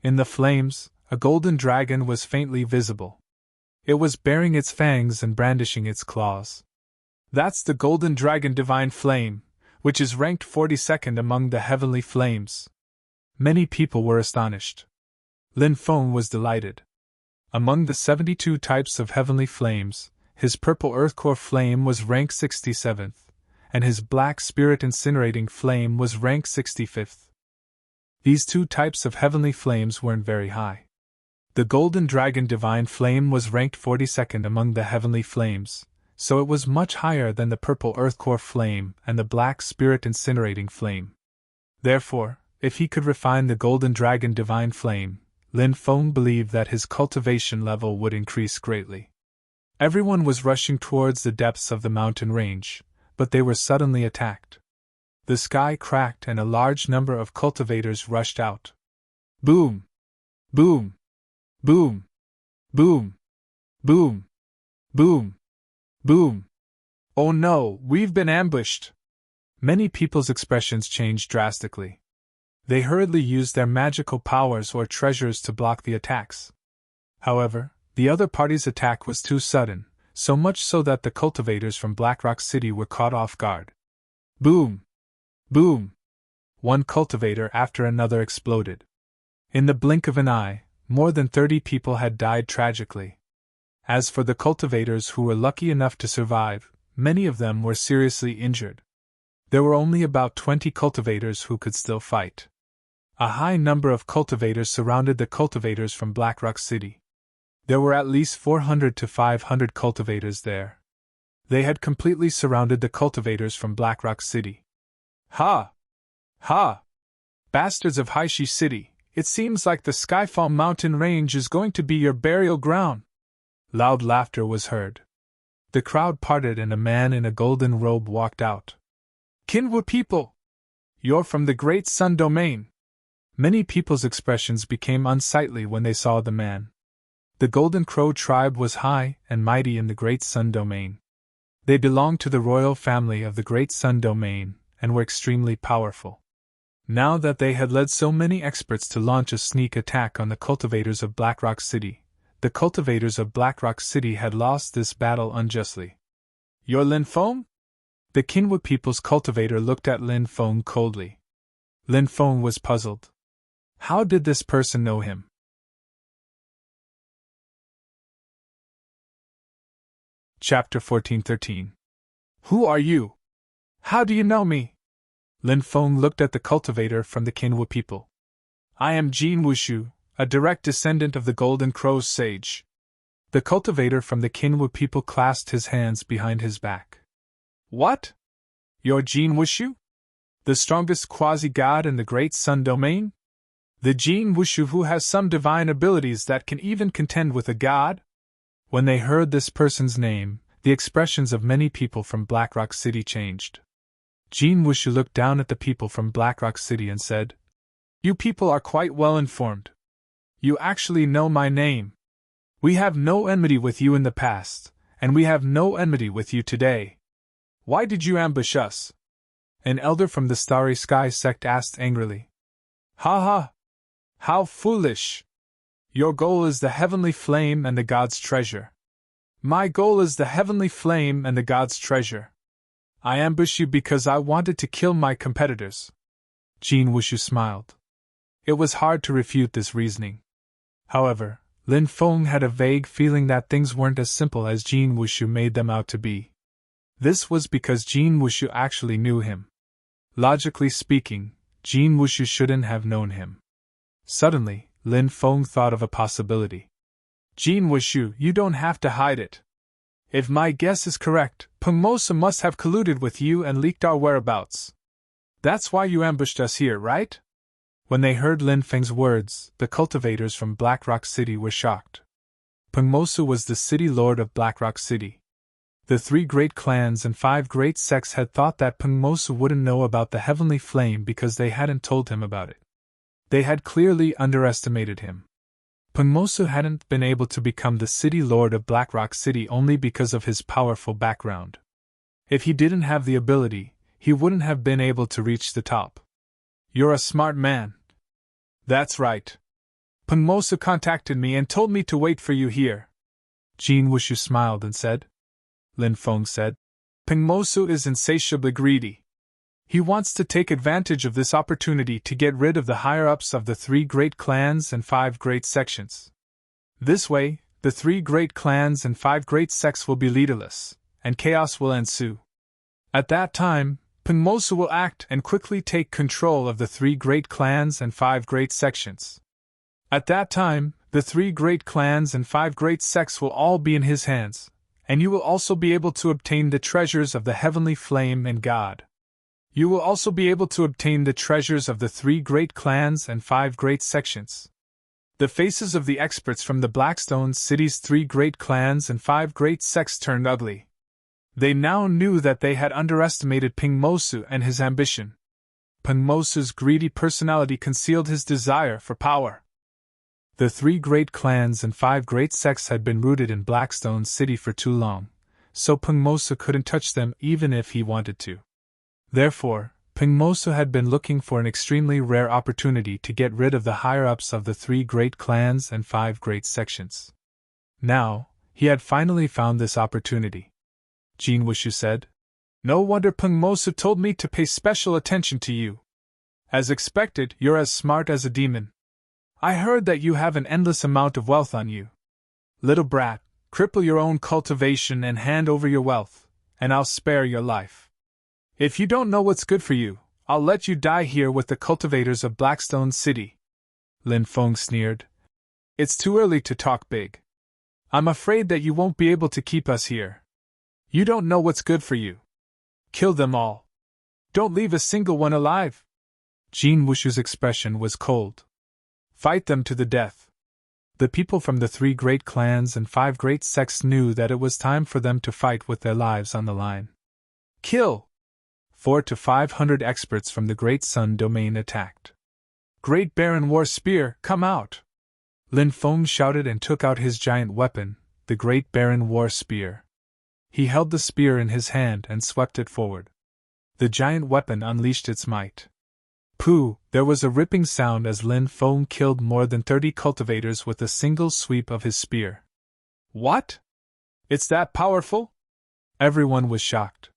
In the flames, a golden dragon was faintly visible. It was baring its fangs and brandishing its claws. That's the golden dragon divine flame, which is ranked 42nd among the heavenly flames. Many people were astonished. Lin Feng was delighted. Among the 72 types of heavenly flames, his purple earth core flame was ranked 67th, and his black spirit incinerating flame was ranked 65th. These 2 types of heavenly flames weren't very high. The golden dragon divine flame was ranked 42nd among the heavenly flames, so it was much higher than the purple earth core flame and the black spirit incinerating flame. Therefore, if he could refine the golden dragon divine flame, Lin Feng believed that his cultivation level would increase greatly. Everyone was rushing towards the depths of the mountain range, but they were suddenly attacked. The sky cracked and a large number of cultivators rushed out. Boom! Boom! Boom! Boom! Boom! Boom! Boom! Oh no, we've been ambushed! Many people's expressions changed drastically. They hurriedly used their magical powers or treasures to block the attacks. However, the other party's attack was too sudden, so much so that the cultivators from Blackrock City were caught off guard. Boom! Boom! One cultivator after another exploded. In the blink of an eye, more than 30 people had died tragically. As for the cultivators who were lucky enough to survive, many of them were seriously injured. There were only about 20 cultivators who could still fight. A high number of cultivators surrounded the cultivators from Blackrock City. There were at least 400 to 500 cultivators there. They had completely surrounded the cultivators from Blackrock City. Ha! Ha! Bastards of Haishi City, it seems like the Skyfall mountain range is going to be your burial ground. Loud laughter was heard. The crowd parted and a man in a golden robe walked out. Kinwu people! You're from the Great Sun Domain! Many people's expressions became unsightly when they saw the man. The Golden Crow tribe was high and mighty in the Great Sun Domain. They belonged to the royal family of the Great Sun Domain and were extremely powerful. Now that they had led so many experts to launch a sneak attack on the cultivators of Blackrock City, the cultivators of Blackrock City had lost this battle unjustly. You're Lin Feng? The Kinwu people's cultivator looked at Lin Feng coldly. Lin Feng was puzzled. How did this person know him? Chapter 14:13. Who are you? How do you know me? Lin Feng looked at the cultivator from the Kinwu people. I am Jin Wushu, a direct descendant of the Golden Crow's sage. The cultivator from the Kinwu people clasped his hands behind his back. What? You're Jin Wushu? The strongest quasi-god in the Great Sun Domain? The Jin Wushu who has some divine abilities that can even contend with a god? When they heard this person's name, the expressions of many people from Blackrock City changed. Jin Wushu looked down at the people from Blackrock City and said, You people are quite well informed. You actually know my name. We have no enmity with you in the past, and we have no enmity with you today. Why did you ambush us? An elder from the Starry Sky sect asked angrily. Ha ha! How foolish! Your goal is the heavenly flame and the god's treasure. My goal is the heavenly flame and the god's treasure. I ambushed you because I wanted to kill my competitors. Jin Wushu smiled. It was hard to refute this reasoning. However, Lin Feng had a vague feeling that things weren't as simple as Jin Wushu made them out to be. This was because Jin Wushu actually knew him. Logically speaking, Jin Wushu shouldn't have known him. Suddenly, Lin Feng thought of a possibility. Jin Wushu, you don't have to hide it. If my guess is correct, Pengmosa must have colluded with you and leaked our whereabouts. That's why you ambushed us here, right? When they heard Lin Feng's words, the cultivators from Blackrock City were shocked. Peng Mosu was the city lord of Blackrock City. The 3 great clans and 5 great sects had thought that Peng Mosu wouldn't know about the heavenly flame because they hadn't told him about it. They had clearly underestimated him. Peng Mosu hadn't been able to become the city lord of Blackrock City only because of his powerful background. If he didn't have the ability, he wouldn't have been able to reach the top. You're a smart man. That's right. Peng Mosu contacted me and told me to wait for you here. Jin Wushu smiled and said. Lin Feng said. Peng Mosu is insatiably greedy. He wants to take advantage of this opportunity to get rid of the higher-ups of the 3 great clans and 5 great sections. This way, the 3 great clans and 5 great sects will be leaderless, and chaos will ensue. At that time, Peng Mosu will act and quickly take control of the 3 great clans and 5 great sections. At that time, the 3 great clans and 5 great sects will all be in his hands, and you will also be able to obtain the treasures of the heavenly flame and God. You will also be able to obtain the treasures of the 3 great clans and 5 great sections. The faces of the experts from the Blackstone City's 3 great clans and 5 great sects turned ugly. They now knew that they had underestimated Peng Mosu and his ambition. Peng Mosu's greedy personality concealed his desire for power. The 3 great clans and 5 great sects had been rooted in Blackstone City for too long, so Peng Mosu couldn't touch them even if he wanted to. Therefore, Peng Mosu had been looking for an extremely rare opportunity to get rid of the higher-ups of the 3 great clans and 5 great sections. Now, he had finally found this opportunity. Jin Wushu said. No wonder Peng Mosu told me to pay special attention to you. As expected, you're as smart as a demon. I heard that you have an endless amount of wealth on you. Little brat, cripple your own cultivation and hand over your wealth, and I'll spare your life. If you don't know what's good for you, I'll let you die here with the cultivators of Blackstone City. Lin Feng sneered. It's too early to talk big. I'm afraid that you won't be able to keep us here. You don't know what's good for you. Kill them all. Don't leave a single one alive. Jin Wushu's expression was cold. Fight them to the death. The people from the 3 great clans and 5 great sects knew that it was time for them to fight with their lives on the line. Kill! 400 to 500 experts from the Great Sun Domain attacked. Great Baron War Spear, come out! Lin Feng shouted and took out his giant weapon, the Great Baron War Spear. He held the spear in his hand and swept it forward. The giant weapon unleashed its might. Pooh! There was a ripping sound as Lin Feng killed more than 30 cultivators with a single sweep of his spear. What? It's that powerful? Everyone was shocked.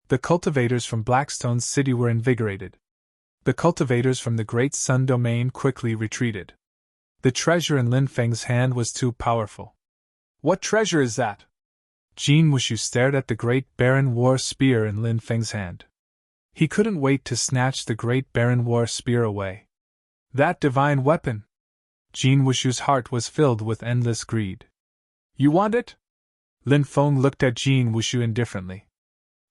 The cultivators from Blackstone City were invigorated. The cultivators from the Great Sun Domain quickly retreated. The treasure in Lin Feng's hand was too powerful. What treasure is that? Jin Wushu stared at the Great Baron War Spear in Lin Feng's hand. He couldn't wait to snatch the Great Baron War Spear away. That divine weapon! Jin Wushu's heart was filled with endless greed. You want it? Lin Feng looked at Jin Wushu indifferently.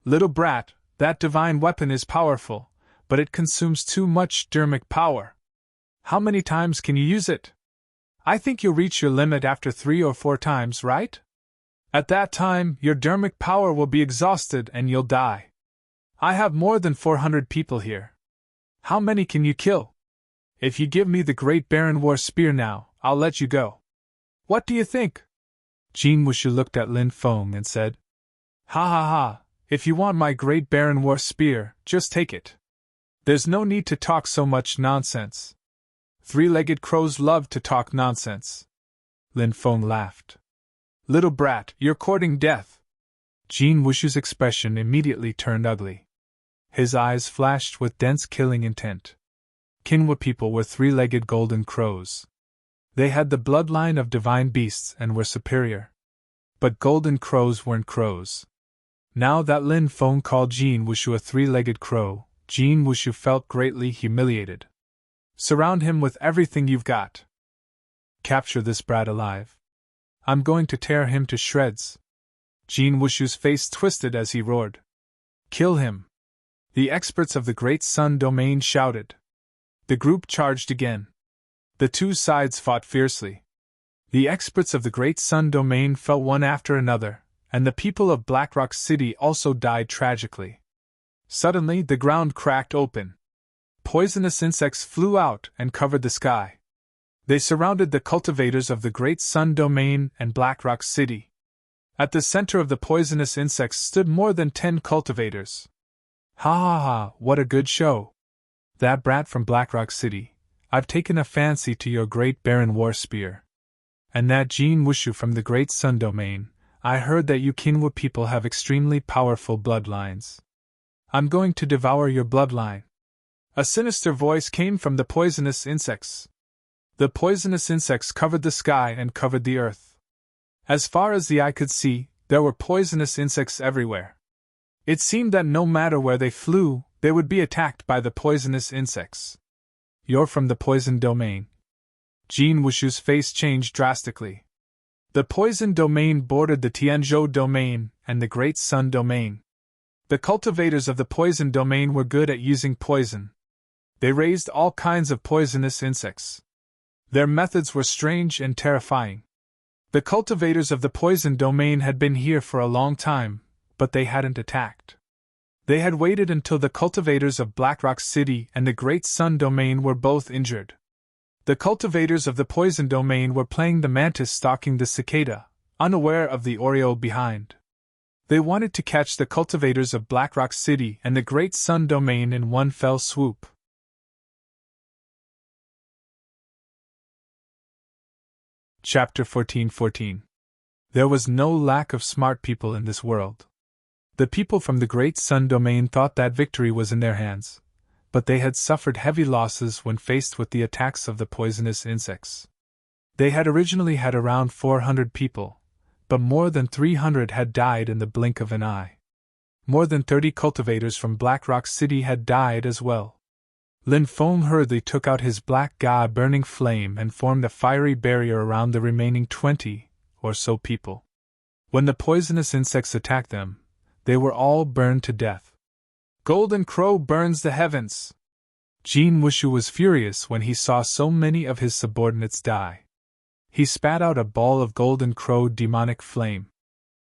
Little brat, that divine weapon is powerful, but it consumes too much dermic power. How many times can you use it? I think you'll reach your limit after 3 or 4 times, right? At that time, your dermic power will be exhausted and you'll die. I have more than 400 people here. How many can you kill? If you give me the Great Baron War Spear now, I'll let you go. What do you think? Jin Wushu looked at Lin Feng and said, Ha ha ha, if you want my Great Baron War Spear, just take it. There's no need to talk so much nonsense. 3-legged crows love to talk nonsense. Lin Feng laughed. Little brat, you're courting death. Jin Wushu's expression immediately turned ugly. His eyes flashed with dense killing intent. Qinhua people were 3-legged golden crows. They had the bloodline of divine beasts and were superior. But golden crows weren't crows. Now that Lin Feng called Jin Wushu a 3-legged crow, Jin Wushu felt greatly humiliated. Surround him with everything you've got. Capture this brat alive. I'm going to tear him to shreds. Jin Wushu's face twisted as he roared. Kill him. The experts of the Great Sun Domain shouted. The group charged again. The 2 sides fought fiercely. The experts of the Great Sun Domain fell one after another, and the people of Blackrock City also died tragically. Suddenly, the ground cracked open. Poisonous insects flew out and covered the sky. They surrounded the cultivators of the Great Sun Domain and Blackrock City. At the center of the poisonous insects stood more than 10 cultivators. Ha ha ha, what a good show! That brat from Blackrock City, I've taken a fancy to your great Baron War Spear. And that Jean Wushu from the Great Sun Domain, I heard that you Kinwa people have extremely powerful bloodlines. I'm going to devour your bloodline. A sinister voice came from the poisonous insects. The poisonous insects covered the sky and covered the earth. As far as the eye could see, there were poisonous insects everywhere. It seemed that no matter where they flew, they would be attacked by the poisonous insects. You're from the Poison Domain. Jean Wushu's face changed drastically. The Poison Domain bordered the Tianzhou Domain and the Great Sun Domain. The cultivators of the Poison Domain were good at using poison. They raised all kinds of poisonous insects. Their methods were strange and terrifying. The cultivators of the Poison Domain had been here for a long time, but they hadn't attacked. They had waited until the cultivators of Blackrock City and the Great Sun Domain were both injured. The cultivators of the Poison Domain were playing the mantis stalking the cicada, unaware of the oriole behind. They wanted to catch the cultivators of Blackrock City and the Great Sun Domain in one fell swoop. Chapter 14:14. There was no lack of smart people in this world. The people from the Great Sun Domain thought that victory was in their hands, but they had suffered heavy losses when faced with the attacks of the poisonous insects. They had originally had around 400 people, but more than 300 had died in the blink of an eye. More than 30 cultivators from Blackrock City had died as well. Lin Feng hurriedly took out his black ga burning flame and formed a fiery barrier around the remaining 20 or so people. When the poisonous insects attacked them, they were all burned to death. Golden Crow burns the heavens! Jean Wushu was furious when he saw so many of his subordinates die. He spat out a ball of Golden Crow demonic flame.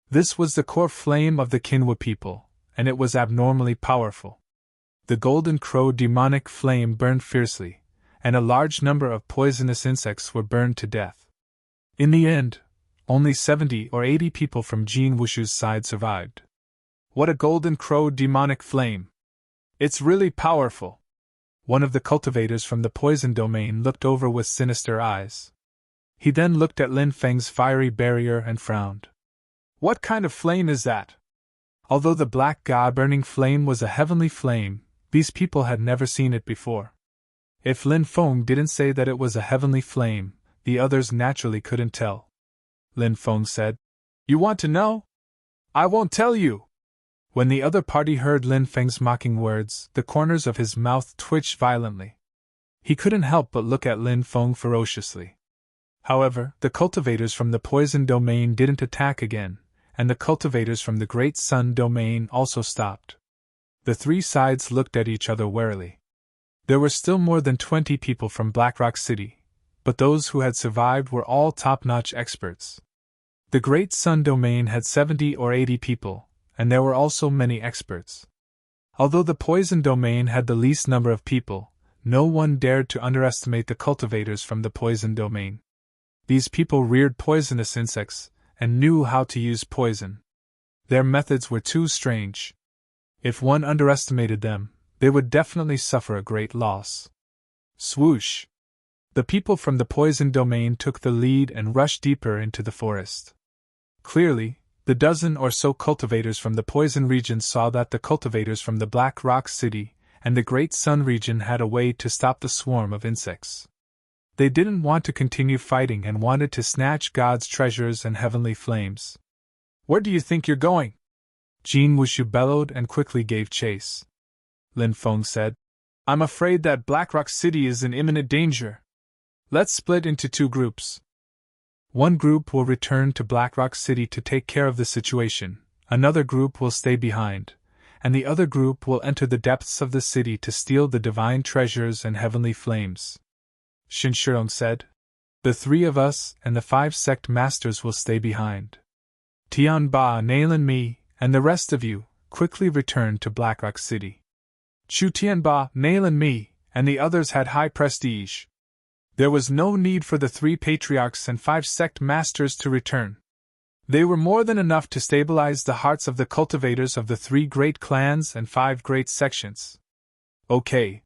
This was the core flame of the Kinwa people, and it was abnormally powerful. The Golden Crow demonic flame burned fiercely, and a large number of poisonous insects were burned to death. In the end, only 70 or 80 people from Jean Wushu's side survived. What a Golden Crow demonic flame! It's really powerful! One of the cultivators from the Poison Domain looked over with sinister eyes. He then looked at Lin Feng's fiery barrier and frowned. What kind of flame is that? Although the black ga burning flame was a heavenly flame, these people had never seen it before. If Lin Feng didn't say that it was a heavenly flame, the others naturally couldn't tell. Lin Feng said, "You want to know? I won't tell you!" When the other party heard Lin Feng's mocking words, the corners of his mouth twitched violently. He couldn't help but look at Lin Feng ferociously. However, the cultivators from the Poison Domain didn't attack again, and the cultivators from the Great Sun Domain also stopped. The three sides looked at each other warily. There were still more than 20 people from Blackrock City, but those who had survived were all top-notch experts. The Great Sun Domain had 70 or 80 people, and there were also many experts. Although the Poison Domain had the least number of people, no one dared to underestimate the cultivators from the Poison Domain. These people reared poisonous insects, and knew how to use poison. Their methods were too strange. If one underestimated them, they would definitely suffer a great loss. Swoosh! The people from the Poison Domain took the lead and rushed deeper into the forest. Clearly, the dozen or so cultivators from the Poison region saw that the cultivators from the Black Rock City and the Great Sun region had a way to stop the swarm of insects. They didn't want to continue fighting and wanted to snatch God's treasures and heavenly flames. "Where do you think you're going?" Jean Wushu bellowed and quickly gave chase. Lin Feng said, "I'm afraid that Blackrock City is in imminent danger. Let's split into two groups. One group will return to Blackrock City to take care of the situation, another group will stay behind, and the other group will enter the depths of the city to steal the divine treasures and heavenly flames," Shin Shirong said. The three of us and the 5 sect masters will stay behind. Tian Ba, Nalan me, and the rest of you, quickly returned to Blackrock City. Chu Tianba, Nalan me, and the others had high prestige. There was no need for the 3 patriarchs and 5 sect masters to return. They were more than enough to stabilize the hearts of the cultivators of the 3 great clans and 5 great sections. Okay.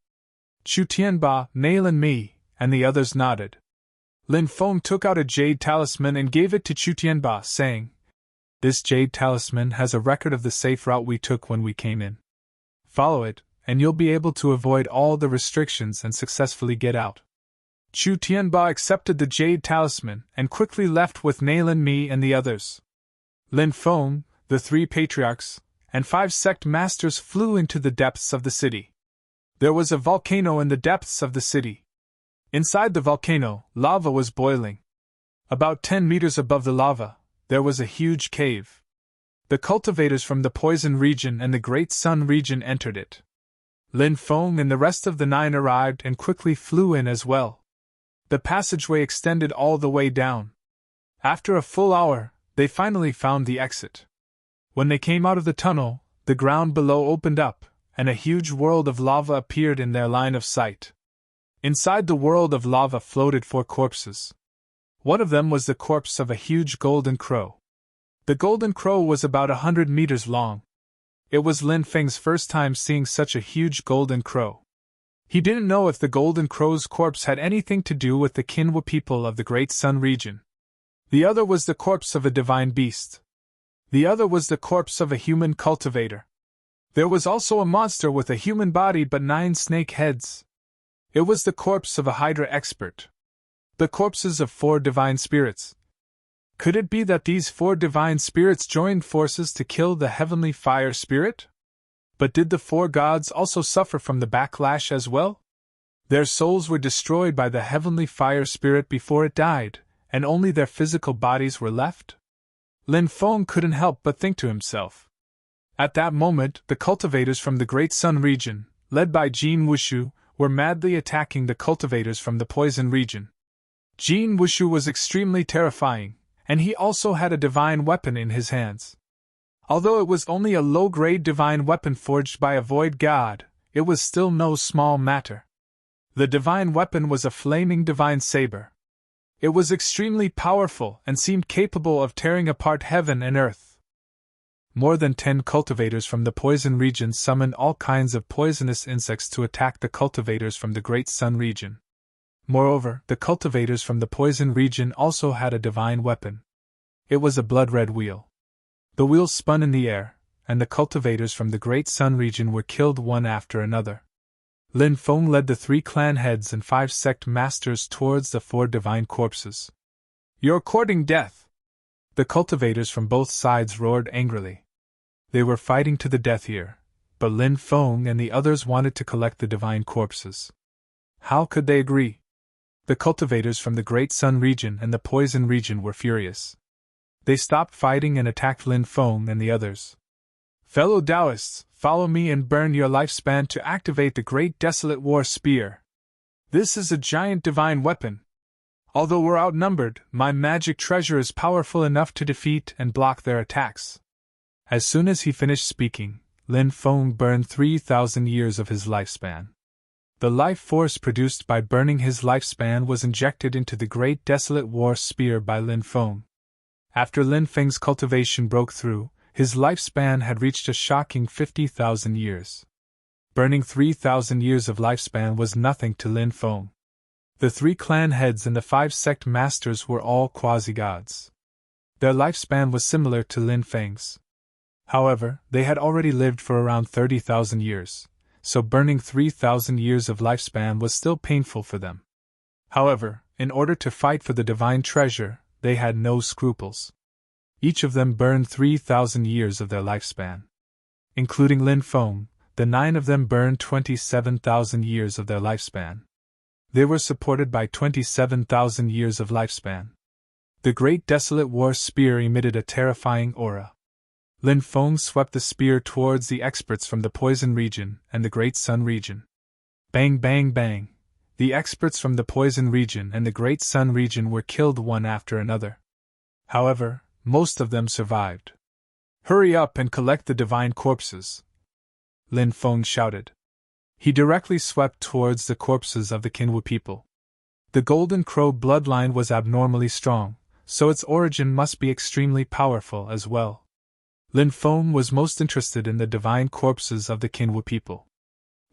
Chu Tianba, Nalan me, and the others nodded. Lin Feng took out a jade talisman and gave it to Chu Tianba, saying, "This jade talisman has a record of the safe route we took when we came in. Follow it, and you'll be able to avoid all the restrictions and successfully get out." Chu Tianba accepted the jade talisman and quickly left with Nalan me and the others. Lin Feng, the 3 patriarchs, and 5 sect masters flew into the depths of the city. There was a volcano in the depths of the city. Inside the volcano, lava was boiling. About 10 meters above the lava, there was a huge cave. The cultivators from the Poison region and the Great Sun region entered it. Lin Feng and the rest of the 9 arrived and quickly flew in as well. The passageway extended all the way down. After a full hour, they finally found the exit. When they came out of the tunnel, the ground below opened up, and a huge world of lava appeared in their line of sight. Inside the world of lava floated 4 corpses. One of them was the corpse of a huge golden crow. The golden crow was about 100 meters long. It was Lin Feng's first time seeing such a huge golden crow. He didn't know if the golden crow's corpse had anything to do with the Kinwa people of the Great Sun region. The other was the corpse of a divine beast. The other was the corpse of a human cultivator. There was also a monster with a human body but 9 snake heads. It was the corpse of a Hydra expert. The corpses of 4 divine spirits. Could it be that these 4 divine spirits joined forces to kill the heavenly fire spirit? But did the 4 gods also suffer from the backlash as well? Their souls were destroyed by the heavenly fire spirit before it died, and only their physical bodies were left? Lin Feng couldn't help but think to himself. At that moment, the cultivators from the Great Sun region, led by Jin Wushu, were madly attacking the cultivators from the Poison region. Jin Wushu was extremely terrifying, and he also had a divine weapon in his hands. Although it was only a low-grade divine weapon forged by a void god, it was still no small matter. The divine weapon was a flaming divine saber. It was extremely powerful and seemed capable of tearing apart heaven and earth. More than 10 cultivators from the Poison region summoned all kinds of poisonous insects to attack the cultivators from the Great Sun region. Moreover, the cultivators from the Poison region also had a divine weapon. It was a blood-red wheel. The wheel spun in the air, and the cultivators from the Great Sun region were killed one after another. Lin Feng led the 3 clan heads and 5 sect masters towards the 4 divine corpses. "You're courting death!" The cultivators from both sides roared angrily. They were fighting to the death here, but Lin Feng and the others wanted to collect the divine corpses. How could they agree? The cultivators from the Great Sun region and the Poison region were furious. They stopped fighting and attacked Lin Feng and the others. "Fellow Taoists, follow me and burn your lifespan to activate the Great Desolate War Spear. This is a giant divine weapon. Although we're outnumbered, my magic treasure is powerful enough to defeat and block their attacks." As soon as he finished speaking, Lin Feng burned 3,000 years of his lifespan. The life force produced by burning his lifespan was injected into the Great Desolate War Spear by Lin Feng. After Lin Feng's cultivation broke through, his lifespan had reached a shocking 50,000 years. Burning 3,000 years of lifespan was nothing to Lin Feng. The 3 clan heads and the 5 sect masters were all quasi-gods. Their lifespan was similar to Lin Feng's. However, they had already lived for around 30,000 years, so burning 3,000 years of lifespan was still painful for them. However, in order to fight for the divine treasure, they had no scruples. Each of them burned 3,000 years of their lifespan. Including Lin Feng, the 9 of them burned 27,000 years of their lifespan. They were supported by 27,000 years of lifespan. The Great Desolate War Spear emitted a terrifying aura. Lin Feng swept the spear towards the experts from the Poison region and the Great Sun region. Bang, bang, bang. The experts from the Poison region and the Great Sun region were killed one after another. However, most of them survived. "Hurry up and collect the divine corpses," Lin Feng shouted. He directly swept towards the corpses of the Qinwu people. The Golden Crow bloodline was abnormally strong, so its origin must be extremely powerful as well. Lin Feng was most interested in the divine corpses of the Qinwu people.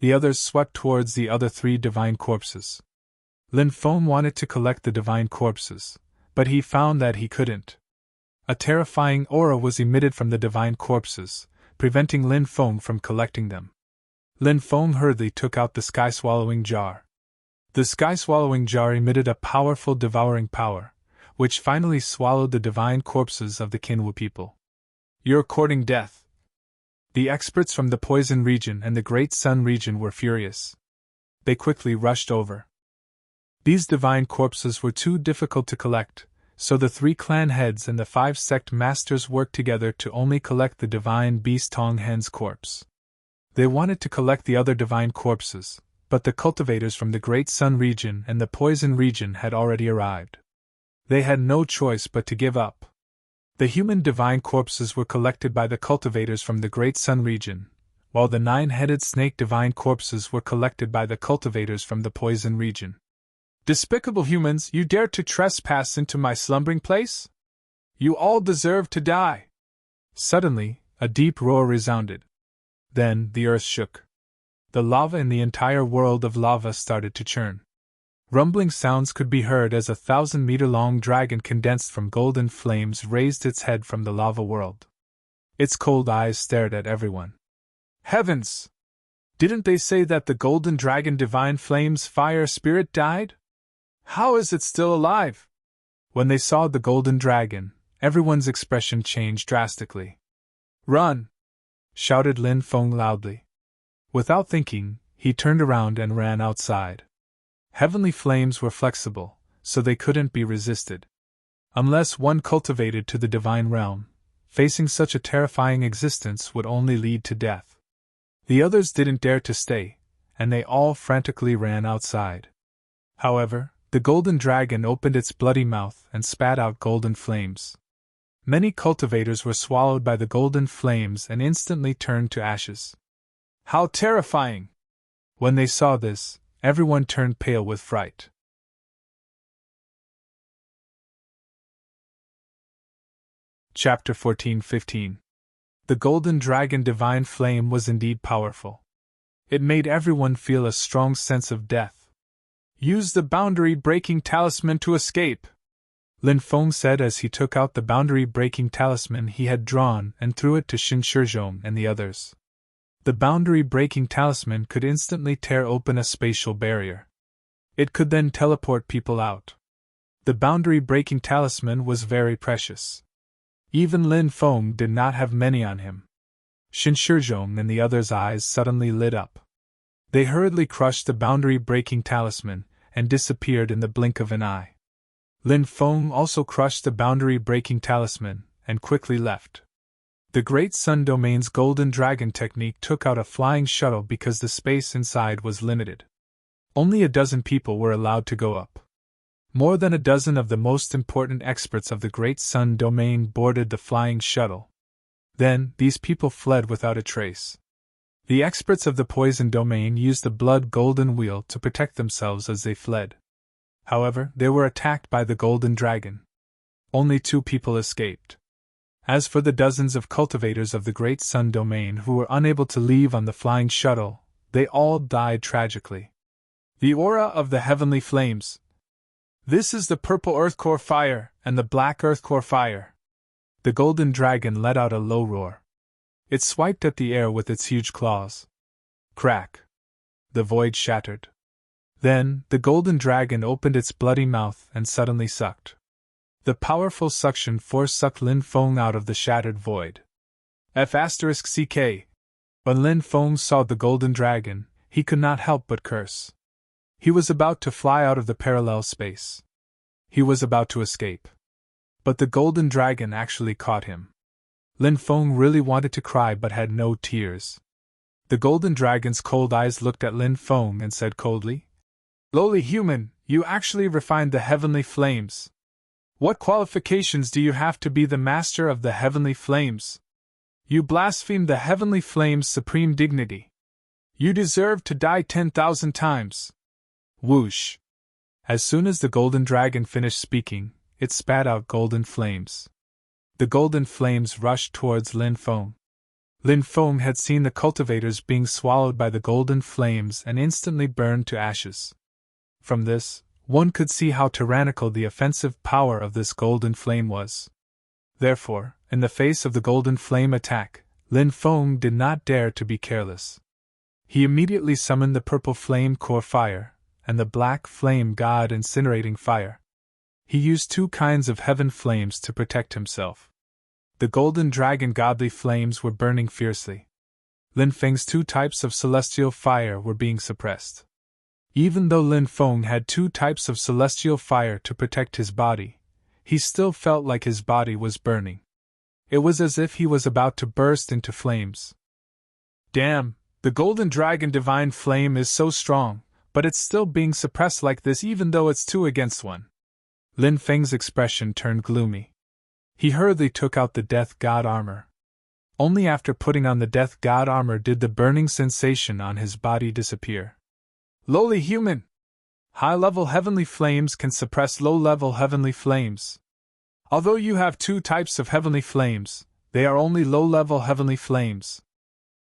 The others swept towards the other 3 divine corpses. Lin Feng wanted to collect the divine corpses, but he found that he couldn't. A terrifying aura was emitted from the divine corpses, preventing Lin Feng from collecting them. Lin Feng hurriedly took out the sky-swallowing jar. The sky-swallowing jar emitted a powerful devouring power, which finally swallowed the divine corpses of the Qinwu people. "You're courting death." The experts from the Poison region and the Great Sun region were furious. They quickly rushed over. These divine corpses were too difficult to collect, so the 3 clan heads and the 5 sect masters worked together to only collect the divine beast Tong Hen's corpse. They wanted to collect the other divine corpses, but the cultivators from the Great Sun region and the Poison region had already arrived. They had no choice but to give up. The human divine corpses were collected by the cultivators from the Great Sun region, while the 9-headed snake divine corpses were collected by the cultivators from the Poison region. "Despicable humans, you dare to trespass into my slumbering place? You all deserve to die!" Suddenly, a deep roar resounded. Then the earth shook. The lava in the entire world of lava started to churn. Rumbling sounds could be heard as a 1,000-meter-long dragon condensed from golden flames raised its head from the lava world. Its cold eyes stared at everyone. "Heavens! Didn't they say that the golden dragon divine flames fire spirit died? How is it still alive?" When they saw the golden dragon, everyone's expression changed drastically. "Run!" shouted Lin Feng loudly. Without thinking, he turned around and ran outside. Heavenly flames were flexible, so they couldn't be resisted. Unless one cultivated to the divine realm, facing such a terrifying existence would only lead to death. The others didn't dare to stay, and they all frantically ran outside. However, the golden dragon opened its bloody mouth and spat out golden flames. Many cultivators were swallowed by the golden flames and instantly turned to ashes. "How terrifying!" When they saw this, everyone turned pale with fright. Chapter 14-15. The golden dragon divine flame was indeed powerful. It made everyone feel a strong sense of death. "Use the boundary-breaking talisman to escape," Lin Feng said as he took out the boundary-breaking talisman he had drawn and threw it to Xin Shizhong and the others. The boundary-breaking talisman could instantly tear open a spatial barrier. It could then teleport people out. The boundary-breaking talisman was very precious. Even Lin Feng did not have many on him. Xin Shizhong and the others' eyes suddenly lit up. They hurriedly crushed the boundary-breaking talisman and disappeared in the blink of an eye. Lin Feng also crushed the boundary-breaking talisman and quickly left. The Great Sun Domain's Golden Dragon technique took out a flying shuttle because the space inside was limited. Only a dozen people were allowed to go up. More than a dozen of the most important experts of the Great Sun Domain boarded the flying shuttle. Then, these people fled without a trace. The experts of the Poison Domain used the Blood Golden Wheel to protect themselves as they fled. However, they were attacked by the Golden Dragon. Only 2 people escaped. As for the dozens of cultivators of the Great Sun Domain who were unable to leave on the flying shuttle, they all died tragically. The aura of the heavenly flames. "This is the purple earth core fire and the black earth core fire." The golden dragon let out a low roar. It swiped at the air with its huge claws. Crack! The void shattered. Then, the golden dragon opened its bloody mouth and suddenly sucked. The powerful suction force sucked Lin Feng out of the shattered void. F***CK. When Lin Feng saw the golden dragon, he could not help but curse. He was about to fly out of the parallel space. He was about to escape. But the golden dragon actually caught him. Lin Feng really wanted to cry but had no tears. The golden dragon's cold eyes looked at Lin Feng and said coldly, Lowly human, you actually refined the heavenly flames. What qualifications do you have to be the master of the heavenly flames? You blaspheme the heavenly flame's supreme dignity. You deserve to die 10,000 times. Whoosh! As soon as the golden dragon finished speaking, it spat out golden flames. The golden flames rushed towards Lin Feng. Lin Feng had seen the cultivators being swallowed by the golden flames and instantly burned to ashes. From this, one could see how tyrannical the offensive power of this golden flame was. Therefore, in the face of the golden flame attack, Lin Feng did not dare to be careless. He immediately summoned the purple flame core fire, and the black flame god incinerating fire. He used two kinds of heaven flames to protect himself. The golden dragon godly flames were burning fiercely. Lin Feng's two types of celestial fire were being suppressed. Even though Lin Feng had two types of celestial fire to protect his body, he still felt like his body was burning. It was as if he was about to burst into flames. Damn, the golden dragon divine flame is so strong, but it's still being suppressed like this even though it's 2 against 1. Lin Feng's expression turned gloomy. He hurriedly took out the death god armor. Only after putting on the death god armor did the burning sensation on his body disappear. Lowly human! High-level heavenly flames can suppress low-level heavenly flames. Although you have 2 types of heavenly flames, they are only low-level heavenly flames.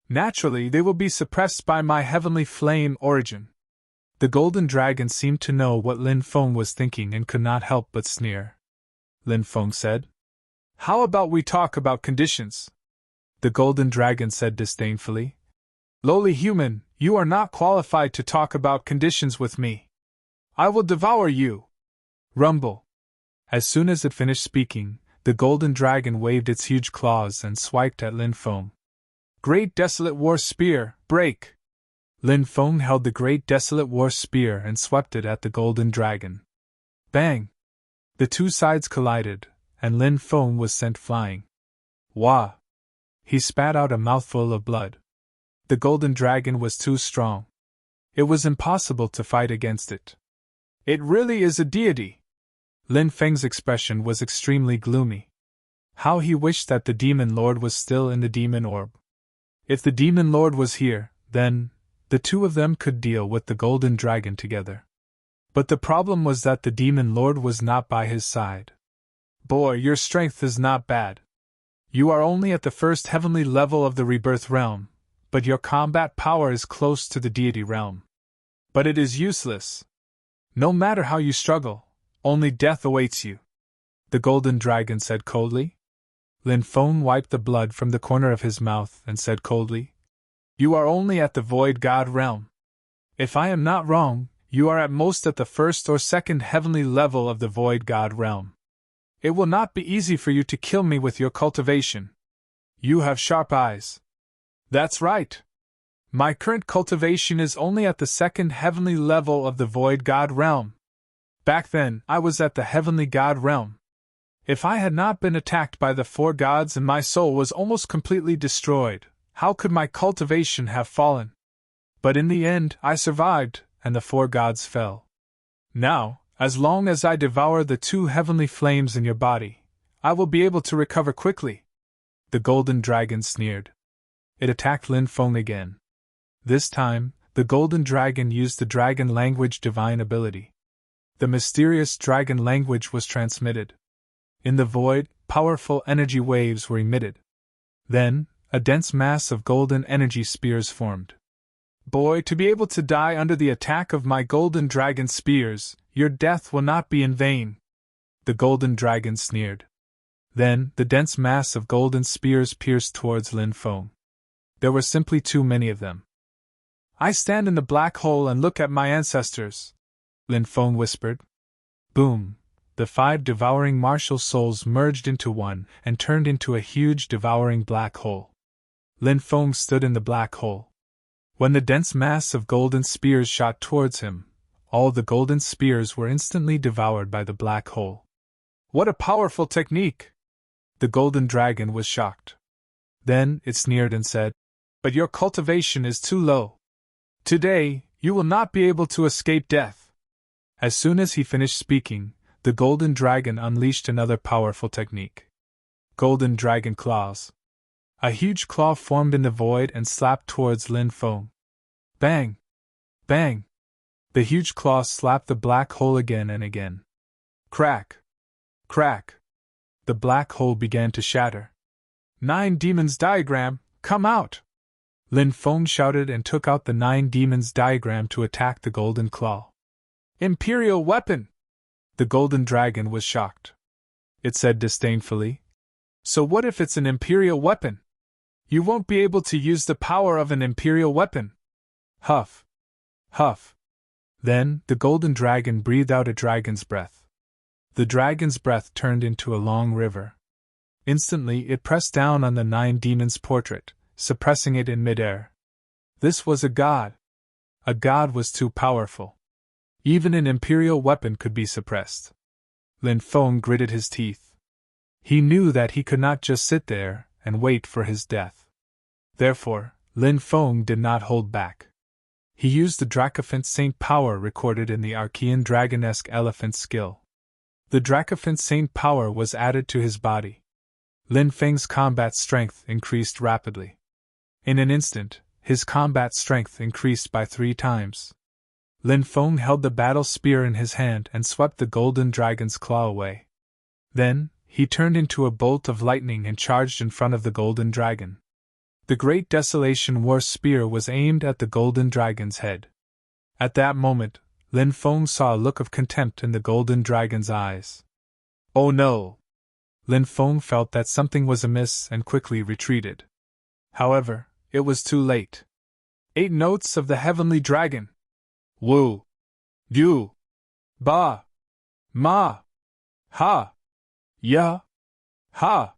Naturally, they will be suppressed by my heavenly flame origin. The golden dragon seemed to know what Lin Feng was thinking and could not help but sneer. Lin Feng said, "How about we talk about conditions?" The golden dragon said disdainfully, "Lowly human, you are not qualified to talk about conditions with me. I will devour you." Rumble. As soon as it finished speaking, the golden dragon waved its huge claws and swiped at Lin Feng. Great Desolate War Spear, break! Lin Feng held the Great Desolate War Spear and swept it at the golden dragon. Bang! The two sides collided, and Lin Feng was sent flying. Wah! He spat out a mouthful of blood. The golden dragon was too strong. It was impossible to fight against it. It really is a deity. Lin Feng's expression was extremely gloomy. How he wished that the demon lord was still in the demon orb. If the demon lord was here, then the two of them could deal with the golden dragon together. But the problem was that the demon lord was not by his side. Boy, your strength is not bad. You are only at the first heavenly level of the rebirth realm, but your combat power is close to the deity realm. But it is useless. No matter how you struggle, only death awaits you. The golden dragon said coldly. Lin Feng wiped the blood from the corner of his mouth and said coldly, "You are only at the void god realm. If I am not wrong, you are at most at the first or second heavenly level of the void god realm. It will not be easy for you to kill me with your cultivation. You have sharp eyes." That's right. My current cultivation is only at the second heavenly level of the void god realm. Back then, I was at the heavenly god realm. If I had not been attacked by the 4 gods and my soul was almost completely destroyed, how could my cultivation have fallen? But in the end, I survived, and the 4 gods fell. Now, as long as I devour the 2 heavenly flames in your body, I will be able to recover quickly. The golden dragon sneered. It attacked Lin Feng again. This time, the golden dragon used the dragon language divine ability. The mysterious dragon language was transmitted. In the void, powerful energy waves were emitted. Then, a dense mass of golden energy spears formed. Boy, to be able to die under the attack of my golden dragon spears, your death will not be in vain. The golden dragon sneered. Then, the dense mass of golden spears pierced towards Lin Feng. There were simply too many of them. I stand in the black hole and look at my ancestors, Lin Feng whispered. Boom! The 5 devouring martial souls merged into one and turned into a huge devouring black hole. Lin Feng stood in the black hole. When the dense mass of golden spears shot towards him, all the golden spears were instantly devoured by the black hole. What a powerful technique! The golden dragon was shocked. Then it sneered and said, "But your cultivation is too low. Today, you will not be able to escape death." As soon as he finished speaking, the golden dragon unleashed another powerful technique. Golden dragon claws. A huge claw formed in the void and slapped towards Lin Feng. Bang! Bang! The huge claw slapped the black hole again and again. Crack! Crack! The black hole began to shatter. 9 demons diagram, come out! Lin Feng shouted and took out the 9 demons diagram to attack the golden claw. Imperial weapon! The golden dragon was shocked. It said disdainfully, "So what if it's an imperial weapon? You won't be able to use the power of an imperial weapon." Huff! Huff! Then, the golden dragon breathed out a dragon's breath. The dragon's breath turned into a long river. Instantly, it pressed down on the 9 demons' portrait, suppressing it in midair. This was a god. A god was too powerful. Even an imperial weapon could be suppressed. Lin Feng gritted his teeth. He knew that he could not just sit there and wait for his death. Therefore, Lin Feng did not hold back. He used the Dracophant Saint power recorded in the Archean dragonesque elephant skill. The Dracophant Saint power was added to his body. Lin Feng's combat strength increased rapidly. In an instant, his combat strength increased by 3 times. Lin Feng held the battle spear in his hand and swept the golden dragon's claw away. Then, he turned into a bolt of lightning and charged in front of the golden dragon. The Great Desolation War spear was aimed at the golden dragon's head. At that moment, Lin Feng saw a look of contempt in the golden dragon's eyes. Oh no! Lin Feng felt that something was amiss and quickly retreated. However, it was too late. 8 notes of the heavenly dragon. Wu. Du. Ba. Ma. Ha. Ya. Ha.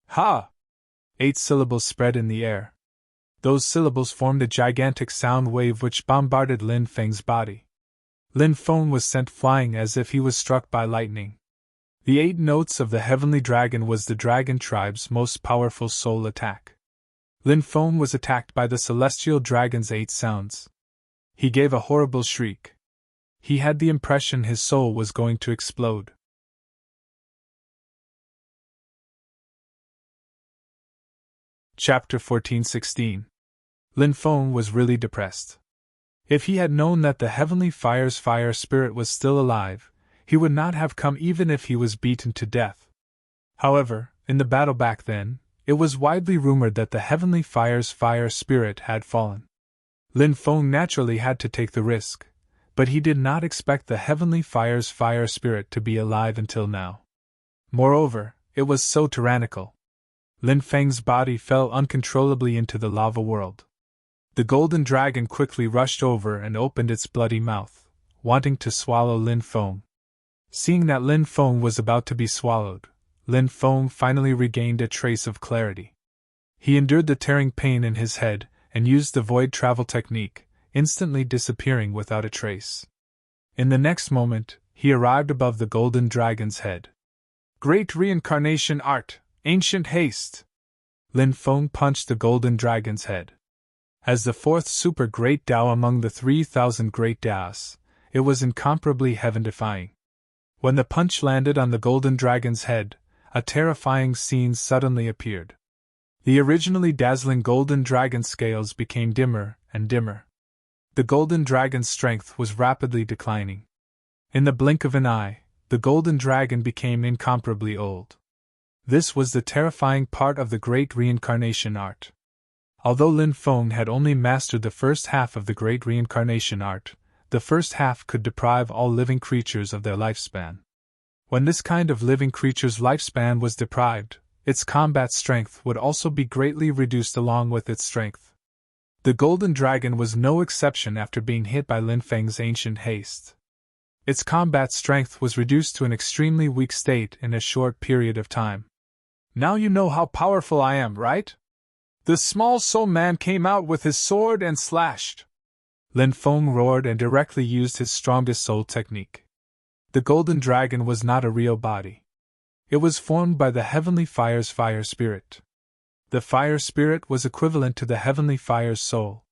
Ha. 8 syllables spread in the air. Those syllables formed a gigantic sound wave which bombarded Lin Feng's body. Lin Feng was sent flying as if he was struck by lightning. The 8 notes of the heavenly dragon was the dragon tribe's most powerful soul attack. Lin Feng was attacked by the celestial dragon's 8 sounds. He gave a horrible shriek. He had the impression his soul was going to explode. Chapter 14:16. Lin Feng was really depressed. If he had known that the heavenly fire's fire spirit was still alive, he would not have come even if he was beaten to death. However, in the battle back then, it was widely rumored that the heavenly fire's fire spirit had fallen. Lin Feng naturally had to take the risk, but he did not expect the heavenly fire's fire spirit to be alive until now. Moreover, it was so tyrannical. Lin Feng's body fell uncontrollably into the lava world. The golden dragon quickly rushed over and opened its bloody mouth, wanting to swallow Lin Feng. Seeing that Lin Feng was about to be swallowed, Lin Feng finally regained a trace of clarity. He endured the tearing pain in his head and used the void travel technique, instantly disappearing without a trace. In the next moment, he arrived above the golden dragon's head. Great reincarnation art, ancient haste! Lin Feng punched the golden dragon's head. As the 4th super great Tao among the 3,000 great Taos, it was incomparably heaven-defying. When the punch landed on the golden dragon's head, a terrifying scene suddenly appeared. The originally dazzling golden dragon scales became dimmer and dimmer. The golden dragon's strength was rapidly declining. In the blink of an eye, the golden dragon became incomparably old. This was the terrifying part of the great reincarnation art. Although Lin Feng had only mastered the first half of the great reincarnation art, the first half could deprive all living creatures of their lifespan. When this kind of living creature's lifespan was deprived, its combat strength would also be greatly reduced along with its strength. The golden dragon was no exception after being hit by Lin Feng's ancient haste. Its combat strength was reduced to an extremely weak state in a short period of time. Now you know how powerful I am, right? The small soul man came out with his sword and slashed. Lin Feng roared and directly used his strongest soul technique. The golden dragon was not a real body. It was formed by the heavenly fire's fire spirit. The fire spirit was equivalent to the heavenly fire's soul.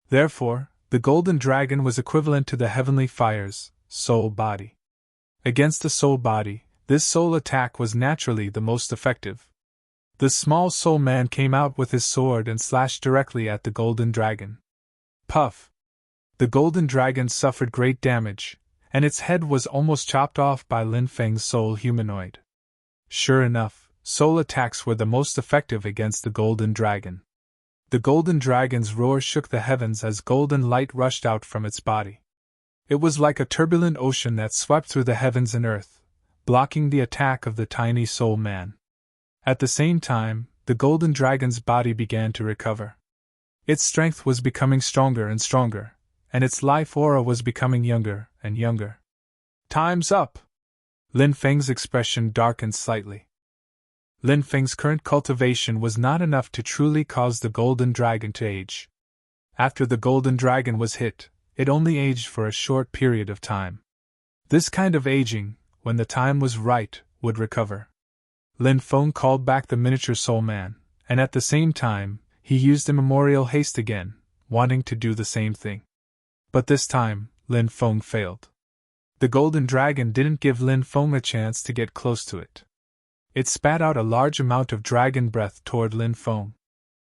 Therefore, the golden dragon was equivalent to the heavenly fire's soul body. Against the soul body, this soul attack was naturally the most effective. The small soul man came out with his sword and slashed directly at the golden dragon. Puff! The golden dragon suffered great damage, and its head was almost chopped off by Lin Feng's soul humanoid. Sure enough, soul attacks were the most effective against the golden dragon. The golden dragon's roar shook the heavens as golden light rushed out from its body. It was like a turbulent ocean that swept through the heavens and earth, blocking the attack of the tiny soul man. At the same time, the golden dragon's body began to recover. Its strength was becoming stronger and stronger, and its life aura was becoming younger and younger. Time's up! Lin Feng's expression darkened slightly. Lin Feng's current cultivation was not enough to truly cause the golden dragon to age. After the golden dragon was hit, it only aged for a short period of time. This kind of aging, when the time was right, would recover. Lin Feng called back the miniature soul man, and at the same time, he used immemorial haste again, wanting to do the same thing. But this time, Lin Feng failed. The golden dragon didn't give Lin Feng a chance to get close to it. It spat out a large amount of dragon breath toward Lin Feng.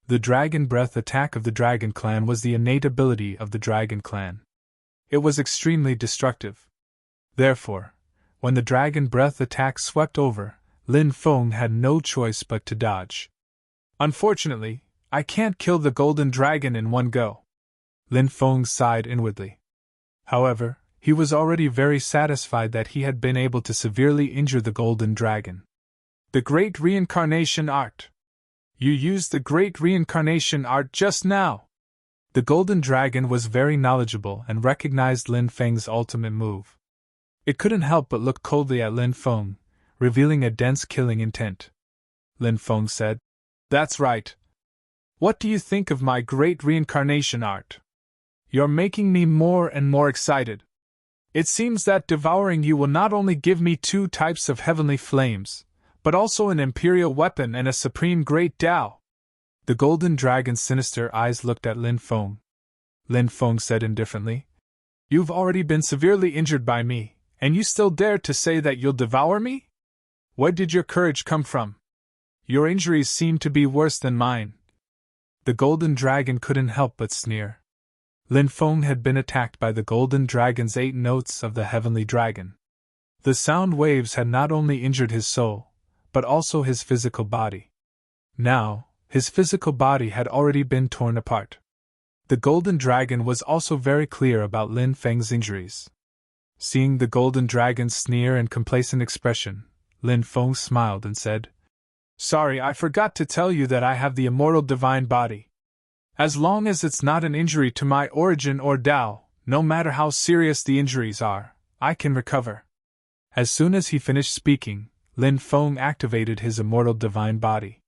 The dragon breath attack of the dragon clan was the innate ability of the dragon clan. It was extremely destructive. Therefore, when the dragon breath attack swept over, Lin Feng had no choice but to dodge. Unfortunately, I can't kill the golden dragon in one go. Lin Feng sighed inwardly. However, he was already very satisfied that he had been able to severely injure the golden dragon. The Great Reincarnation Art. You used the Great Reincarnation Art just now. The golden dragon was very knowledgeable and recognized Lin Feng's ultimate move. It couldn't help but look coldly at Lin Feng, revealing a dense killing intent. Lin Feng said, "That's right. What do you think of my Great Reincarnation Art? You're making me more and more excited. It seems that devouring you will not only give me 2 types of heavenly flames, but also an imperial weapon and a supreme great Tao." The golden dragon's sinister eyes looked at Lin Feng. Lin Feng said indifferently, "You've already been severely injured by me, and you still dare to say that you'll devour me? Where did your courage come from? Your injuries seem to be worse than mine." The golden dragon couldn't help but sneer. Lin Feng had been attacked by the golden dragon's 8 notes of the heavenly dragon. The sound waves had not only injured his soul, but also his physical body. Now, his physical body had already been torn apart. The golden dragon was also very clear about Lin Feng's injuries. Seeing the golden dragon's sneer and complacent expression, Lin Feng smiled and said, "Sorry, I forgot to tell you that I have the immortal divine body. As long as it's not an injury to my origin or Tao, no matter how serious the injuries are, I can recover." As soon as he finished speaking, Lin Feng activated his immortal divine body.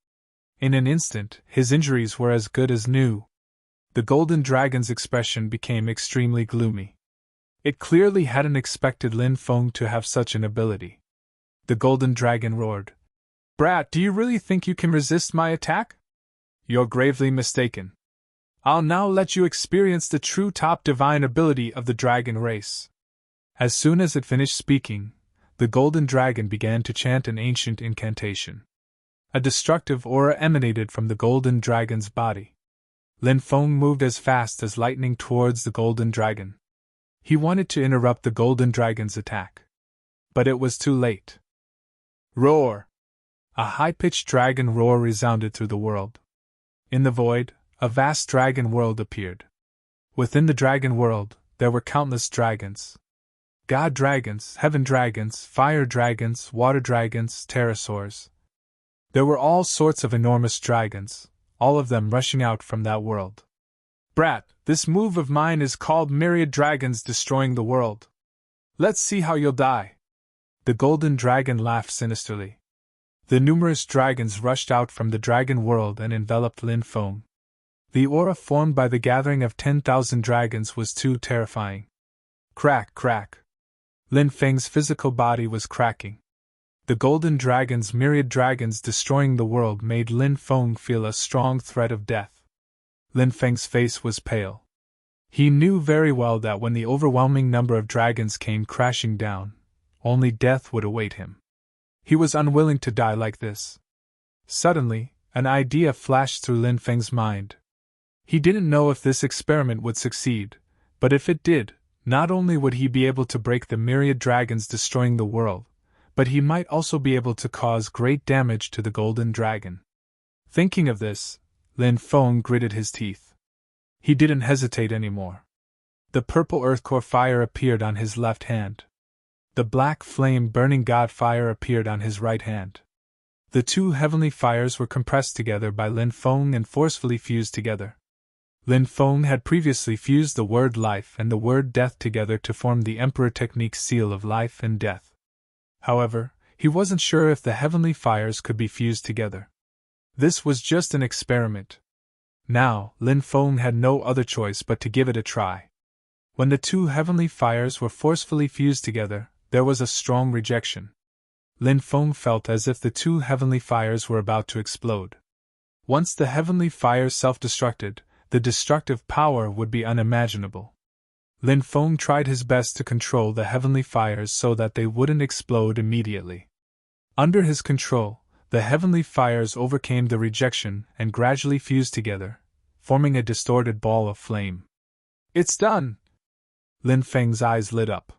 In an instant, his injuries were as good as new. The golden dragon's expression became extremely gloomy. It clearly hadn't expected Lin Feng to have such an ability. The golden dragon roared, "Brat, do you really think you can resist my attack? You're gravely mistaken. I'll now let you experience the true top divine ability of the dragon race." As soon as it finished speaking, the golden dragon began to chant an ancient incantation. A destructive aura emanated from the golden dragon's body. Lin Feng moved as fast as lightning towards the golden dragon. He wanted to interrupt the golden dragon's attack. But it was too late. Roar! A high-pitched dragon roar resounded through the world. In the void, a vast dragon world appeared. Within the dragon world, there were countless dragons. God dragons, heaven dragons, fire dragons, water dragons, pterosaurs. There were all sorts of enormous dragons, all of them rushing out from that world. "Brat, this move of mine is called Myriad Dragons Destroying the World. Let's see how you'll die." The golden dragon laughed sinisterly. The numerous dragons rushed out from the dragon world and enveloped Lin Feng. The aura formed by the gathering of 10,000 dragons was too terrifying. Crack, crack. Lin Feng's physical body was cracking. The golden dragon's myriad dragons destroying the world made Lin Feng feel a strong threat of death. Lin Feng's face was pale. He knew very well that when the overwhelming number of dragons came crashing down, only death would await him. He was unwilling to die like this. Suddenly, an idea flashed through Lin Feng's mind. He didn't know if this experiment would succeed, but if it did, not only would he be able to break the myriad dragons destroying the world, but he might also be able to cause great damage to the golden dragon. Thinking of this, Lin Feng gritted his teeth. He didn't hesitate anymore. The purple earth core fire appeared on his left hand. The black flame burning god fire appeared on his right hand. The two heavenly fires were compressed together by Lin Feng and forcefully fused together. Lin Feng had previously fused the word life and the word death together to form the Emperor Technique's seal of life and death. However, he wasn't sure if the heavenly fires could be fused together. This was just an experiment. Now, Lin Feng had no other choice but to give it a try. When the two heavenly fires were forcefully fused together, there was a strong rejection. Lin Feng felt as if the two heavenly fires were about to explode. Once the heavenly fires self-destructed, the destructive power would be unimaginable. Lin Feng tried his best to control the heavenly fires so that they wouldn't explode immediately. Under his control, the heavenly fires overcame the rejection and gradually fused together, forming a distorted ball of flame. "It's done!" Lin Feng's eyes lit up.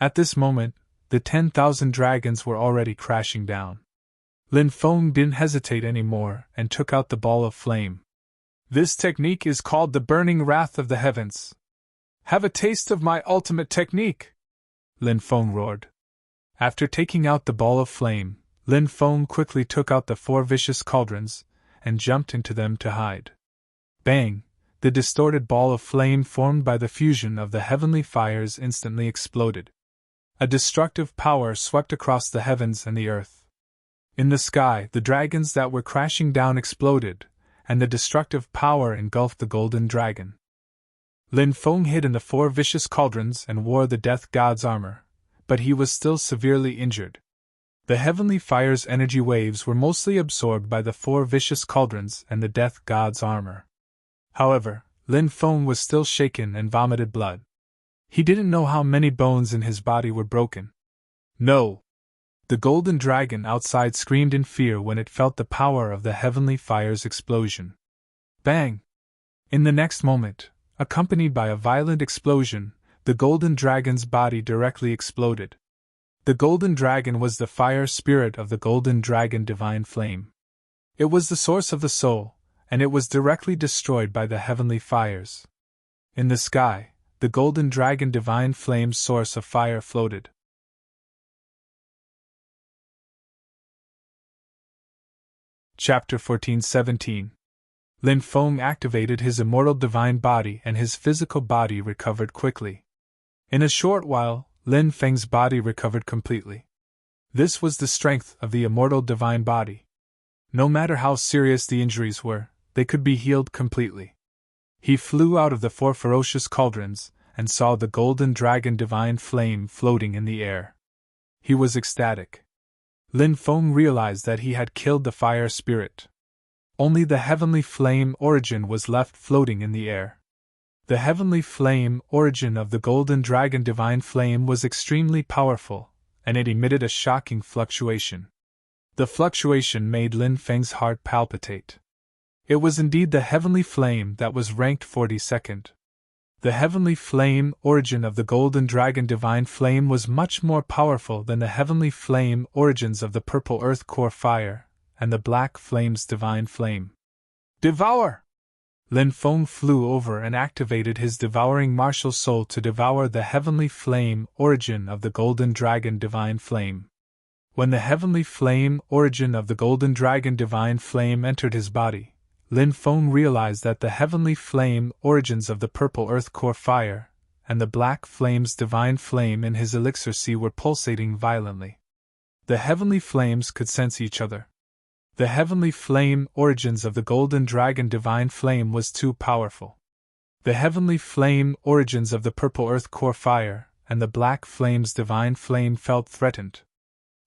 At this moment, the 10,000 dragons were already crashing down. Lin Feng didn't hesitate anymore and took out the ball of flame. "This technique is called the Burning Wrath of the Heavens. Have a taste of my ultimate technique!" Lin Feng roared. After taking out the ball of flame, Lin Feng quickly took out the 4 vicious cauldrons and jumped into them to hide. Bang! The distorted ball of flame formed by the fusion of the heavenly fires instantly exploded. A destructive power swept across the heavens and the earth. In the sky, the dragons that were crashing down exploded, and the destructive power engulfed the golden dragon. Lin Feng hid in the 4 vicious cauldrons and wore the death god's armor, but he was still severely injured. The heavenly fire's energy waves were mostly absorbed by the 4 vicious cauldrons and the death god's armor. However, Lin Feng was still shaken and vomited blood. He didn't know how many bones in his body were broken. "No!" The golden dragon outside screamed in fear when it felt the power of the heavenly fire's explosion. Bang! In the next moment, accompanied by a violent explosion, the golden dragon's body directly exploded. The golden dragon was the fire spirit of the golden dragon divine flame. It was the source of the soul, and it was directly destroyed by the heavenly fires. In the sky, the golden dragon divine flame's source of fire floated. Chapter 14-17. Lin Feng activated his immortal divine body and his physical body recovered quickly. In a short while, Lin Feng's body recovered completely. This was the strength of the immortal divine body. No matter how serious the injuries were, they could be healed completely. He flew out of the 4 ferocious cauldrons and saw the golden dragon divine flame floating in the air. He was ecstatic. Lin Feng realized that he had killed the fire spirit. Only the heavenly flame origin was left floating in the air. The heavenly flame origin of the golden dragon divine flame was extremely powerful, and it emitted a shocking fluctuation. The fluctuation made Lin Feng's heart palpitate. It was indeed the heavenly flame that was ranked 42nd. The heavenly flame origin of the golden dragon divine flame was much more powerful than the heavenly flame origins of the purple earth core fire and the black flame's divine flame. "Devour!" Lin Feng flew over and activated his devouring martial soul to devour the heavenly flame origin of the golden dragon divine flame. When the heavenly flame origin of the golden dragon divine flame entered his body, Lin Feng realized that the heavenly flame origins of the purple earth core fire and the black flame's divine flame in his elixir sea were pulsating violently. The heavenly flames could sense each other. The heavenly flame origins of the golden dragon divine flame was too powerful. The heavenly flame origins of the purple earth core fire and the black flame's divine flame felt threatened.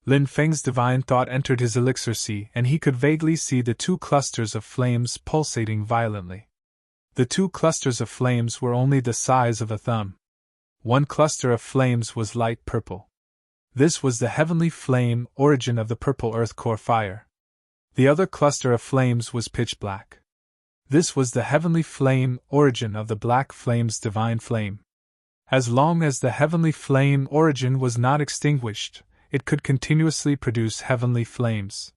Lin Feng's divine thought entered his elixir sea and he could vaguely see the 2 clusters of flames pulsating violently. The two clusters of flames were only the size of a thumb. One cluster of flames was light purple. This was the heavenly flame origin of the purple earth core fire. The other cluster of flames was pitch black. This was the heavenly flame origin of the black flame's divine flame. As long as the heavenly flame origin was not extinguished, it could continuously produce heavenly flames.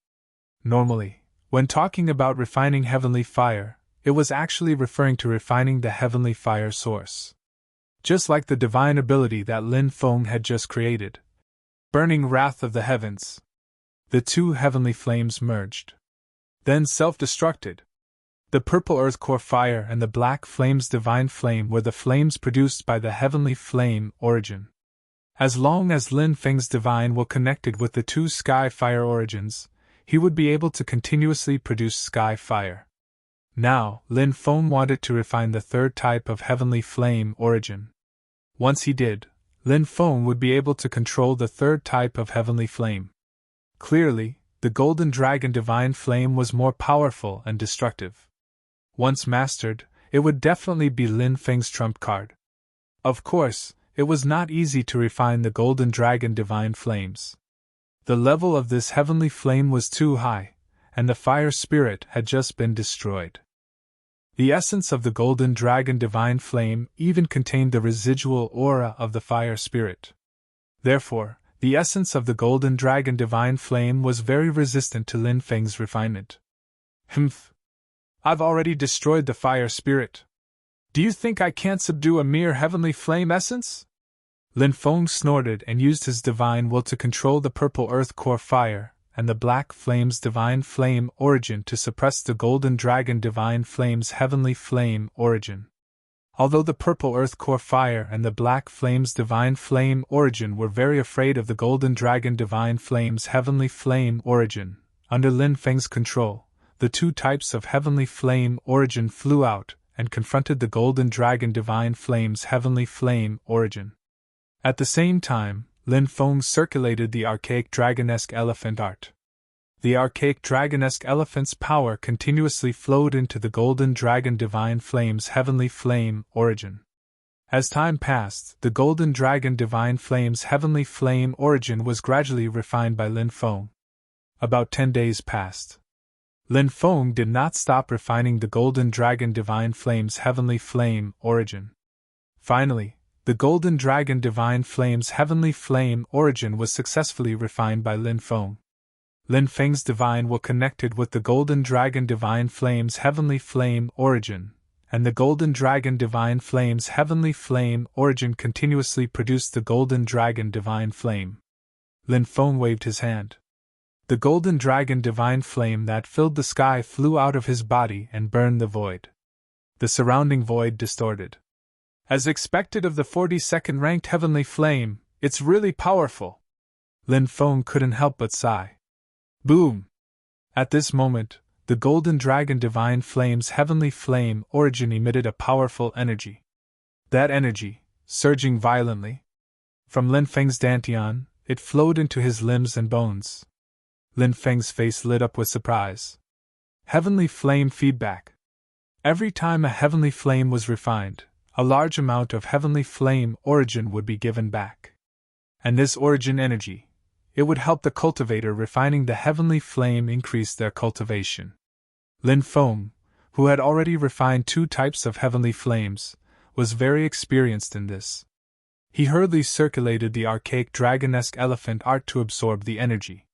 Normally, when talking about refining heavenly fire, it was actually referring to refining the heavenly fire source. Just like the divine ability that Lin Feng had just created, burning wrath of the heavens, the two heavenly flames merged, then self-destructed. The purple earth core fire and the black flame's divine flame were the flames produced by the heavenly flame origin. As long as Lin Feng's divine will connected with the two sky fire origins, he would be able to continuously produce sky fire. Now, Lin Feng wanted to refine the third type of heavenly flame origin. Once he did, Lin Feng would be able to control the third type of heavenly flame. Clearly, the golden dragon divine flame was more powerful and destructive. Once mastered, it would definitely be Lin Feng's trump card. Of course, it was not easy to refine the golden dragon divine flames. The level of this heavenly flame was too high, and the fire spirit had just been destroyed. The essence of the golden dragon divine flame even contained the residual aura of the fire spirit. Therefore, the essence of the golden dragon divine flame was very resistant to Lin Feng's refinement. Humph! I've already destroyed the fire spirit. Do you think I can't subdue a mere heavenly flame essence? Lin Feng snorted and used his divine will to control the purple earth core fire and the black flame's divine flame origin to suppress the golden dragon divine flame's heavenly flame origin. Although the purple earth core fire and the black flame's divine flame origin were very afraid of the golden dragon divine flame's heavenly flame origin, under Lin Feng's control, the two types of heavenly flame origin flew out and confronted the golden dragon divine flame's heavenly flame origin. At the same time, Lin Feng circulated the archaic dragonesque elephant art. The archaic dragonesque elephant's power continuously flowed into the golden dragon divine flame's heavenly flame origin. As time passed, the golden dragon divine flame's heavenly flame origin was gradually refined by Lin Feng. About 10 days passed. Lin Feng did not stop refining the golden dragon divine flame's heavenly flame origin. Finally, the golden dragon divine flame's heavenly flame origin was successfully refined by Lin Feng. Lin Feng's divine will connected with the golden dragon divine flame's heavenly flame origin, and the golden dragon divine flame's heavenly flame origin continuously produced the golden dragon divine flame. Lin Feng waved his hand. The golden dragon divine flame that filled the sky flew out of his body and burned the void. The surrounding void distorted. As expected of the 42nd ranked heavenly flame, it's really powerful. Lin Feng couldn't help but sigh. Boom! At this moment, the golden dragon divine flame's heavenly flame origin emitted a powerful energy. That energy, surging violently from Lin Feng's dantian, it flowed into his limbs and bones. Lin Feng's face lit up with surprise. Heavenly flame feedback. Every time a heavenly flame was refined, a large amount of heavenly flame origin would be given back. And this origin energy, it would help the cultivator refining the heavenly flame increase their cultivation. Lin Feng, who had already refined 2 types of heavenly flames, was very experienced in this. He hurriedly circulated the archaic dragonesque elephant art to absorb the energy.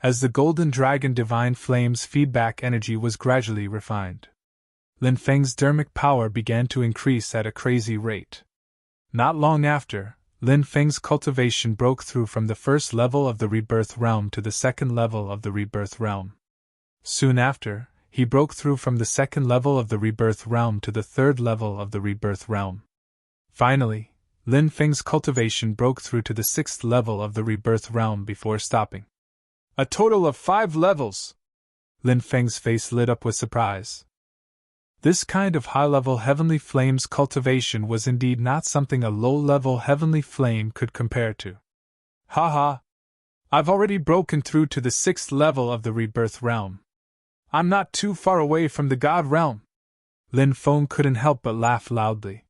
As the golden dragon divine flame's feedback energy was gradually refined, Lin Feng's dermic power began to increase at a crazy rate. Not long after, Lin Feng's cultivation broke through from the first level of the rebirth realm to the second level of the rebirth realm. Soon after, he broke through from the second level of the rebirth realm to the third level of the rebirth realm. Finally, Lin Feng's cultivation broke through to the 6th level of the rebirth realm before stopping. A total of 5 levels! Lin Feng's face lit up with surprise. This kind of high-level heavenly flame's cultivation was indeed not something a low-level heavenly flame could compare to. Haha! I've already broken through to the 6th level of the rebirth realm. I'm not too far away from the God realm. Lin Feng couldn't help but laugh loudly.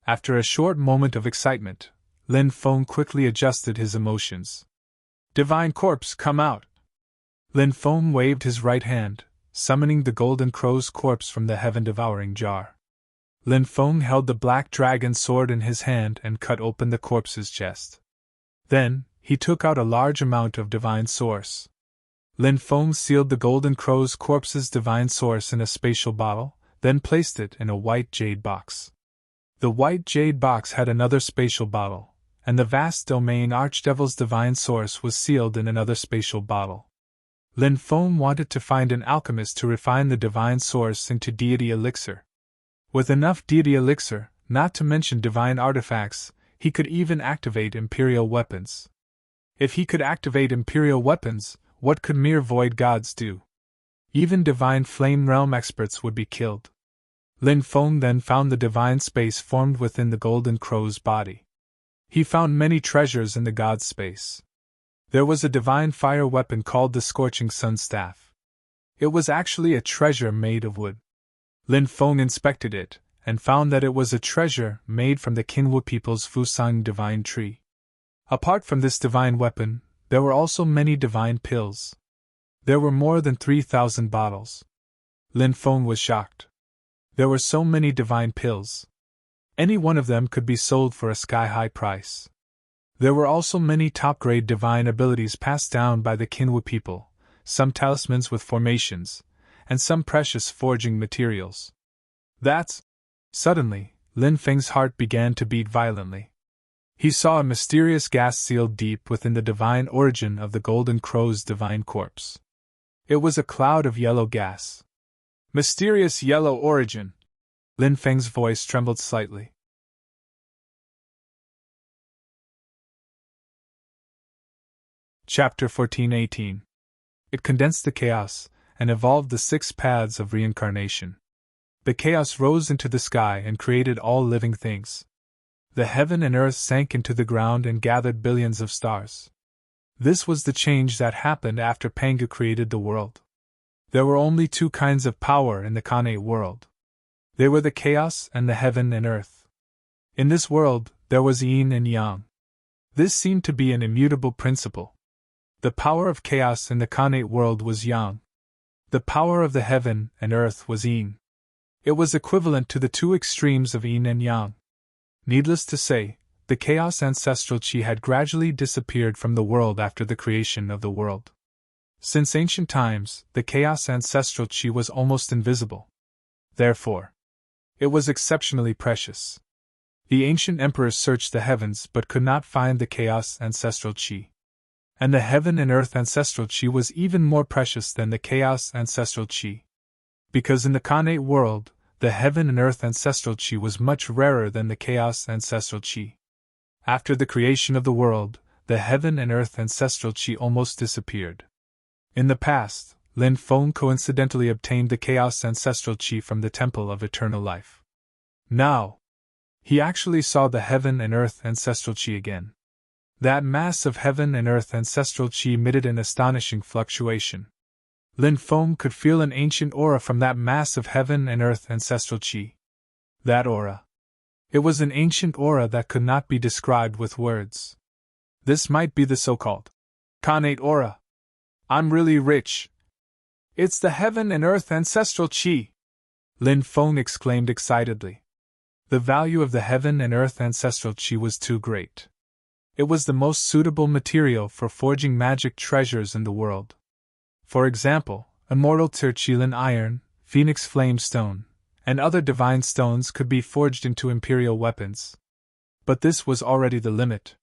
After a short moment of excitement, Lin Feng quickly adjusted his emotions. Divine Corpse, come out! Lin Feng waved his right hand, summoning the golden crow's corpse from the heaven-devouring jar. Lin Feng held the black dragon sword in his hand and cut open the corpse's chest. Then, he took out a large amount of divine source. Lin Feng sealed the golden crow's corpse's divine source in a spatial bottle, then placed it in a white jade box. The white jade box had another spatial bottle, and the vast domain Archdevil's divine source was sealed in another spatial bottle. Lin Feng wanted to find an alchemist to refine the divine source into deity elixir. With enough deity elixir, not to mention divine artifacts, he could even activate imperial weapons. If he could activate imperial weapons, what could mere void gods do? Even divine flame realm experts would be killed. Lin Feng then found the divine space formed within the golden crow's body. He found many treasures in the god's space. There was a divine fire weapon called the Scorching Sun Staff. It was actually a treasure made of wood. Lin Feng inspected it, and found that it was a treasure made from the Qinwu people's Fusang divine tree. Apart from this divine weapon, there were also many divine pills. There were more than 3,000 bottles. Lin Feng was shocked. There were so many divine pills. Any one of them could be sold for a sky-high price. There were also many top-grade divine abilities passed down by the Qinwu people, some talismans with formations, and some precious forging materials. Suddenly, Lin Feng's heart began to beat violently. He saw a mysterious gas sealed deep within the divine origin of the golden crow's divine corpse. It was a cloud of yellow gas. Mysterious yellow origin! Lin Feng's voice trembled slightly. Chapter 14:18. It condensed the chaos, and evolved the 6 paths of reincarnation. The chaos rose into the sky and created all living things. The heaven and earth sank into the ground and gathered billions of stars. This was the change that happened after Pangu created the world. There were only 2 kinds of power in the Khanate world. They were the chaos and the heaven and earth. In this world, there was yin and yang. This seemed to be an immutable principle. The power of chaos in the Khanate world was yang. The power of the heaven and earth was yin. It was equivalent to the 2 extremes of yin and yang. Needless to say, the chaos ancestral chi had gradually disappeared from the world after the creation of the world. Since ancient times, the chaos ancestral chi was almost invisible. Therefore, it was exceptionally precious. The ancient emperors searched the heavens but could not find the chaos ancestral chi. And the heaven and earth ancestral chi was even more precious than the chaos ancestral chi. Because in the Khanate world, the heaven and earth ancestral chi was much rarer than the chaos ancestral chi. After the creation of the world, the heaven and earth ancestral chi almost disappeared. In the past, Lin Feng coincidentally obtained the chaos ancestral chi from the Temple of Eternal Life. Now, he actually saw the heaven and earth ancestral chi again. That mass of heaven and earth ancestral chi emitted an astonishing fluctuation. Lin Feng could feel an ancient aura from that mass of heaven and earth ancestral chi. That aura. It was an ancient aura that could not be described with words. This might be the so-called Khanate aura. I'm really rich. It's the heaven and earth ancestral chi! Lin Feng exclaimed excitedly. The value of the heaven and earth ancestral chi was too great. It was the most suitable material for forging magic treasures in the world. For example, immortal Terchilin iron, phoenix flame stone, and other divine stones could be forged into imperial weapons. But this was already the limit.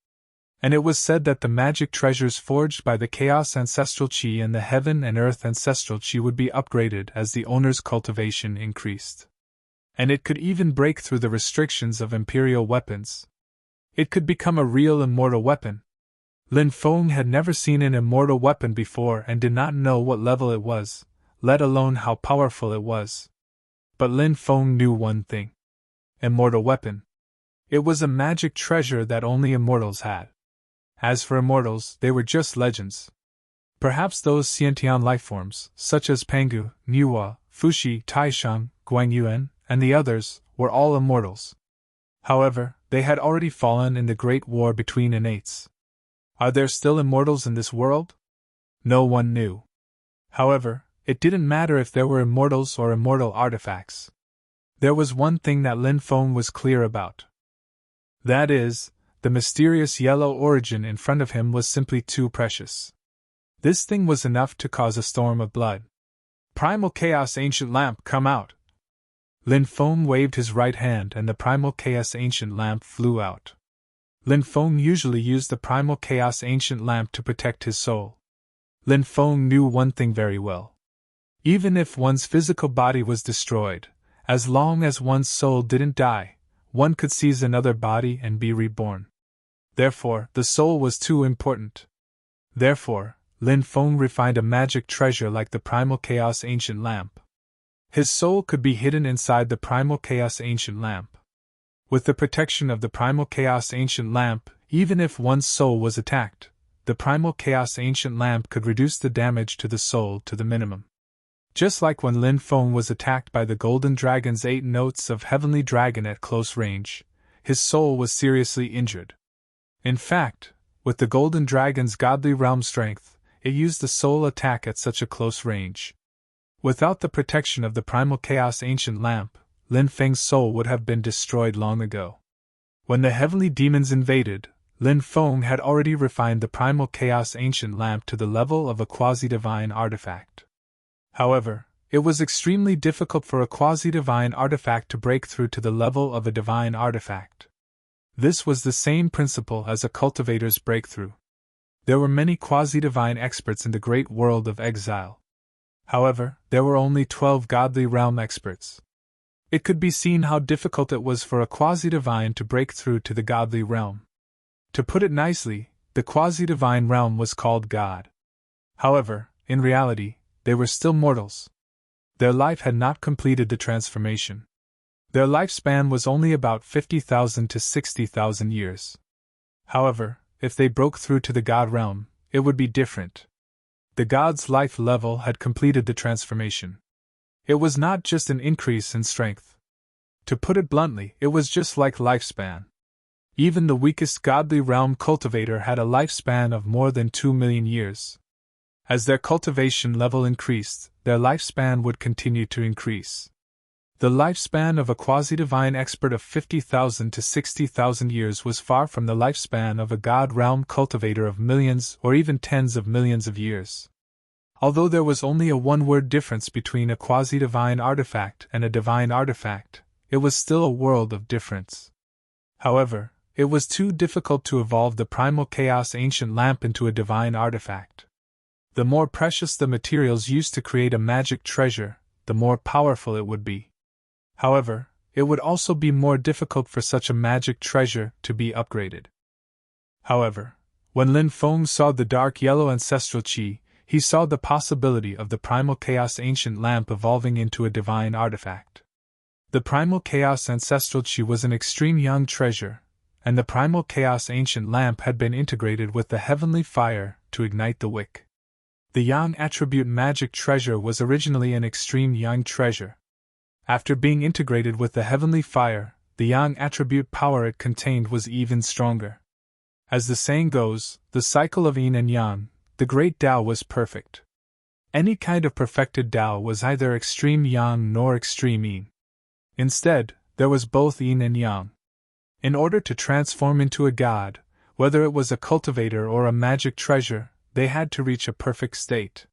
And it was said that the magic treasures forged by the Chaos Ancestral Chi and the Heaven and Earth Ancestral Chi would be upgraded as the owner's cultivation increased. And it could even break through the restrictions of imperial weapons. It could become a real immortal weapon. Lin Feng had never seen an immortal weapon before and did not know what level it was, let alone how powerful it was. But Lin Feng knew one thing. Immortal weapon. It was a magic treasure that only immortals had. As for immortals, they were just legends. Perhaps those Xiantian lifeforms, such as Pangu, Niwa, Fuxi, Taishang, Guangyuan, and the others, were all immortals. However, they had already fallen in the great war between innates. Are there still immortals in this world? No one knew. However, it didn't matter if there were immortals or immortal artifacts. There was one thing that Lin Feng was clear about. That is, the mysterious yellow origin in front of him was simply too precious. This thing was enough to cause a storm of blood. Primal Chaos Ancient Lamp, come out! Lin Feng waved his right hand and the Primal Chaos Ancient Lamp flew out. Lin Feng usually used the Primal Chaos Ancient Lamp to protect his soul. Lin Feng knew one thing very well. Even if one's physical body was destroyed, as long as one's soul didn't die, one could seize another body and be reborn. Therefore, the soul was too important. Therefore, Lin Feng refined a magic treasure like the Primal Chaos Ancient Lamp. His soul could be hidden inside the Primal Chaos Ancient Lamp. With the protection of the Primal Chaos Ancient Lamp, even if one's soul was attacked, the Primal Chaos Ancient Lamp could reduce the damage to the soul to the minimum. Just like when Lin Feng was attacked by the Golden Dragon's 8 notes of Heavenly Dragon at close range, his soul was seriously injured. In fact, with the Golden Dragon's godly realm strength, it used the soul attack at such a close range. Without the protection of the Primal Chaos Ancient Lamp, Lin Feng's soul would have been destroyed long ago. When the heavenly demons invaded, Lin Feng had already refined the Primal Chaos Ancient Lamp to the level of a quasi-divine artifact. However, it was extremely difficult for a quasi-divine artifact to break through to the level of a divine artifact. This was the same principle as a cultivator's breakthrough. There were many quasi-divine experts in the great world of exile. However, there were only 12 godly realm experts. It could be seen how difficult it was for a quasi-divine to break through to the godly realm. To put it nicely, the quasi-divine realm was called God. However, in reality, they were still mortals. Their life had not completed the transformation. Their lifespan was only about 50,000 to 60,000 years. However, if they broke through to the God realm, it would be different. The God's life level had completed the transformation. It was not just an increase in strength. To put it bluntly, it was just like lifespan. Even the weakest godly realm cultivator had a lifespan of more than 2 million years. As their cultivation level increased, their lifespan would continue to increase. The lifespan of a quasi-divine expert of 50,000 to 60,000 years was far from the lifespan of a god realm cultivator of millions or even tens of millions of years. Although there was only a one-word difference between a quasi-divine artifact and a divine artifact, it was still a world of difference. However, it was too difficult to evolve the Primal Chaos Ancient Lamp into a divine artifact. The more precious the materials used to create a magic treasure, the more powerful it would be. However, it would also be more difficult for such a magic treasure to be upgraded. However, when Lin Feng saw the dark yellow ancestral chi, he saw the possibility of the Primal Chaos Ancient Lamp evolving into a divine artifact. The Primal Chaos Ancestral Chi was an extreme young treasure, and the Primal Chaos Ancient Lamp had been integrated with the heavenly fire to ignite the wick. The Yang attribute magic treasure was originally an extreme Yang treasure. After being integrated with the heavenly fire, the Yang attribute power it contained was even stronger. As the saying goes, the cycle of Yin and Yang, the great Tao was perfect. Any kind of perfected Tao was either extreme Yang nor extreme Yin. Instead, there was both Yin and Yang. In order to transform into a god, whether it was a cultivator or a magic treasure, they had to reach a perfect state.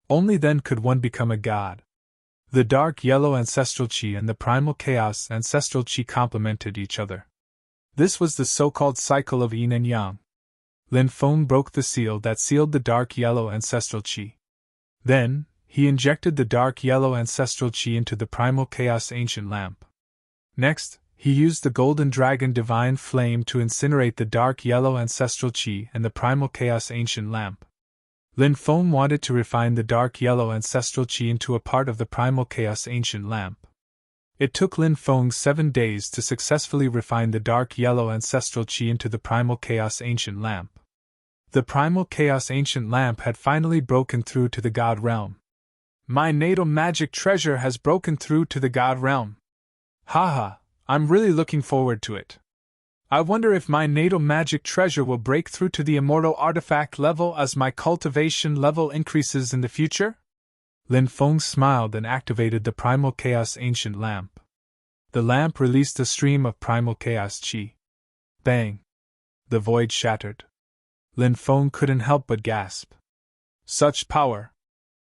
Only then could one become a god. The dark yellow ancestral chi and the primal chaos ancestral chi complemented each other. This was the so-called cycle of yin and yang. Lin Feng broke the seal that sealed the dark yellow ancestral chi. Then, he injected the dark yellow ancestral chi into the primal chaos ancient lamp. Next, he used the golden dragon divine flame to incinerate the dark yellow ancestral chi and the primal chaos ancient lamp. Lin Feng wanted to refine the dark yellow ancestral chi into a part of the primal chaos ancient lamp. It took Lin Feng 7 days to successfully refine the dark yellow ancestral chi into the primal chaos ancient lamp. The primal chaos ancient lamp had finally broken through to the god realm. My natal magic treasure has broken through to the god realm. Haha, I'm really looking forward to it. I wonder if my natal magic treasure will break through to the immortal artifact level as my cultivation level increases in the future? Lin Feng smiled and activated the Primal Chaos Ancient Lamp. The lamp released a stream of Primal Chaos Qi. Bang! The void shattered. Lin Feng couldn't help but gasp. Such power!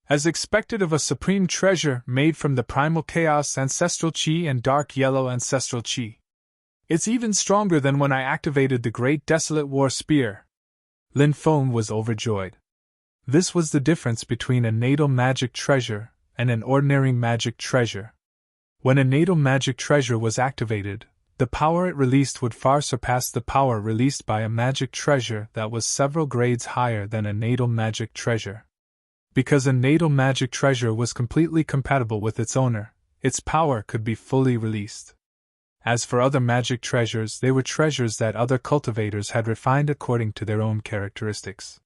As expected of a supreme treasure made from the Primal Chaos Ancestral Qi and Dark Yellow Ancestral Qi. It's even stronger than when I activated the Great Desolate War Spear. Lin Feng was overjoyed. This was the difference between a natal magic treasure and an ordinary magic treasure. When a natal magic treasure was activated, the power it released would far surpass the power released by a magic treasure that was several grades higher than a natal magic treasure. Because a natal magic treasure was completely compatible with its owner, its power could be fully released. As for other magic treasures, they were treasures that other cultivators had refined according to their own characteristics.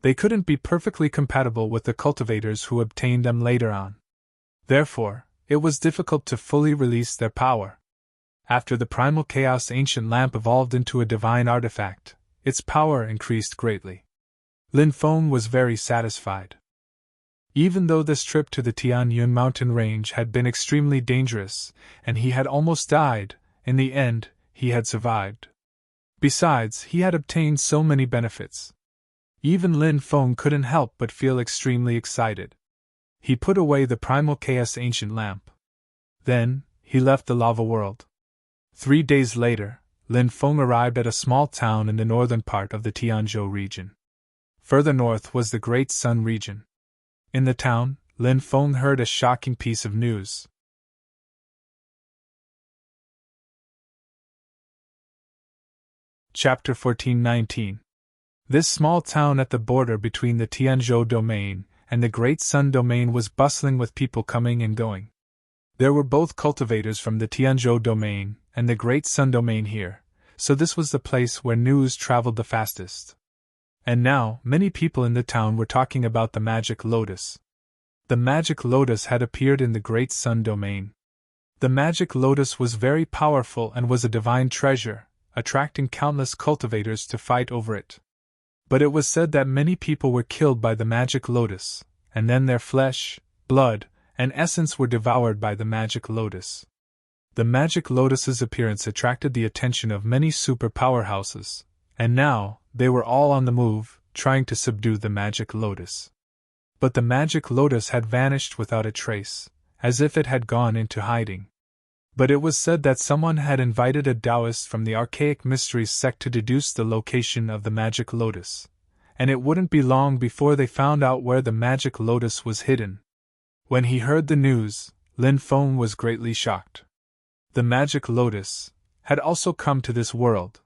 They couldn't be perfectly compatible with the cultivators who obtained them later on. Therefore, it was difficult to fully release their power. After the Primal Chaos Ancient Lamp evolved into a divine artifact, its power increased greatly. Lin Feng was very satisfied. Even though this trip to the Tianyun mountain range had been extremely dangerous, and he had almost died, in the end, he had survived. Besides, he had obtained so many benefits. Even Lin Feng couldn't help but feel extremely excited. He put away the Primal Chaos Ancient Lamp. Then, he left the lava world. 3 days later, Lin Feng arrived at a small town in the northern part of the Tianzhou region. Further north was the Great Sun region. In the town, Lin Feng heard a shocking piece of news. Chapter 1419. This small town at the border between the Tianzhou domain and the Great Sun domain was bustling with people coming and going. There were both cultivators from the Tianzhou domain and the Great Sun domain here, so this was the place where news traveled the fastest. And now, many people in the town were talking about the Magic Lotus. The Magic Lotus had appeared in the Great Sun domain. The Magic Lotus was very powerful and was a divine treasure, attracting countless cultivators to fight over it. But it was said that many people were killed by the Magic Lotus, and then their flesh, blood, and essence were devoured by the Magic Lotus. The Magic Lotus's appearance attracted the attention of many super powerhouses, and now, they were all on the move, trying to subdue the Magic Lotus. But the Magic Lotus had vanished without a trace, as if it had gone into hiding. But it was said that someone had invited a Taoist from the Archaic Mysteries sect to deduce the location of the Magic Lotus, and it wouldn't be long before they found out where the Magic Lotus was hidden. When he heard the news, Lin Feng was greatly shocked. The Magic Lotus had also come to this world.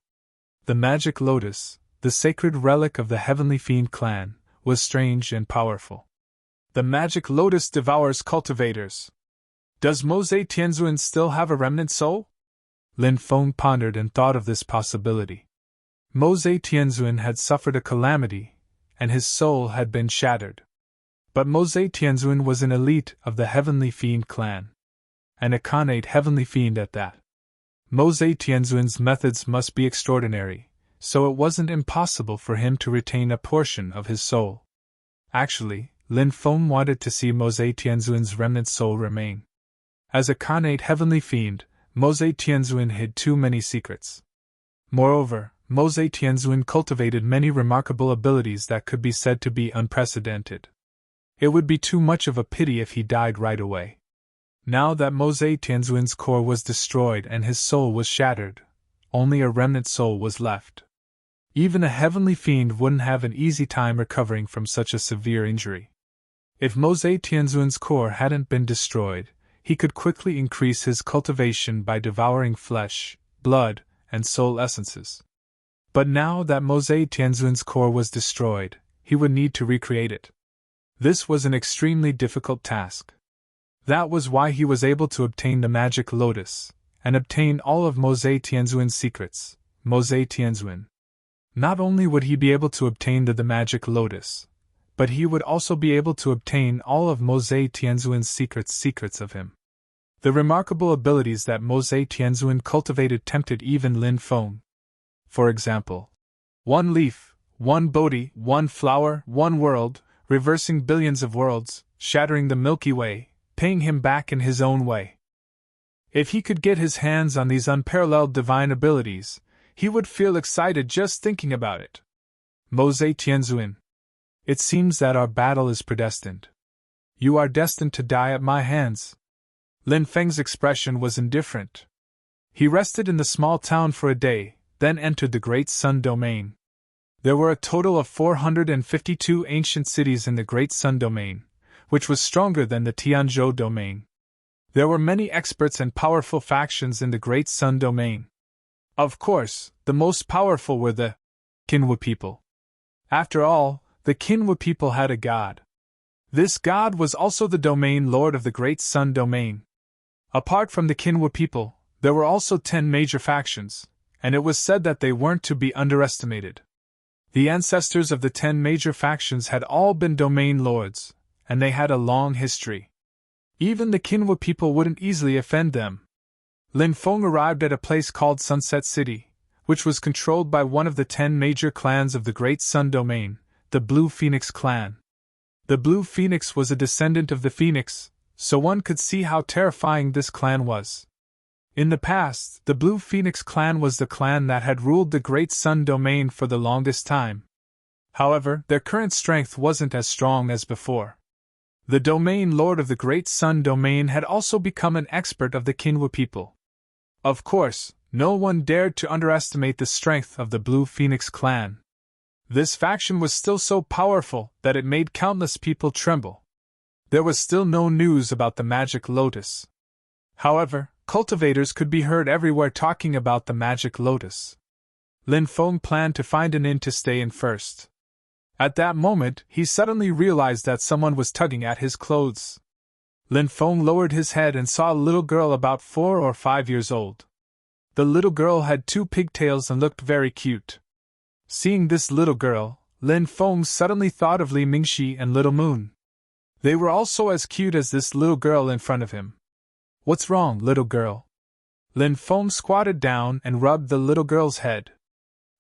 The Magic Lotus, the sacred relic of the Heavenly Fiend clan, was strange and powerful. The Magic Lotus devours cultivators. Does Mosei Tianzuan still have a remnant soul? Lin Feng pondered and thought of this possibility. Mosei Tianzuan had suffered a calamity, and his soul had been shattered. But Mosei Tianzuan was an elite of the Heavenly Fiend clan. And a Khanate Heavenly Fiend at that. Mosei Tianzuan's methods must be extraordinary, so it wasn't impossible for him to retain a portion of his soul. Actually, Lin Feng wanted to see Mosei Tianzuan's remnant soul remain. As a Khanate Heavenly Fiend, Mosei Tianzuan hid too many secrets. Moreover, Mosei Tianzuan cultivated many remarkable abilities that could be said to be unprecedented. It would be too much of a pity if he died right away. Now that Mosei Tianzuan's core was destroyed and his soul was shattered, only a remnant soul was left. Even a Heavenly Fiend wouldn't have an easy time recovering from such a severe injury. If Mosei Tianzuan's core hadn't been destroyed, he could quickly increase his cultivation by devouring flesh, blood, and soul essences. But now that Mosei Tianzuan's core was destroyed, he would need to recreate it. This was an extremely difficult task. That was why he was able to obtain the Magic Lotus, and obtain all of Mosei Tianzuan's secrets. Mosei Tianzuan. Not only would he be able to obtain the Magic Lotus, but he would also be able to obtain all of Mosei Tianzuan's secrets of him. The remarkable abilities that Mose Tianzuan cultivated tempted even Lin Feng. For example, one leaf, one Bodhi, one flower, one world, reversing billions of worlds, shattering the Milky Way, paying him back in his own way. If he could get his hands on these unparalleled divine abilities, he would feel excited just thinking about it. Mose Tianzuan. It seems that our battle is predestined. You are destined to die at my hands. Lin Feng's expression was indifferent. He rested in the small town for a day, then entered the Great Sun Domain. There were a total of 452 ancient cities in the Great Sun Domain, which was stronger than the Tianzhou Domain. There were many experts and powerful factions in the Great Sun Domain. Of course, the most powerful were the Qinwu people. After all, the Qinwu people had a god. This god was also the domain lord of the Great Sun Domain. Apart from the Qinwu people, there were also 10 major factions, and it was said that they weren't to be underestimated. The ancestors of the 10 major factions had all been domain lords, and they had a long history. Even the Qinwu people wouldn't easily offend them. Lin Feng arrived at a place called Sunset City, which was controlled by one of the 10 major clans of the Great Sun Domain, the Blue Phoenix clan. The Blue Phoenix was a descendant of the Phoenix, so one could see how terrifying this clan was. In the past, the Blue Phoenix clan was the clan that had ruled the Great Sun Domain for the longest time. However, their current strength wasn't as strong as before. The domain lord of the Great Sun Domain had also become an expert of the Qinwu people. Of course, no one dared to underestimate the strength of the Blue Phoenix clan. This faction was still so powerful that it made countless people tremble. There was still no news about the magic lotus. However, cultivators could be heard everywhere talking about the magic lotus. Lin Feng planned to find an inn to stay in first. At that moment, he suddenly realized that someone was tugging at his clothes. Lin Feng lowered his head and saw a little girl about 4 or 5 years old. The little girl had 2 pigtails and looked very cute. Seeing this little girl, Lin Feng suddenly thought of Li Mingxi and Little Moon. They were also as cute as this little girl in front of him. "What's wrong, little girl?" Lin Feng squatted down and rubbed the little girl's head.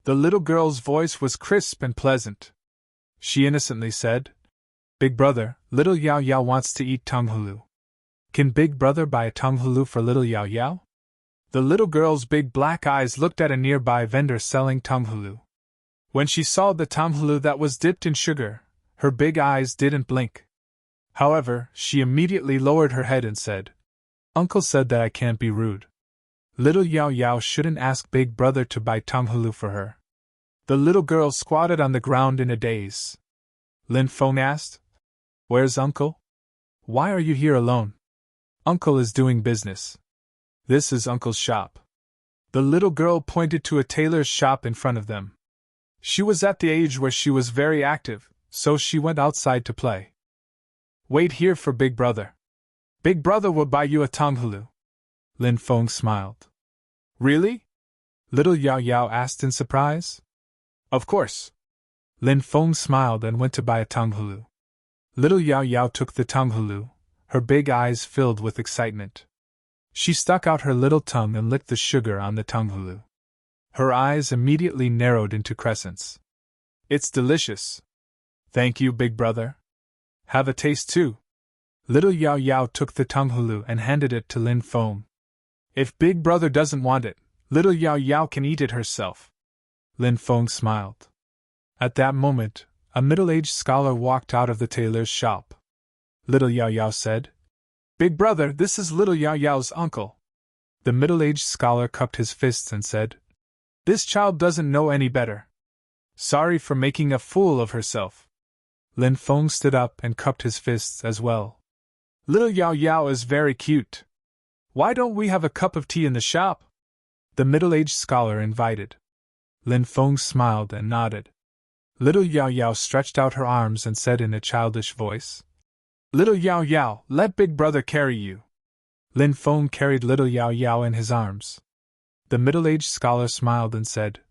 The little girl's voice was crisp and pleasant. She innocently said, "Big brother, little Yao Yao wants to eat tonghulu. Can Big brother buy a tonghulu for little Yao Yao?" The little girl's big black eyes looked at a nearby vendor selling tonghulu. When she saw the tonghulu that was dipped in sugar, her big eyes didn't blink. However, she immediately lowered her head and said, "Uncle said that I can't be rude. Little Yao Yao shouldn't ask Big brother to buy tonghulu for her." The little girl squatted on the ground in a daze. Lin Feng asked, "Where's Uncle? Why are you here alone?" "Uncle is doing business. This is Uncle's shop." The little girl pointed to a tailor's shop in front of them. She was at the age where she was very active, so she went outside to play. "Wait here for Big brother. Big brother will buy you a tonghulu." Lin Feng smiled. "Really?" Little Yao Yao asked in surprise. "Of course." Lin Feng smiled and went to buy a tonghulu. Little Yao Yao took the tonghulu, her big eyes filled with excitement. She stuck out her little tongue and licked the sugar on the tonghulu. Her eyes immediately narrowed into crescents. "It's delicious. Thank you, Big brother. Have a taste too." Little Yao Yao took the tonghulu and handed it to Lin Feng. "If Big brother doesn't want it, little Yao Yao can eat it herself." Lin Feng smiled. At that moment, a middle-aged scholar walked out of the tailor's shop. Little Yao Yao said, "Big brother, this is little Yao Yao's uncle." The middle-aged scholar cupped his fists and said, "This child doesn't know any better. Sorry for making a fool of herself." Lin Feng stood up and cupped his fists as well. "Little Yao Yao is very cute. Why don't we have a cup of tea in the shop?" The middle-aged scholar invited. Lin Feng smiled and nodded. Little Yao Yao stretched out her arms and said in a childish voice, "Little Yao Yao, let Big brother carry you." Lin Feng carried little Yao Yao in his arms. The middle-aged scholar smiled and said,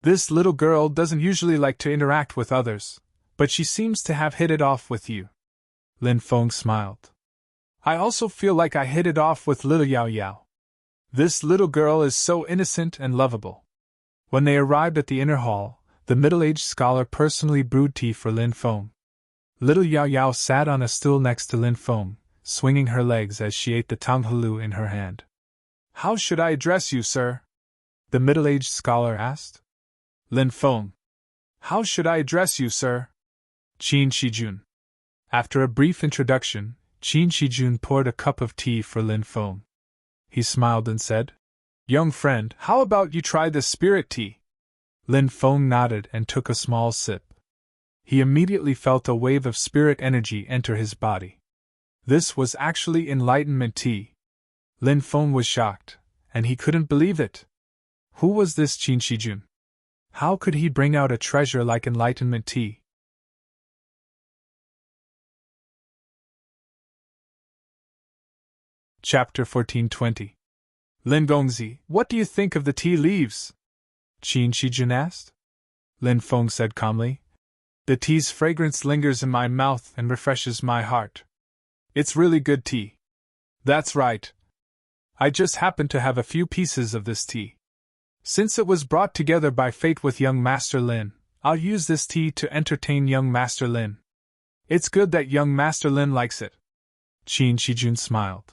"This little girl doesn't usually like to interact with others, but she seems to have hit it off with you." Lin Feng smiled. I also feel like I hit it off with little Yao Yao. This little girl is so innocent and lovable. When they arrived at the inner hall, the middle-aged scholar personally brewed tea for Lin Feng. Little Yao Yao sat on a stool next to Lin Feng, swinging her legs as she ate the tanghalu in her hand. How should I address you, sir? The middle-aged scholar asked. Lin Feng. How should I address you, sir? Qin Shijun. After a brief introduction, Qin Shijun poured a cup of tea for Lin Feng. He smiled and said, Young friend, how about you try this spirit tea? Lin Feng nodded and took a small sip. He immediately felt a wave of spirit energy enter his body. This was actually enlightenment tea. Lin Feng was shocked, and he couldn't believe it. Who was this Qin Shijun? How could he bring out a treasure like enlightenment tea? Chapter 1420. Lin Gongzi, what do you think of the tea leaves? Qin Shijun asked. Lin Feng said calmly. The tea's fragrance lingers in my mouth and refreshes my heart. It's really good tea. That's right. I just happen to have a few pieces of this tea. Since it was brought together by fate with young Master Lin, I'll use this tea to entertain young Master Lin. It's good that young Master Lin likes it. Qin Shijun smiled.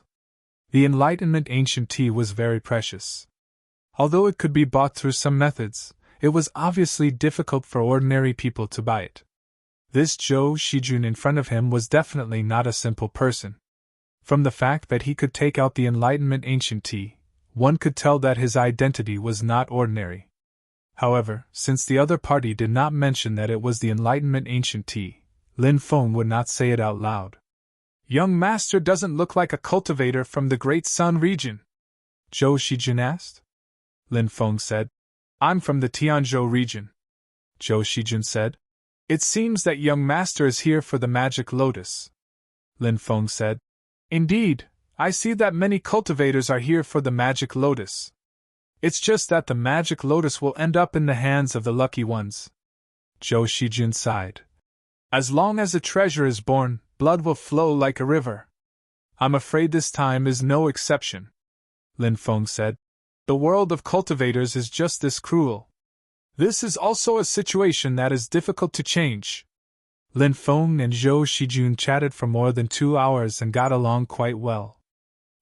The Enlightenment Ancient Tea was very precious. Although it could be bought through some methods, it was obviously difficult for ordinary people to buy it. This Zhou Shijun in front of him was definitely not a simple person. From the fact that he could take out the Enlightenment Ancient Tea, one could tell that his identity was not ordinary. However, since the other party did not mention that it was the Enlightenment Ancient Tea, Lin Feng would not say it out loud. Young Master doesn't look like a cultivator from the Great Sun region, Zhou Shijun asked. Lin Feng said, I'm from the Tianzhou region. Zhou Shijun said, It seems that young Master is here for the magic lotus. Lin Feng said, Indeed, I see that many cultivators are here for the magic lotus. It's just that the magic lotus will end up in the hands of the lucky ones. Zhou Shijun sighed. As long as a treasure is born, blood will flow like a river. I'm afraid this time is no exception. Lin Feng said, The world of cultivators is just this cruel. This is also a situation that is difficult to change. Lin Feng and Zhou Shijun chatted for more than 2 hours and got along quite well.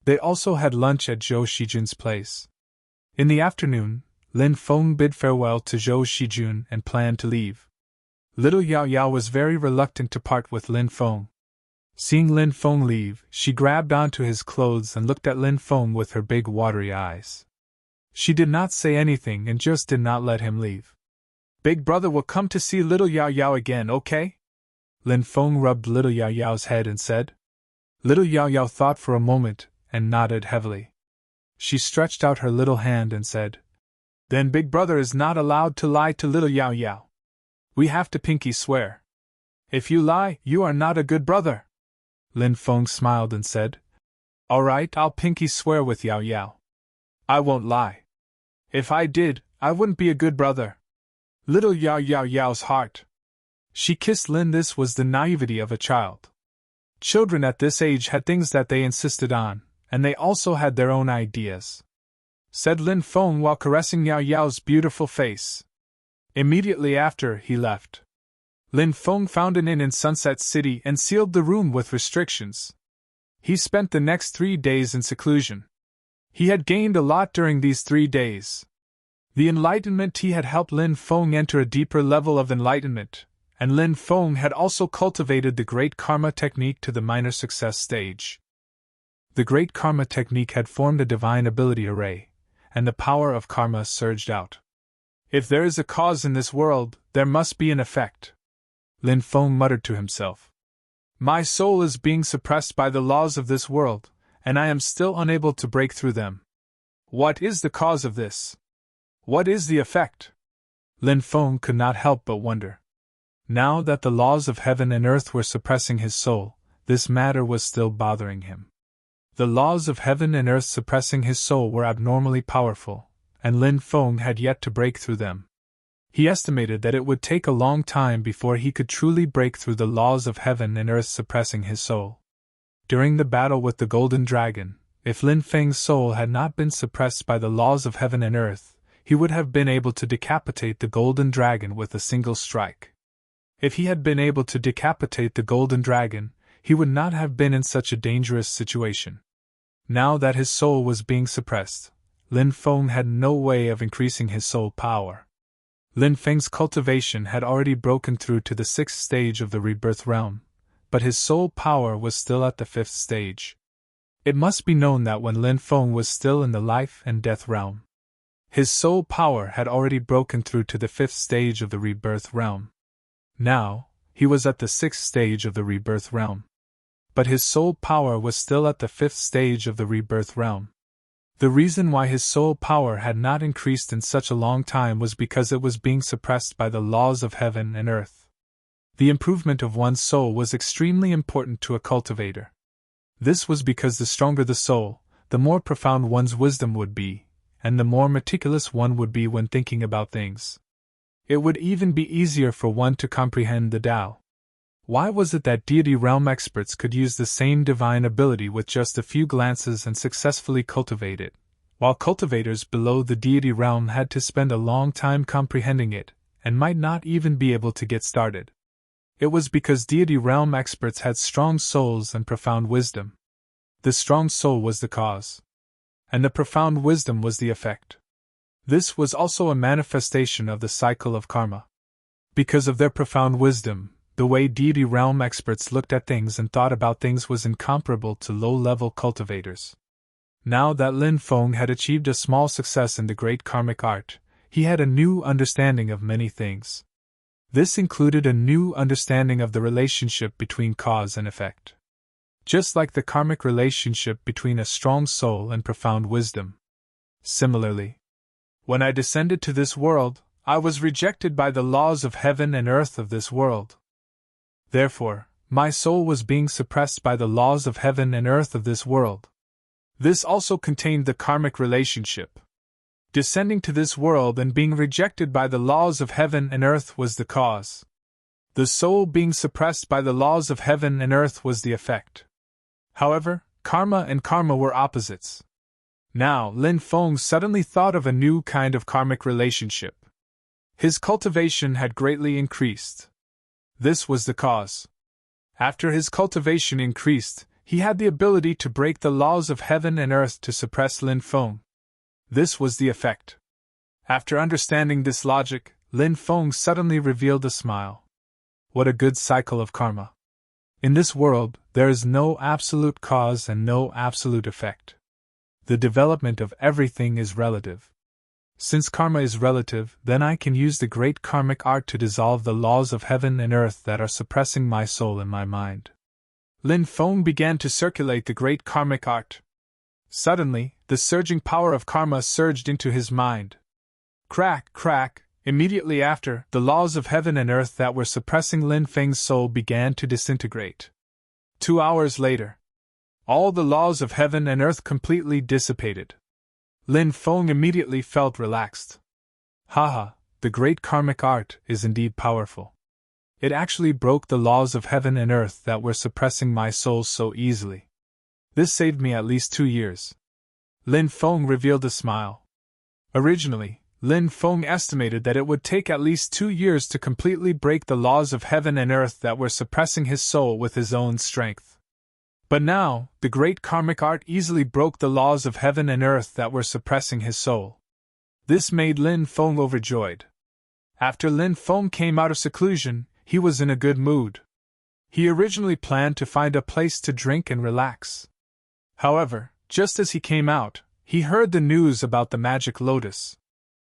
They also had lunch at Zhou Shijun's place. In the afternoon, Lin Feng bid farewell to Zhou Shijun and planned to leave. Little Yao Yao was very reluctant to part with Lin Feng. Seeing Lin Feng leave, she grabbed onto his clothes and looked at Lin Feng with her big watery eyes. She did not say anything and just did not let him leave. Big brother will come to see little Yao Yao again, okay? Lin Feng rubbed little Yao Yao's head and said. Little Yao Yao thought for a moment and nodded heavily. She stretched out her little hand and said, Then Big Brother is not allowed to lie to little Yao Yao. We have to pinky swear. If you lie, you are not a good brother. Lin Feng smiled and said, All right, I'll pinky swear with Yao Yao. I won't lie. If I did, I wouldn't be a good brother. Little Yao Yao's heart. She kissed Lin. This was the naivety of a child. Children at this age had things that they insisted on, and they also had their own ideas. Said Lin Feng while caressing Yao Yao's beautiful face. Immediately after, he left. Lin Feng found an inn in Sunset City and sealed the room with restrictions. He spent the next 3 days in seclusion. He had gained a lot during these 3 days. The enlightenment tea had helped Lin Feng enter a deeper level of enlightenment, and Lin Feng had also cultivated the Great Karma Technique to the minor success stage. The Great Karma Technique had formed a divine ability array, and the power of karma surged out. If there is a cause in this world, there must be an effect. Lin Feng muttered to himself. My soul is being suppressed by the laws of this world, and I am still unable to break through them. What is the cause of this? What is the effect? Lin Feng could not help but wonder. Now that the laws of heaven and earth were suppressing his soul, this matter was still bothering him. The laws of heaven and earth suppressing his soul were abnormally powerful, and Lin Feng had yet to break through them. He estimated that it would take a long time before he could truly break through the laws of heaven and earth suppressing his soul. During the battle with the Golden Dragon, if Lin Feng's soul had not been suppressed by the laws of heaven and earth, he would have been able to decapitate the Golden Dragon with a single strike. If he had been able to decapitate the Golden Dragon, he would not have been in such a dangerous situation. Now that his soul was being suppressed, Lin Feng had no way of increasing his soul power. Lin Feng's cultivation had already broken through to the 6th stage of the rebirth realm, but his soul power was still at the 5th stage. It must be known that when Lin Feng was still in the life and death realm, his soul power had already broken through to the 5th stage of the rebirth realm. Now, he was at the 6th stage of the rebirth realm. But his soul power was still at the 5th stage of the rebirth realm. The reason why his soul power had not increased in such a long time was because it was being suppressed by the laws of heaven and earth. The improvement of one's soul was extremely important to a cultivator. This was because the stronger the soul, the more profound one's wisdom would be, and the more meticulous one would be when thinking about things. It would even be easier for one to comprehend the Tao. Why was it that deity realm experts could use the same divine ability with just a few glances and successfully cultivate it, while cultivators below the deity realm had to spend a long time comprehending it, and might not even be able to get started? It was because deity realm experts had strong souls and profound wisdom. The strong soul was the cause, and the profound wisdom was the effect. This was also a manifestation of the cycle of karma. Because of their profound wisdom, the way deity realm experts looked at things and thought about things was incomparable to low-level cultivators. Now that Lin Feng had achieved a small success in the great karmic art, he had a new understanding of many things. This included a new understanding of the relationship between cause and effect. Just like the karmic relationship between a strong soul and profound wisdom. Similarly, when I descended to this world, I was rejected by the laws of heaven and earth of this world. Therefore, my soul was being suppressed by the laws of heaven and earth of this world. This also contained the karmic relationship. Descending to this world and being rejected by the laws of heaven and earth was the cause. The soul being suppressed by the laws of heaven and earth was the effect. However, karma and karma were opposites. Now, Lin Feng suddenly thought of a new kind of karmic relationship. His cultivation had greatly increased. This was the cause. After his cultivation increased, he had the ability to break the laws of heaven and earth to suppress Lin Feng. This was the effect. After understanding this logic, Lin Feng suddenly revealed a smile. What a good cycle of karma. In this world, there is no absolute cause and no absolute effect. The development of everything is relative. Since karma is relative, then I can use the great karmic art to dissolve the laws of heaven and earth that are suppressing my soul and my mind. Lin Feng began to circulate the great karmic art. Suddenly, the surging power of karma surged into his mind. Crack, crack, immediately after, the laws of heaven and earth that were suppressing Lin Feng's soul began to disintegrate. 2 hours later, all the laws of heaven and earth completely dissipated. Lin Feng immediately felt relaxed. Haha, the great karmic art is indeed powerful. It actually broke the laws of heaven and earth that were suppressing my soul so easily. This saved me at least 2 years. Lin Feng revealed a smile. Originally, Lin Feng estimated that it would take at least 2 years to completely break the laws of heaven and earth that were suppressing his soul with his own strength. But now, the great karmic art easily broke the laws of heaven and earth that were suppressing his soul. This made Lin Feng overjoyed. After Lin Feng came out of seclusion, he was in a good mood. He originally planned to find a place to drink and relax. However, just as he came out, he heard the news about the magic lotus.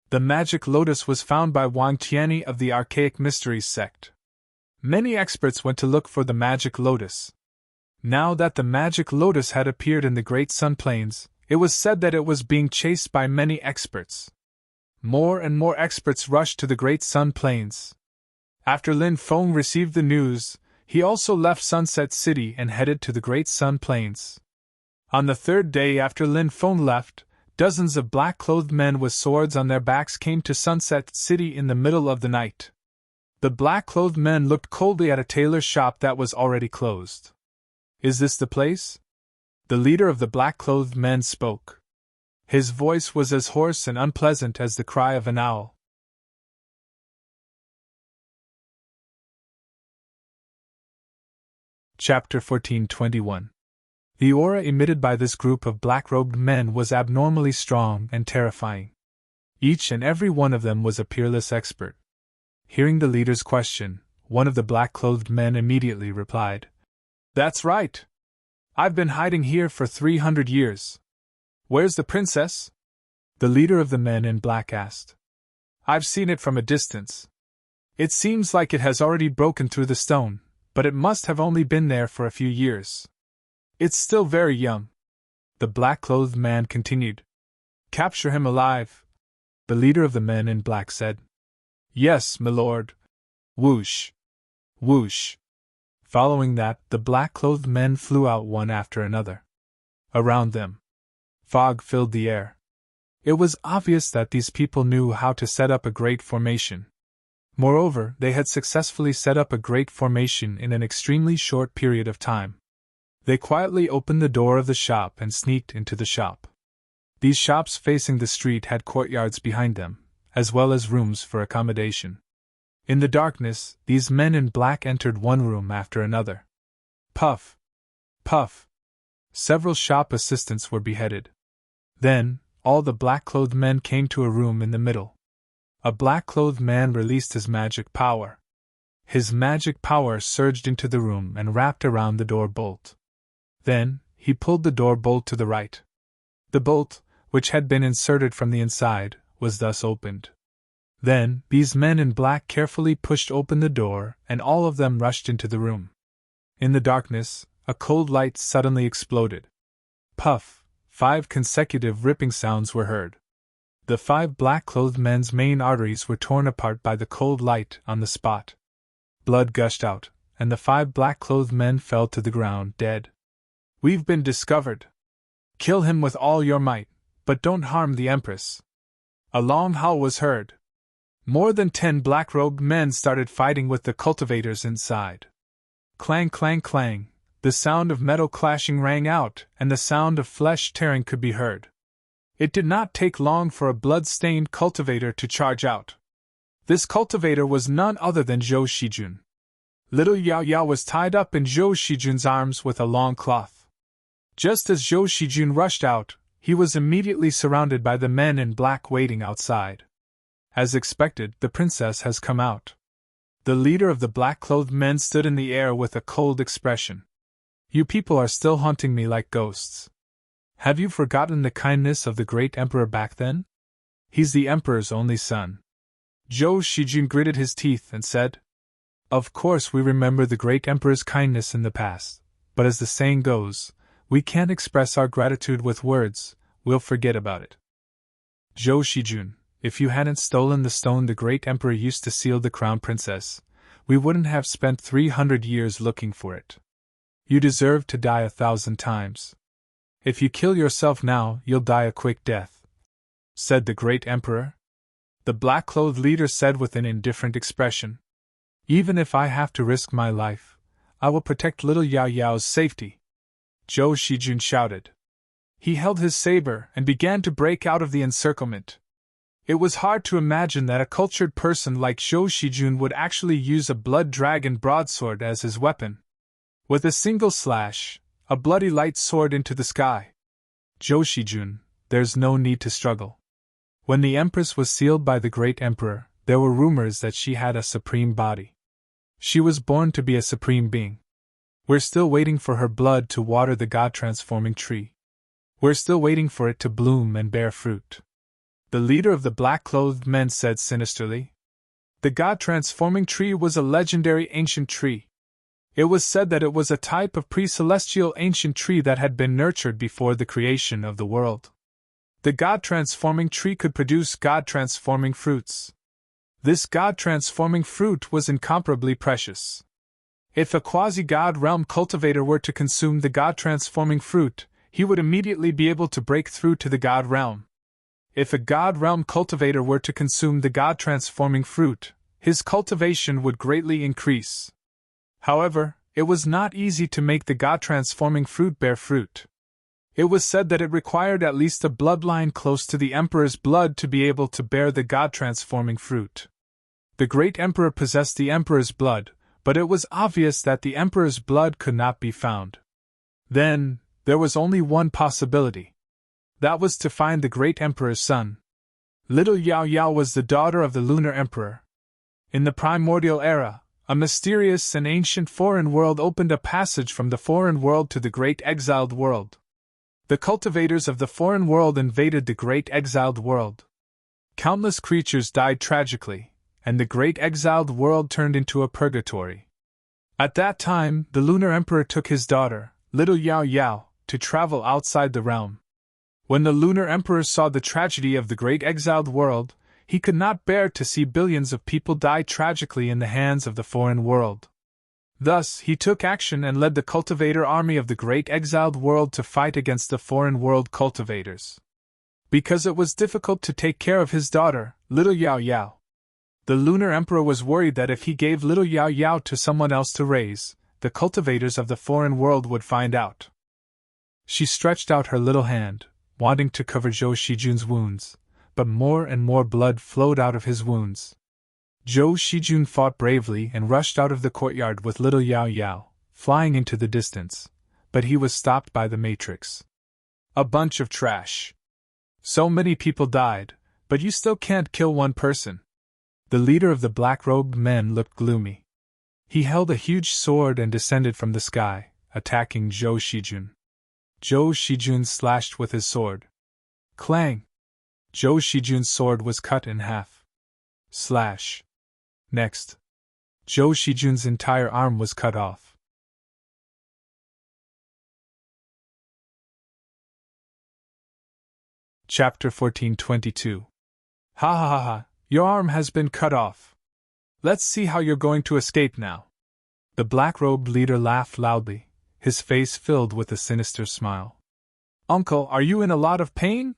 The magic lotus was found by Wang Tianyi of the Archaic Mysteries sect. Many experts went to look for the magic lotus. Now that the magic lotus had appeared in the Great Sun Plains, it was said that it was being chased by many experts. More and more experts rushed to the Great Sun Plains. After Lin Feng received the news, he also left Sunset City and headed to the Great Sun Plains. On the 3rd day after Lin Feng left, dozens of black-clothed men with swords on their backs came to Sunset City in the middle of the night. The black-clothed men looked coldly at a tailor's shop that was already closed. Is this the place? The leader of the black-clothed men spoke. His voice was as hoarse and unpleasant as the cry of an owl. Chapter 14:21. The aura emitted by this group of black-robed men was abnormally strong and terrifying. Each and every one of them was a peerless expert. Hearing the leader's question, one of the black-clothed men immediately replied, "That's right. I've been hiding here for 300 years. Where's the princess?" The leader of the men in black asked. "I've seen it from a distance. It seems like it has already broken through the stone, but it must have only been there for a few years. It's still very young." The black-clothed man continued. "Capture him alive," the leader of the men in black said. "Yes, milord." Whoosh! Whoosh! Following that, the black-clothed men flew out one after another. Around them, fog filled the air. It was obvious that these people knew how to set up a great formation. Moreover, they had successfully set up a great formation in an extremely short period of time. They quietly opened the door of the shop and sneaked into the shop. These shops facing the street had courtyards behind them, as well as rooms for accommodation. In the darkness, these men in black entered one room after another. Puff! Puff! Several shop assistants were beheaded. Then, all the black-clothed men came to a room in the middle. A black-clothed man released his magic power. His magic power surged into the room and wrapped around the door bolt. Then, he pulled the door bolt to the right. The bolt, which had been inserted from the inside, was thus opened. Then, these men in black carefully pushed open the door, and all of them rushed into the room. In the darkness, a cold light suddenly exploded. Puff! 5 consecutive ripping sounds were heard. The 5 black-clothed men's main arteries were torn apart by the cold light on the spot. Blood gushed out, and the 5 black-clothed men fell to the ground dead. "We've been discovered. Kill him with all your might, but don't harm the Empress." A long howl was heard. More than 10 black-robed men started fighting with the cultivators inside. Clang, clang, clang, the sound of metal clashing rang out, and the sound of flesh tearing could be heard. It did not take long for a blood-stained cultivator to charge out. This cultivator was none other than Zhou Shijun. Little Yao Yao was tied up in Zhou Shijun's arms with a long cloth. Just as Zhou Shijun rushed out, he was immediately surrounded by the men in black waiting outside. As expected, the princess has come out. The leader of the black-clothed men stood in the air with a cold expression. "You people are still haunting me like ghosts. Have you forgotten the kindness of the great emperor back then? He's the emperor's only son." Zhou Shijun gritted his teeth and said, "Of course we remember the great emperor's kindness in the past, but as the saying goes, we can't express our gratitude with words, we'll forget about it." "Zhou Shijun, if you hadn't stolen the stone the great emperor used to seal the crown princess, we wouldn't have spent 300 years looking for it. You deserve to die 1,000 times. If you kill yourself now, you'll die a quick death," said the great emperor. The black-clothed leader said with an indifferent expression, "Even if I have to risk my life, I will protect little Yao Yao's safety." Zhou Shijun shouted. He held his saber and began to break out of the encirclement. It was hard to imagine that a cultured person like Zhou Shijun would actually use a blood dragon broadsword as his weapon. With a single slash, a bloody light soared into the sky. "Zhou Shijun, there's no need to struggle. When the Empress was sealed by the great emperor, there were rumors that she had a supreme body. She was born to be a supreme being. We're still waiting for her blood to water the god-transforming tree. We're still waiting for it to bloom and bear fruit." The leader of the black-clothed men said sinisterly. The god-transforming tree was a legendary ancient tree. It was said that it was a type of pre-celestial ancient tree that had been nurtured before the creation of the world. The god-transforming tree could produce god-transforming fruits. This god-transforming fruit was incomparably precious. If a quasi-god realm cultivator were to consume the god-transforming fruit, he would immediately be able to break through to the god realm. If a god realm cultivator were to consume the god-transforming fruit, his cultivation would greatly increase. However, it was not easy to make the god-transforming fruit bear fruit. It was said that it required at least a bloodline close to the emperor's blood to be able to bear the god-transforming fruit. The great emperor possessed the emperor's blood, but it was obvious that the emperor's blood could not be found. Then, there was only one possibility. That was to find the great emperor's son. Little Yao Yao was the daughter of the lunar emperor. In the primordial era, a mysterious and ancient foreign world opened a passage from the foreign world to the great exiled world. The cultivators of the foreign world invaded the great exiled world. Countless creatures died tragically, and the great exiled world turned into a purgatory. At that time, the lunar emperor took his daughter, little Yao Yao, to travel outside the realm. When the lunar emperor saw the tragedy of the great exiled world, he could not bear to see billions of people die tragically in the hands of the foreign world. Thus, he took action and led the cultivator army of the great exiled world to fight against the foreign world cultivators. Because it was difficult to take care of his daughter, little Yao Yao, the lunar emperor was worried that if he gave little Yao Yao to someone else to raise, the cultivators of the foreign world would find out. She stretched out her little hand, wanting to cover Zhou Shijun's wounds, but more and more blood flowed out of his wounds. Zhou Shijun fought bravely and rushed out of the courtyard with little Yao Yao, flying into the distance, but he was stopped by the Matrix. A bunch of trash. So many people died, but you still can't kill one person. The leader of the black-robed men looked gloomy. He held a huge sword and descended from the sky, attacking Zhou Shijun. Zhou Shijun slashed with his sword. Clang! Zhou Shijun's sword was cut in half. Slash. Next, Zhou Shijun's entire arm was cut off. Chapter 1422. Ha ha ha ha, your arm has been cut off. Let's see how you're going to escape now. The black-robed leader laughed loudly, his face filled with a sinister smile. Uncle, are you in a lot of pain?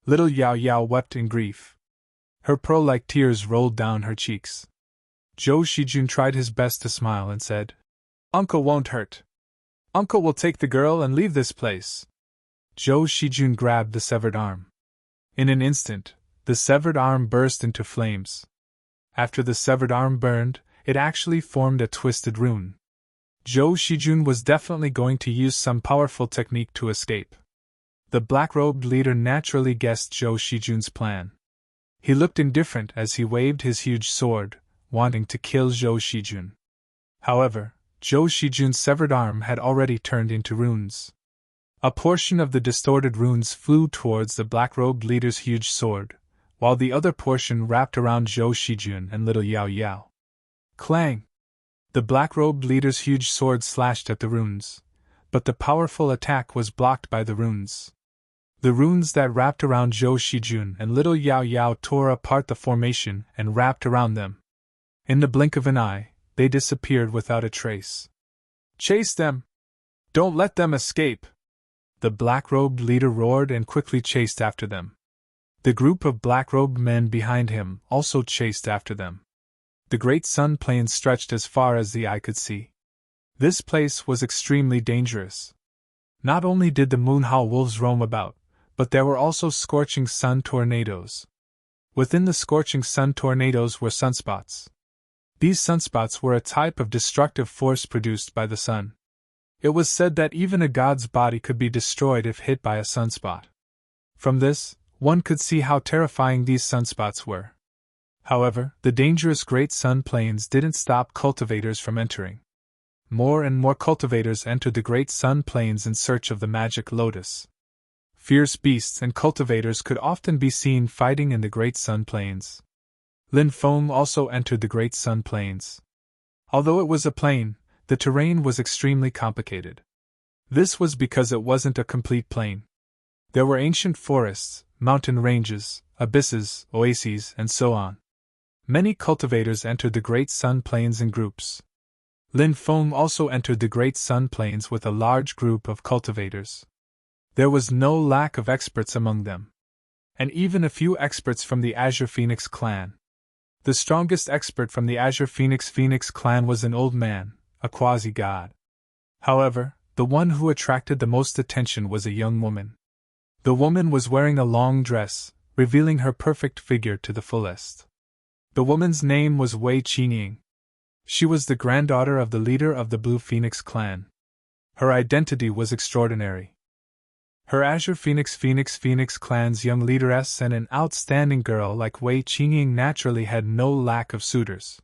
Little Yao Yao wept in grief. Her pearl-like tears rolled down her cheeks. Zhou Shijun tried his best to smile and said, Uncle won't hurt. Uncle will take the girl and leave this place. Zhou Shijun grabbed the severed arm. In an instant, the severed arm burst into flames. After the severed arm burned, it actually formed a twisted rune. Zhou Shijun was definitely going to use some powerful technique to escape. The black-robed leader naturally guessed Zhou Shijun's plan. He looked indifferent as he waved his huge sword, wanting to kill Zhou Shijun. However, Zhou Shijun's severed arm had already turned into runes. A portion of the distorted runes flew towards the black-robed leader's huge sword, while the other portion wrapped around Zhou Shijun and little Yao Yao. Clang! The black-robed leader's huge sword slashed at the runes, but the powerful attack was blocked by the runes. The runes that wrapped around Zhou Shijun and little Yao Yao tore apart the formation and wrapped around them. In the blink of an eye, they disappeared without a trace. Chase them! Don't let them escape! The black-robed leader roared and quickly chased after them. The group of black-robed men behind him also chased after them. The great sun plains stretched as far as the eye could see. This place was extremely dangerous. Not only did the Moonhowl wolves roam about, but there were also scorching sun tornadoes. Within the scorching sun tornadoes were sunspots. These sunspots were a type of destructive force produced by the sun. It was said that even a god's body could be destroyed if hit by a sunspot. From this, one could see how terrifying these sunspots were. However, the dangerous great sun plains didn't stop cultivators from entering. More and more cultivators entered the great sun plains in search of the magic lotus. Fierce beasts and cultivators could often be seen fighting in the great sun plains. Lin Feng also entered the great sun plains. Although it was a plain, the terrain was extremely complicated. This was because it wasn't a complete plain. There were ancient forests, mountain ranges, abysses, oases, and so on. Many cultivators entered the great sun plains in groups. Lin Feng also entered the great sun plains with a large group of cultivators. There was no lack of experts among them, and even a few experts from the Azure Phoenix clan. The strongest expert from the Azure Phoenix clan was an old man, a quasi-god. However, the one who attracted the most attention was a young woman. The woman was wearing a long dress, revealing her perfect figure to the fullest. The woman's name was Wei Qingyin. She was the granddaughter of the leader of the Blue Phoenix clan. Her identity was extraordinary. Her Azure Phoenix clan's young leaderess and an outstanding girl like Wei Qingyin naturally had no lack of suitors.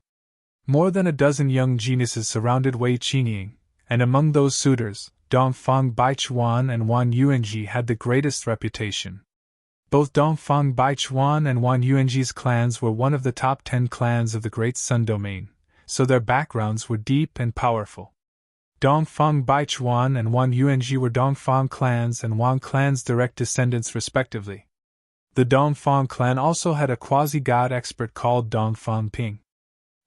More than a dozen young geniuses surrounded Wei Qingyin, and among those suitors, Dongfang Baichuan and Wan Yuanji had the greatest reputation. Both Dongfang Baichuan and Wan Yuanji's clans were one of the top 10 clans of the Great Sun Domain, so their backgrounds were deep and powerful. Dongfang Baichuan and Wan Yuanji were Dongfang clans and Wan clan's direct descendants respectively. The Dongfang clan also had a quasi-god expert called Dongfang Ping.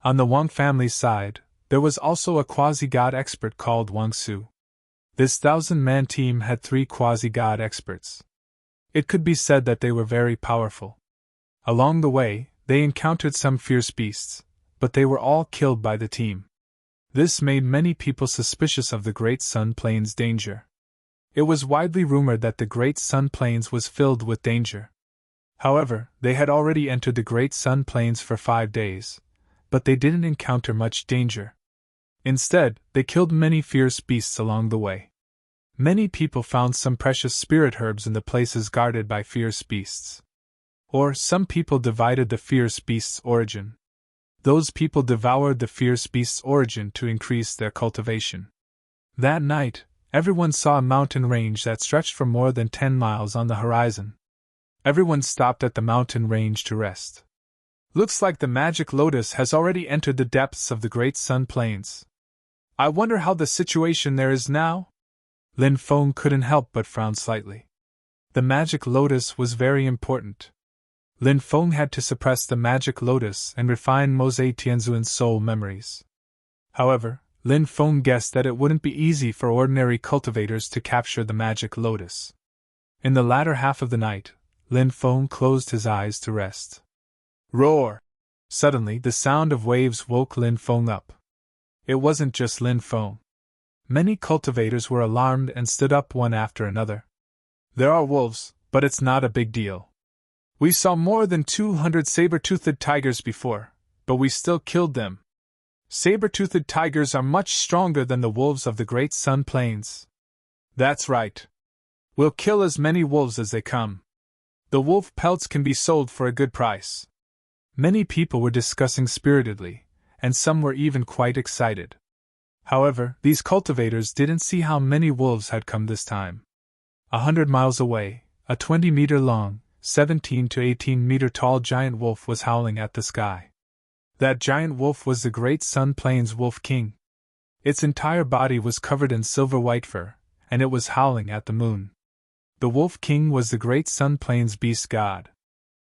On the Wang family's side, there was also a quasi-god expert called Wang Su. This 1,000-man team had 3 quasi-god experts. It could be said that they were very powerful. Along the way, they encountered some fierce beasts, but they were all killed by the team. This made many people suspicious of the Great Sun Plains' danger. It was widely rumored that the Great Sun Plains was filled with danger. However, they had already entered the Great Sun Plains for 5 days, but they didn't encounter much danger. Instead, they killed many fierce beasts along the way. Many people found some precious spirit herbs in the places guarded by fierce beasts. Or some people divided the fierce beast's origin. Those people devoured the fierce beast's origin to increase their cultivation. That night, everyone saw a mountain range that stretched for more than 10 miles on the horizon. Everyone stopped at the mountain range to rest. Looks like the magic lotus has already entered the depths of the Great Sun Plains. I wonder how the situation there is now? Lin Feng couldn't help but frown slightly. The magic lotus was very important. Lin Feng had to suppress the magic lotus and refine Mosei Tianzuan's soul memories. However, Lin Feng guessed that it wouldn't be easy for ordinary cultivators to capture the magic lotus. In the latter half of the night, Lin Feng closed his eyes to rest. Roar! Suddenly, the sound of waves woke Lin Feng up. It wasn't just Lin Feng. Many cultivators were alarmed and stood up one after another. There are wolves, but it's not a big deal. We saw more than 200 saber-toothed tigers before, but we still killed them. Saber-toothed tigers are much stronger than the wolves of the Great Sun Plains. That's right. We'll kill as many wolves as they come. The wolf pelts can be sold for a good price. Many people were discussing spiritedly, and some were even quite excited. However, these cultivators didn't see how many wolves had come this time. 100 miles away, a 20-meter-long, 17 to 18-meter-tall giant wolf was howling at the sky. That giant wolf was the Great Sun Plains Wolf King. Its entire body was covered in silver-white fur, and it was howling at the moon. The Wolf King was the Great Sun Plains beast god.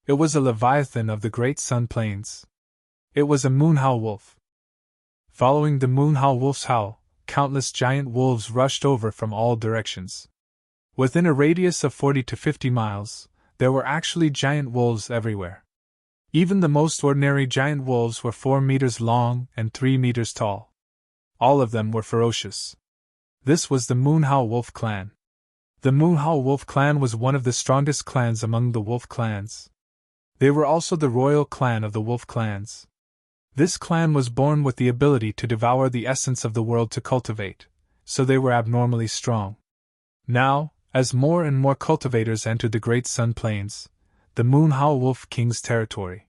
It was a leviathan of the Great Sun Plains. It was a moonhowl wolf. Following the moonhowl wolf's howl, countless giant wolves rushed over from all directions. Within a radius of 40 to 50 miles, there were actually giant wolves everywhere. Even the most ordinary giant wolves were 4 meters long and 3 meters tall. All of them were ferocious. This was the Moonhowl Wolf clan. The Moonhowl Wolf clan was one of the strongest clans among the wolf clans. They were also the royal clan of the wolf clans. This clan was born with the ability to devour the essence of the world to cultivate, so they were abnormally strong. Now, as more and more cultivators entered the Great Sun Plains, the Moonhowl Wolf King's territory,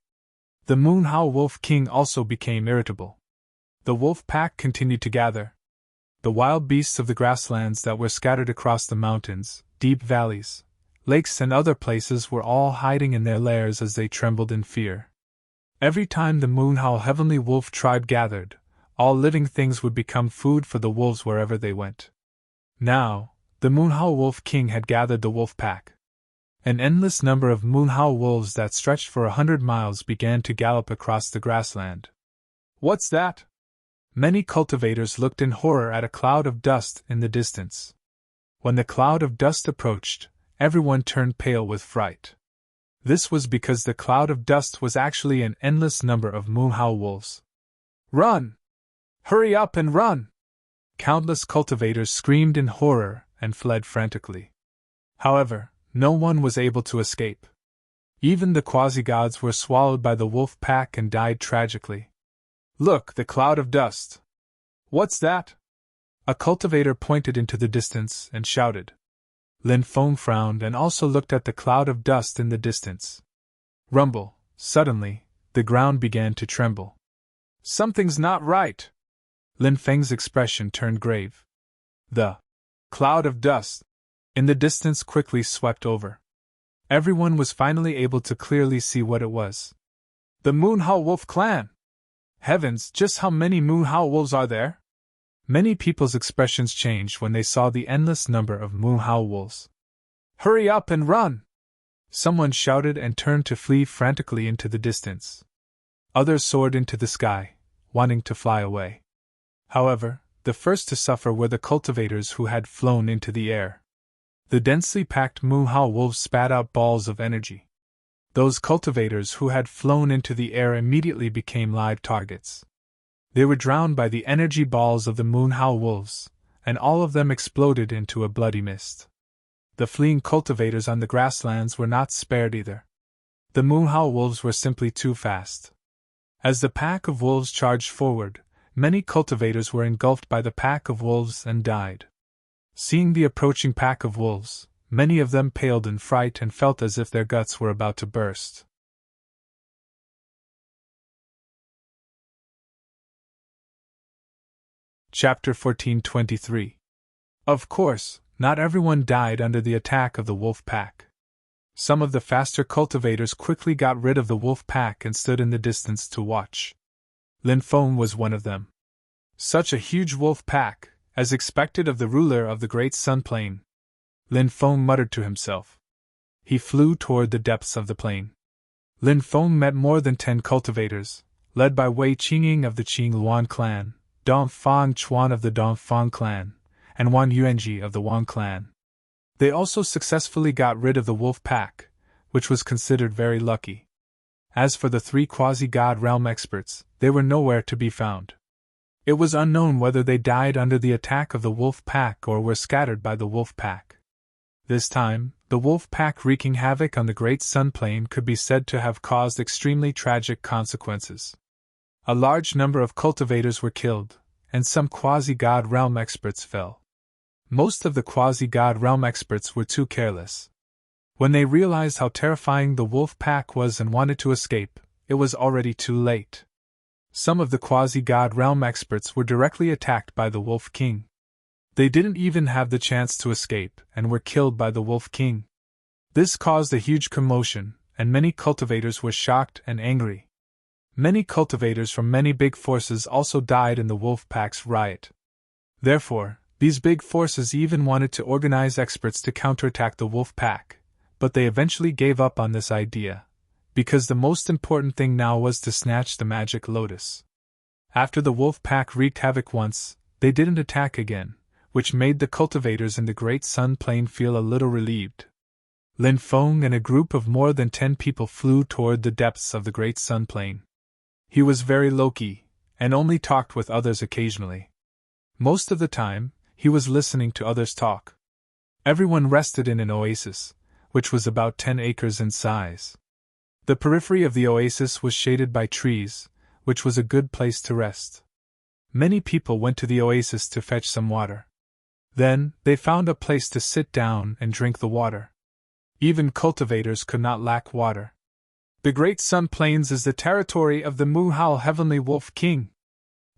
the Moonhowl Wolf King also became irritable. The wolf pack continued to gather. The wild beasts of the grasslands that were scattered across the mountains, deep valleys, lakes and other places were all hiding in their lairs as they trembled in fear. Every time the Moonhowl Heavenly Wolf tribe gathered, all living things would become food for the wolves wherever they went. Now, the Moonhowl Wolf King had gathered the wolf pack. An endless number of Moonhowl wolves that stretched for 100 miles began to gallop across the grassland. What's that? Many cultivators looked in horror at a cloud of dust in the distance. When the cloud of dust approached, everyone turned pale with fright. This was because the cloud of dust was actually an endless number of Moonhowl wolves. Run! Hurry up and run! Countless cultivators screamed in horror and fled frantically. However, no one was able to escape. Even the quasi-gods were swallowed by the wolf pack and died tragically. Look, the cloud of dust! What's that? A cultivator pointed into the distance and shouted. Lin Feng frowned and also looked at the cloud of dust in the distance. Rumble! Suddenly, the ground began to tremble. Something's not right! Lin Feng's expression turned grave. The cloud of dust in the distance quickly swept over. Everyone was finally able to clearly see what it was. The Moonhao Wolf clan! Heavens, just how many Moonhao wolves are there? Many people's expressions changed when they saw the endless number of Moonhao wolves. Hurry up and run! Someone shouted and turned to flee frantically into the distance. Others soared into the sky, wanting to fly away. However, the first to suffer were the cultivators who had flown into the air. The densely packed Moonhao wolves spat out balls of energy. Those cultivators who had flown into the air immediately became live targets. They were drowned by the energy balls of the Moonhao wolves, and all of them exploded into a bloody mist. The fleeing cultivators on the grasslands were not spared either. The Moonhao wolves were simply too fast. As the pack of wolves charged forward, many cultivators were engulfed by the pack of wolves and died. Seeing the approaching pack of wolves, many of them paled in fright and felt as if their guts were about to burst. Chapter 1423. Of course, not everyone died under the attack of the wolf pack. Some of the faster cultivators quickly got rid of the wolf pack and stood in the distance to watch. Lin Feng was one of them. Such a huge wolf pack, as expected of the ruler of the Great Sun Plain. Lin Feng muttered to himself. He flew toward the depths of the plain. Lin Feng met more than 10 cultivators, led by Wei Qingying of the Qingluan clan, Dong Fang Chuan of the Dongfang clan, and Wan Yuanji of the Wang clan. They also successfully got rid of the wolf pack, which was considered very lucky. As for the 3 quasi-god realm experts, they were nowhere to be found. It was unknown whether they died under the attack of the wolf pack or were scattered by the wolf pack. This time, the wolf pack wreaking havoc on the Great Sun Plain could be said to have caused extremely tragic consequences. A large number of cultivators were killed, and some quasi-god realm experts fell. Most of the quasi-god realm experts were too careless. When they realized how terrifying the wolf pack was and wanted to escape, it was already too late. Some of the quasi-god realm experts were directly attacked by the Wolf King. They didn't even have the chance to escape and were killed by the Wolf King. This caused a huge commotion, and many cultivators were shocked and angry. Many cultivators from many big forces also died in the wolf pack's riot. Therefore, these big forces even wanted to organize experts to counterattack the wolf pack, but they eventually gave up on this idea, because the most important thing now was to snatch the magic lotus. After the wolf pack wreaked havoc once, they didn't attack again, which made the cultivators in the Great Sun Plain feel a little relieved. Lin Feng and a group of more than 10 people flew toward the depths of the Great Sun Plain. He was very low-key, and only talked with others occasionally. Most of the time, he was listening to others talk. Everyone rested in an oasis, which was about 10 acres in size. The periphery of the oasis was shaded by trees, which was a good place to rest. Many people went to the oasis to fetch some water. Then, they found a place to sit down and drink the water. Even cultivators could not lack water. The Great Sun Plains is the territory of the Moonhao Heavenly Wolf King.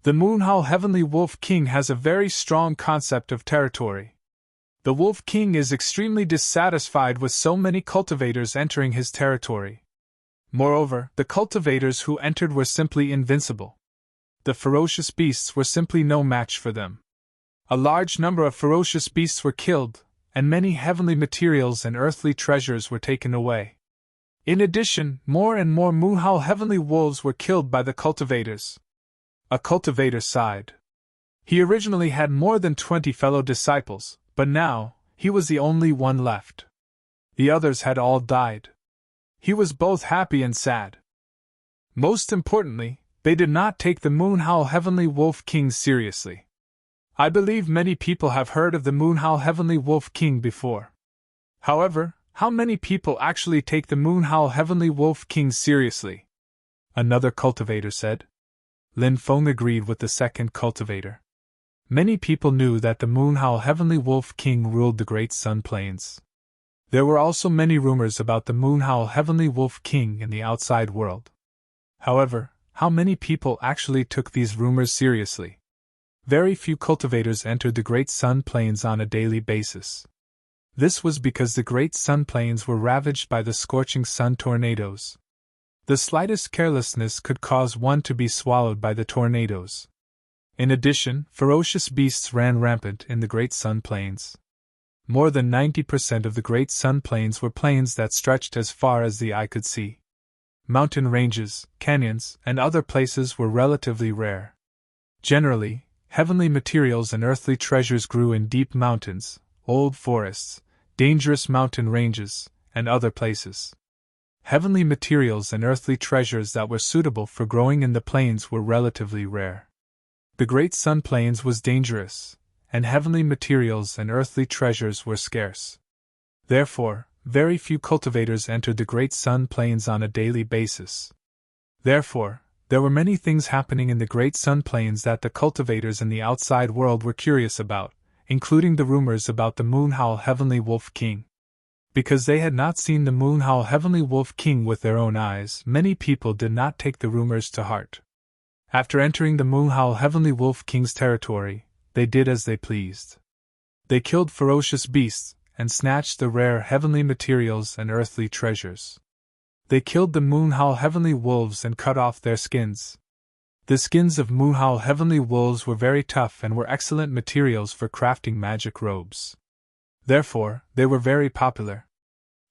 The Moonhao Heavenly Wolf King has a very strong concept of territory. The Wolf King is extremely dissatisfied with so many cultivators entering his territory. Moreover, the cultivators who entered were simply invincible. The ferocious beasts were simply no match for them. A large number of ferocious beasts were killed, and many heavenly materials and earthly treasures were taken away. In addition, more and more Moonhao heavenly wolves were killed by the cultivators. A cultivator sighed. He originally had more than 20 fellow disciples, but now, he was the only one left. The others had all died. He was both happy and sad. Most importantly, they did not take the Moonhao Heavenly Wolf King seriously. I believe many people have heard of the Moonhowl Heavenly Wolf King before. However, how many people actually take the Moonhowl Heavenly Wolf King seriously? Another cultivator said. Lin Feng agreed with the second cultivator. Many people knew that the Moonhowl Heavenly Wolf King ruled the Great Sun Plains. There were also many rumors about the Moonhowl Heavenly Wolf King in the outside world. However, how many people actually took these rumors seriously? Very few cultivators entered the Great Sun Plains on a daily basis. This was because the Great Sun Plains were ravaged by the scorching sun tornadoes. The slightest carelessness could cause one to be swallowed by the tornadoes. In addition, ferocious beasts ran rampant in the Great Sun Plains. More than 90% of the Great Sun Plains were plains that stretched as far as the eye could see. Mountain ranges, canyons, and other places were relatively rare. Generally, heavenly materials and earthly treasures grew in deep mountains, old forests, dangerous mountain ranges, and other places. Heavenly materials and earthly treasures that were suitable for growing in the plains were relatively rare. The Great Sun Plains was dangerous, and heavenly materials and earthly treasures were scarce. Therefore, very few cultivators entered the Great Sun Plains on a daily basis. Therefore, there were many things happening in the Great Sun Plains that the cultivators in the outside world were curious about, including the rumors about the Moonhowl Heavenly Wolf King. Because they had not seen the Moonhowl Heavenly Wolf King with their own eyes, many people did not take the rumors to heart. After entering the Moonhowl Heavenly Wolf King's territory, they did as they pleased. They killed ferocious beasts, and snatched the rare heavenly materials and earthly treasures. They killed the Moonhowl Heavenly Wolves and cut off their skins. The skins of Moonhowl Heavenly Wolves were very tough and were excellent materials for crafting magic robes. Therefore, they were very popular.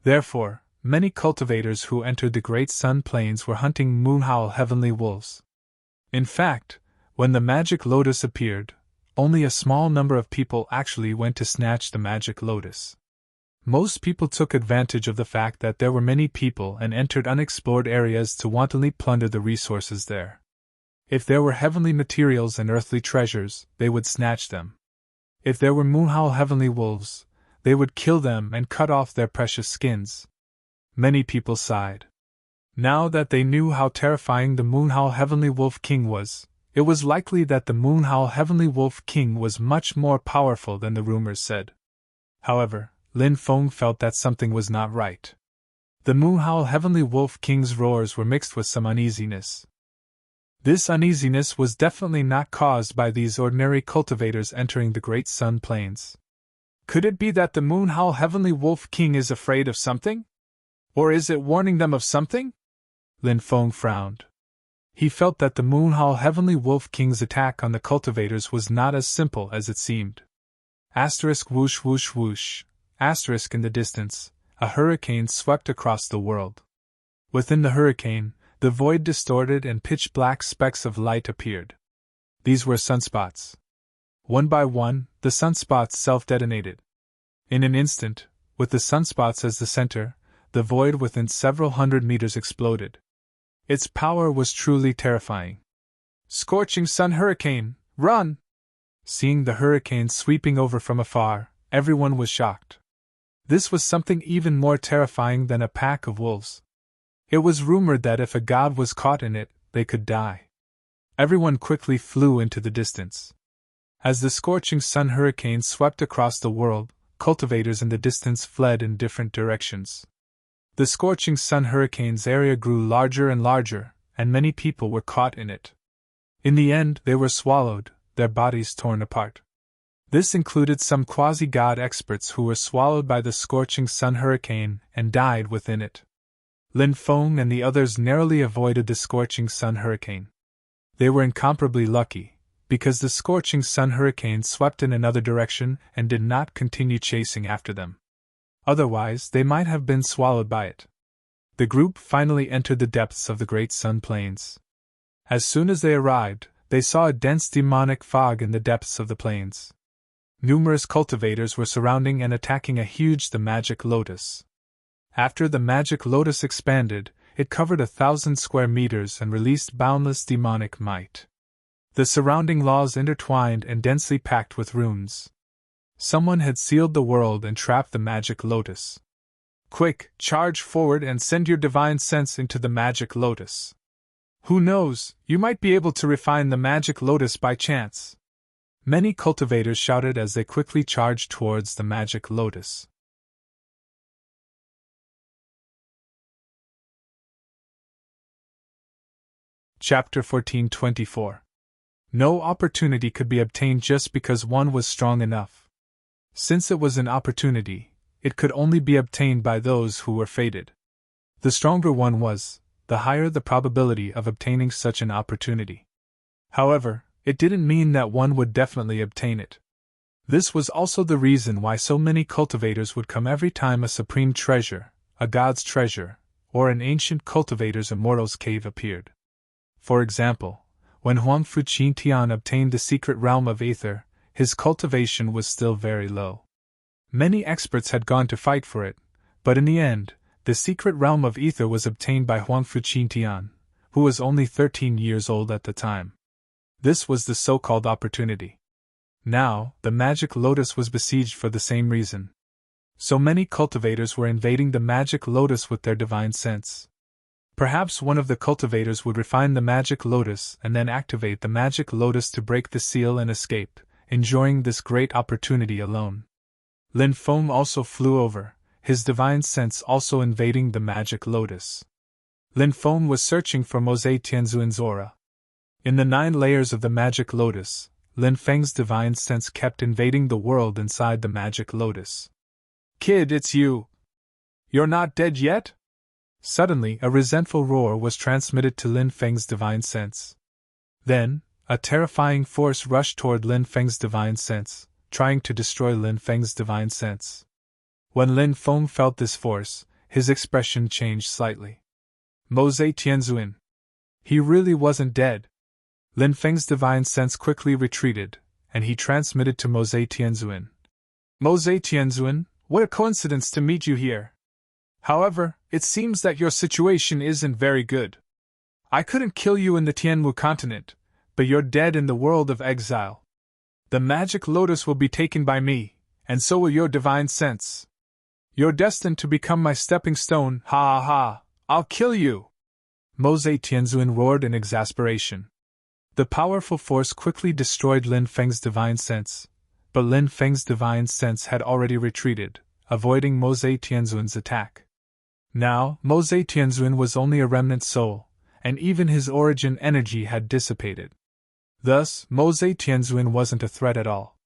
Therefore, many cultivators who entered the Great Sun Plains were hunting Moonhowl Heavenly Wolves. In fact, when the magic lotus appeared, only a small number of people actually went to snatch the magic lotus. Most people took advantage of the fact that there were many people and entered unexplored areas to wantonly plunder the resources there. If there were heavenly materials and earthly treasures, they would snatch them. If there were Moonhowl Heavenly Wolves, they would kill them and cut off their precious skins. Many people sighed. Now that they knew how terrifying the Moonhowl Heavenly Wolf King was, it was likely that the Moonhowl Heavenly Wolf King was much more powerful than the rumors said. However, Lin Feng felt that something was not right. The Moonhowl Heavenly Wolf King's roars were mixed with some uneasiness. This uneasiness was definitely not caused by these ordinary cultivators entering the Great Sun Plains. Could it be that the Moonhowl Heavenly Wolf King is afraid of something? Or is it warning them of something? Lin Feng frowned. He felt that the Moonhowl Heavenly Wolf King's attack on the cultivators was not as simple as it seemed. Asterisk whoosh whoosh whoosh. Asterisk in the distance, a hurricane swept across the world. Within the hurricane, the void distorted and pitch-black specks of light appeared. These were sunspots. One by one, the sunspots self-detonated. In an instant, with the sunspots as the center, the void within several hundred meters exploded. Its power was truly terrifying. Scorching sun hurricane, run! Seeing the hurricane sweeping over from afar, everyone was shocked. This was something even more terrifying than a pack of wolves. It was rumored that if a god was caught in it, they could die. Everyone quickly flew into the distance. As the scorching sun hurricane swept across the world, cultivators in the distance fled in different directions. The scorching sun hurricane's area grew larger and larger, and many people were caught in it. In the end, they were swallowed, their bodies torn apart. This included some quasi-god experts who were swallowed by the scorching sun hurricane and died within it. Lin Feng and the others narrowly avoided the scorching sun hurricane. They were incomparably lucky, because the scorching sun hurricane swept in another direction and did not continue chasing after them. Otherwise, they might have been swallowed by it. The group finally entered the depths of the Great Sun Plains. As soon as they arrived, they saw a dense demonic fog in the depths of the plains. Numerous cultivators were surrounding and attacking a huge magic lotus. After the magic lotus expanded, it covered 1,000 square meters and released boundless demonic might. The surrounding laws intertwined and densely packed with runes. Someone had sealed the world and trapped the magic lotus. Quick, charge forward and send your divine sense into the magic lotus. Who knows, you might be able to refine the magic lotus by chance. Many cultivators shouted as they quickly charged towards the magic lotus. Chapter 14:24. No opportunity could be obtained just because one was strong enough. Since it was an opportunity, it could only be obtained by those who were fated. The stronger one was, the higher the probability of obtaining such an opportunity. However, it didn't mean that one would definitely obtain it. This was also the reason why so many cultivators would come every time a supreme treasure, a god's treasure, or an ancient cultivator's immortal's cave appeared. For example, when Huang Fuqin Tian obtained the secret realm of Aether, his cultivation was still very low. Many experts had gone to fight for it, but in the end, the secret realm of Aether was obtained by Huang Fuqin Tian, who was only 13 years old at the time. This was the so-called opportunity. Now, the magic lotus was besieged for the same reason. So many cultivators were invading the magic lotus with their divine sense. Perhaps one of the cultivators would refine the magic lotus and then activate the magic lotus to break the seal and escape, enjoying this great opportunity alone. Lin Feng also flew over, his divine sense also invading the magic lotus. Lin Feng was searching for Mose Tianzuan's aura. In the 9 layers of the magic lotus, Lin Feng's divine sense kept invading the world inside the magic lotus. "Kid, it's you! You're not dead yet?" Suddenly, a resentful roar was transmitted to Lin Feng's divine sense. Then, a terrifying force rushed toward Lin Feng's divine sense, trying to destroy Lin Feng's divine sense. When Lin Feng felt this force, his expression changed slightly. Mose Tianzuan. He really wasn't dead. Lin Feng's divine sense quickly retreated, and he transmitted to Mose Tianzuan. "Mose Tianzuan, what a coincidence to meet you here. However, it seems that your situation isn't very good. I couldn't kill you in the Tianmu continent, but you're dead in the world of exile. The magic lotus will be taken by me, and so will your divine sense. You're destined to become my stepping stone, ha ha ha, I'll kill you!" Mose Tianzuan roared in exasperation. The powerful force quickly destroyed Lin Feng's divine sense, but Lin Feng's divine sense had already retreated, avoiding Mose Tianzuan's attack. Now, Mose Tianzuan was only a remnant soul, and even his origin energy had dissipated. Thus, Mose Tianzuan wasn't a threat at all.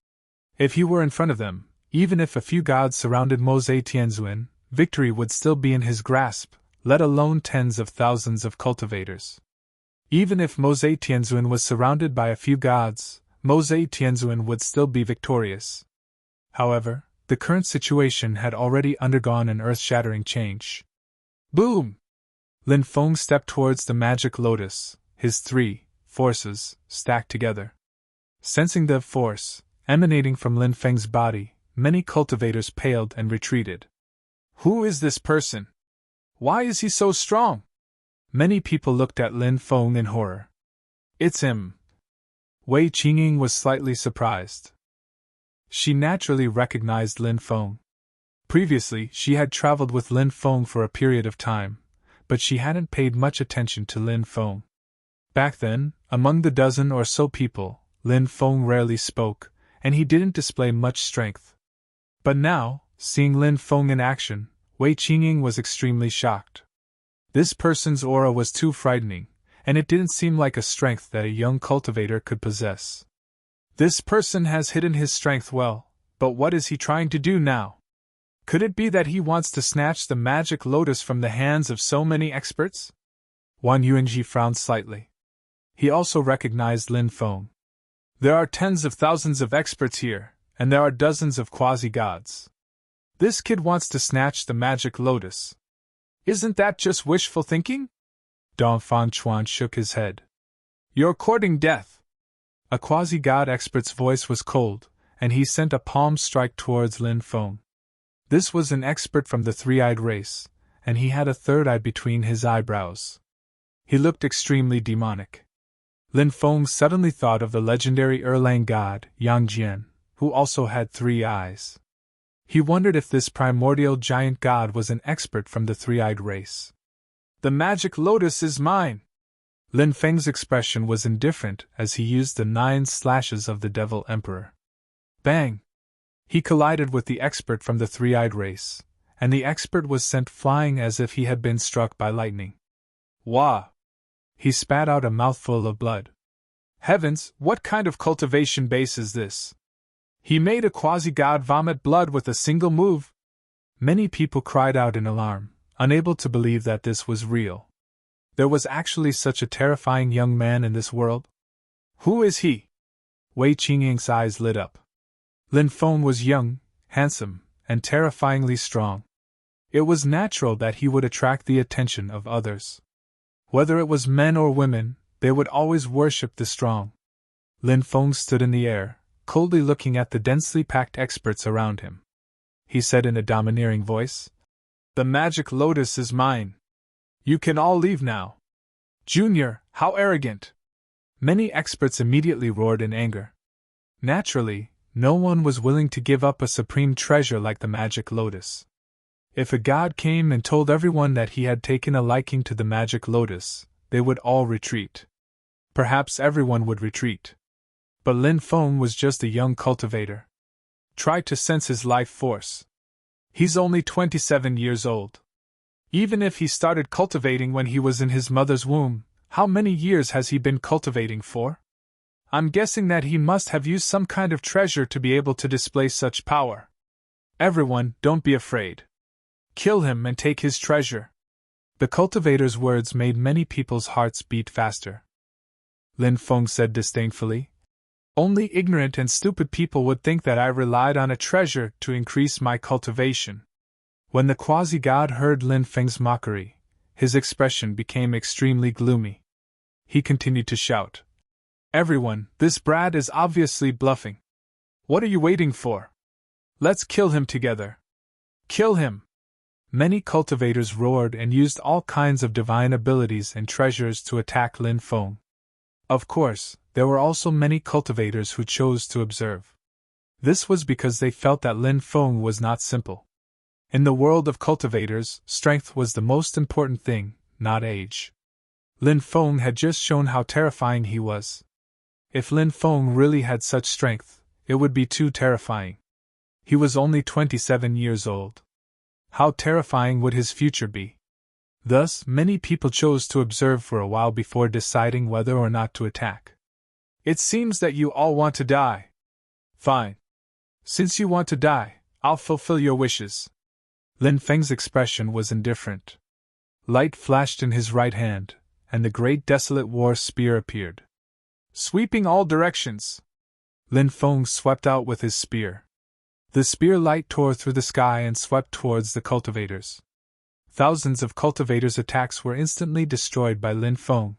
If he were in front of them, even if a few gods surrounded Mose Tianzuan, victory would still be in his grasp, let alone tens of thousands of cultivators. Even if Mose Tianzuan was surrounded by a few gods, Mose Tianzuan would still be victorious. However, the current situation had already undergone an earth-shattering change. Boom! Lin Feng stepped towards the magic lotus, his 3 forces stacked together. Sensing the force emanating from Lin Feng's body, many cultivators paled and retreated. Who is this person? Why is he so strong? Many people looked at Lin Feng in horror. It's him. Wei Qingying was slightly surprised. She naturally recognized Lin Feng. Previously, she had traveled with Lin Feng for a period of time, but she hadn't paid much attention to Lin Feng. Back then, among the dozen or so people, Lin Feng rarely spoke, and he didn't display much strength. But now, seeing Lin Feng in action, Wei Qingying was extremely shocked. This person's aura was too frightening, and it didn't seem like a strength that a young cultivator could possess. This person has hidden his strength well, but what is he trying to do now? Could it be that he wants to snatch the magic lotus from the hands of so many experts? Wan Yuanji frowned slightly. He also recognized Lin Feng. There are tens of thousands of experts here, and there are dozens of quasi-gods. This kid wants to snatch the magic lotus. Isn't that just wishful thinking? Dong Fan Chuan shook his head. You're courting death. A quasi-god expert's voice was cold, and he sent a palm strike towards Lin Feng. This was an expert from the 3-eyed race, and he had a third eye between his eyebrows. He looked extremely demonic. Lin Feng suddenly thought of the legendary Erlang god, Yang Jian, who also had 3 eyes. He wondered if this primordial giant god was an expert from the 3-eyed race. The magic lotus is mine! Lin Feng's expression was indifferent as he used the 9 slashes of the Devil Emperor. Bang! He collided with the expert from the 3-eyed race, and the expert was sent flying as if he had been struck by lightning. Wah! He spat out a mouthful of blood. Heavens, what kind of cultivation base is this? He made a quasi-god vomit blood with a single move! Many people cried out in alarm, unable to believe that this was real. There was actually such a terrifying young man in this world? Who is he? Wei Qingying's eyes lit up. Lin Feng was young, handsome, and terrifyingly strong. It was natural that he would attract the attention of others. Whether it was men or women, they would always worship the strong. Lin Feng stood in the air, coldly looking at the densely packed experts around him. He said in a domineering voice, "The magic lotus is mine. You can all leave now." Junior, how arrogant! Many experts immediately roared in anger. Naturally, no one was willing to give up a supreme treasure like the magic lotus. If a god came and told everyone that he had taken a liking to the magic lotus, they would all retreat. Perhaps everyone would retreat. But Lin Feng was just a young cultivator. Try to sense his life force. He's only 27 years old. Even if he started cultivating when he was in his mother's womb, how many years has he been cultivating for? I'm guessing that he must have used some kind of treasure to be able to display such power. Everyone, don't be afraid. Kill him and take his treasure. The cultivator's words made many people's hearts beat faster. Lin Feng said disdainfully, "Only ignorant and stupid people would think that I relied on a treasure to increase my cultivation." When the quasi-god heard Lin Feng's mockery, his expression became extremely gloomy. He continued to shout, "Everyone, this brat is obviously bluffing. What are you waiting for? Let's kill him together. Kill him!" Many cultivators roared and used all kinds of divine abilities and treasures to attack Lin Feng. Of course, there were also many cultivators who chose to observe. This was because they felt that Lin Feng was not simple. In the world of cultivators, strength was the most important thing, not age. Lin Feng had just shown how terrifying he was. If Lin Feng really had such strength, it would be too terrifying. He was only 27 years old. How terrifying would his future be? Thus, many people chose to observe for a while before deciding whether or not to attack. It seems that you all want to die. Fine. Since you want to die, I'll fulfill your wishes. Lin Feng's expression was indifferent. Light flashed in his right hand, and the great desolate war spear appeared. Sweeping all directions, Lin Feng swept out with his spear. The spear light tore through the sky and swept towards the cultivators. Thousands of cultivators' attacks were instantly destroyed by Lin Feng.